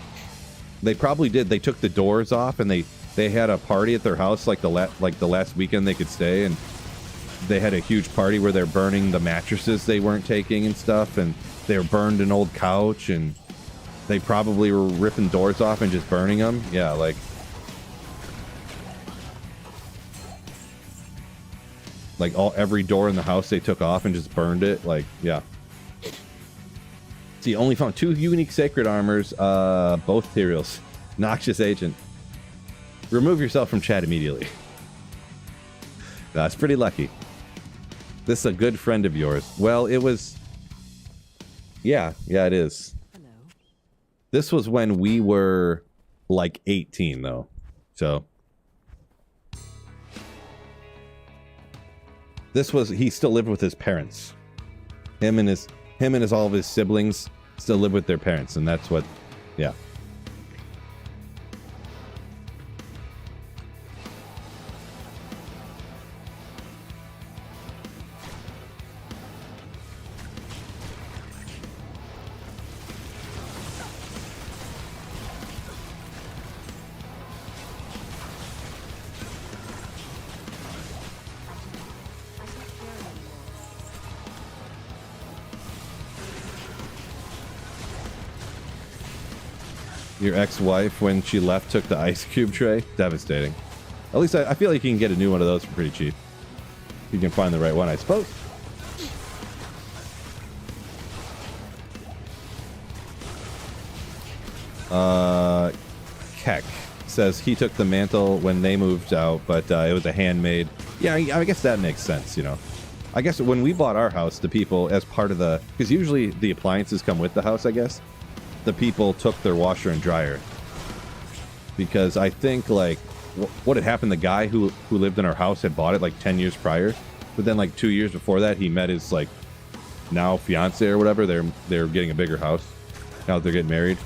they probably did. They took the doors off, and they had a party at their house like the last weekend they could stay, and they had a huge party where they're burning the mattresses they weren't taking and stuff, and they burned an old couch, and they probably were ripping doors off and just burning them. Yeah, like every door in the house they took off and just burned it. Like, yeah. See, only found 2 unique sacred armors, both Tyraels. Noxious agent. Remove yourself from chat immediately. That's pretty lucky. This is a good friend of yours. Well, it was... Yeah, it is. Hello. This was when we were, like, 18, though. So... This was... He still lived with his parents. Him and all of his siblings still live with their parents, and that's what... Yeah. Your ex-wife, when she left, took the ice cube tray. Devastating. At least I feel like you can get a new one of those for pretty cheap. You can find the right one, I suppose. Keck says he took the mantle when they moved out, but it was a handmade. Yeah, I guess that makes sense, you know. I guess when we bought our house, the people, as part of the... Because usually the appliances come with the house, I guess. The people took their washer and dryer. Because I think, like, what had happened, the guy who lived in our house had bought it, like, 10 years prior. But then, like, 2 years before that, he met his, like, now fiance or whatever. They're getting a bigger house. Now that they're getting married.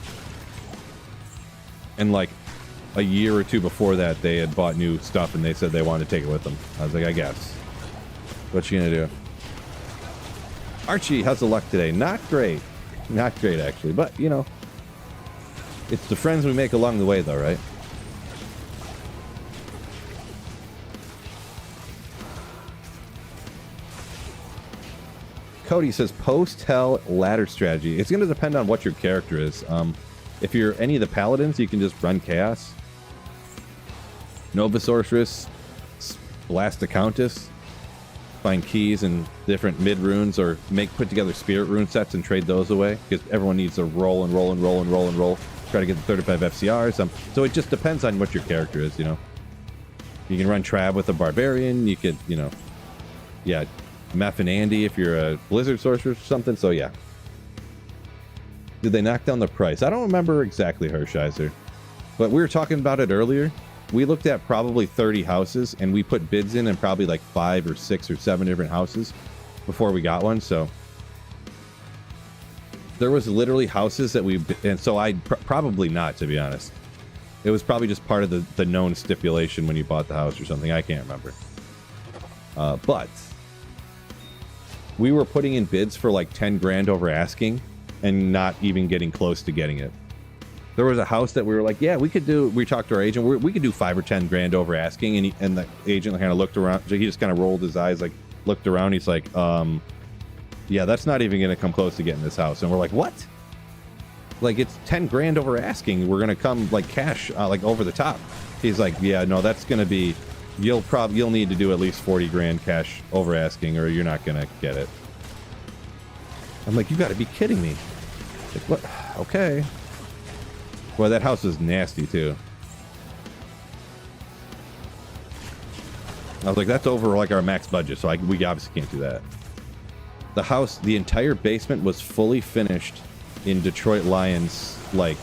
And, like, a year or two before that, they had bought new stuff, and they said they wanted to take it with them. I was like, I guess. What you gonna do? Archie, how's the luck today? Not great. Not great, actually. But, you know, it's the friends we make along the way, though, right? Cody says, post-hell ladder strategy. It's going to depend on what your character is. If you're any of the paladins, you can just run chaos. Nova Sorceress, blast the Countess, find keys and different mid runes, or put together spirit rune sets and trade those away, because everyone needs to roll and roll and roll and roll and roll. Try to get the 35 FCRs. So it just depends on what your character is, you know. You can run Trav with a Barbarian. You could, you know, yeah, Meph and Andy if you're a Blizzard Sorceress or something. So yeah. Did they knock down the price? I don't remember exactly, Hershiser, but we were talking about it earlier. We looked at probably 30 houses, and we put bids in probably like 5 or 6 or 7 different houses before we got one. So there was literally houses that and so probably not, to be honest. It was probably just part of the known stipulation when you bought the house or something. I can't remember. But we were putting in bids for like 10 grand over asking and not even getting close to getting it. There was a house that we were like, yeah, we talked to our agent, we could do 5 or 10 grand over asking, and the agent kind of looked around, he just kind of rolled his eyes, like looked around, he's like, yeah, that's not even gonna come close to getting this house. And we're like, what? Like, it's 10 grand over asking, we're gonna come like cash, like over the top. He's like, yeah, no, that's gonna be, you'll need to do at least 40 grand cash over asking, or you're not gonna get it. I'm like, you gotta be kidding me. Like, what? Okay. Boy, that house is nasty, too. I was like, that's over, like, our max budget, so we obviously can't do that. The house, the entire basement was fully finished in Detroit Lions, like,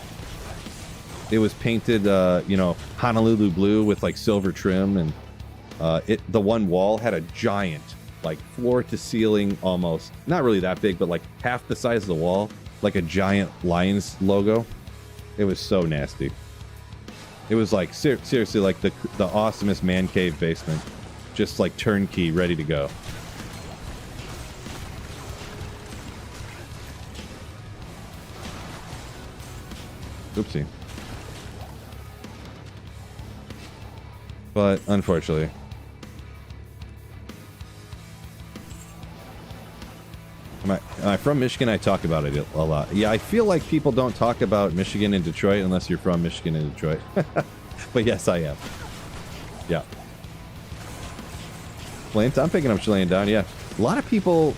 it was painted, you know, Honolulu blue with, like, silver trim, and the one wall had a giant, like, floor-to-ceiling, almost, not really that big, but, like, half the size of the wall, like a giant Lions logo. It was so nasty. It was like, seriously, like the awesomest man cave basement. Just like turnkey, ready to go. Oopsie. But, unfortunately. Am I from Michigan? I talk about it a lot. Yeah, I feel like people don't talk about Michigan and Detroit unless you're from Michigan and Detroit. But yes, I am. Yeah. Flames, I'm picking up Chilean down, yeah. A lot of people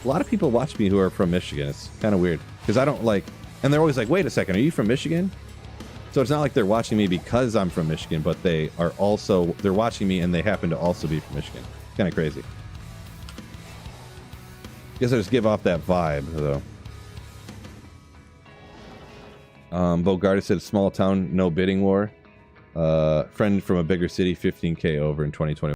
watch me who are from Michigan. It's kind of weird. Because I don't like... And they're always like, wait a second, are you from Michigan? So it's not like they're watching me because I'm from Michigan, but they're watching me and they happen to also be from Michigan. Kind of crazy. Guess I just give off that vibe, though. Bogarta said, small town, no bidding war. Friend from a bigger city, 15K over in 2021.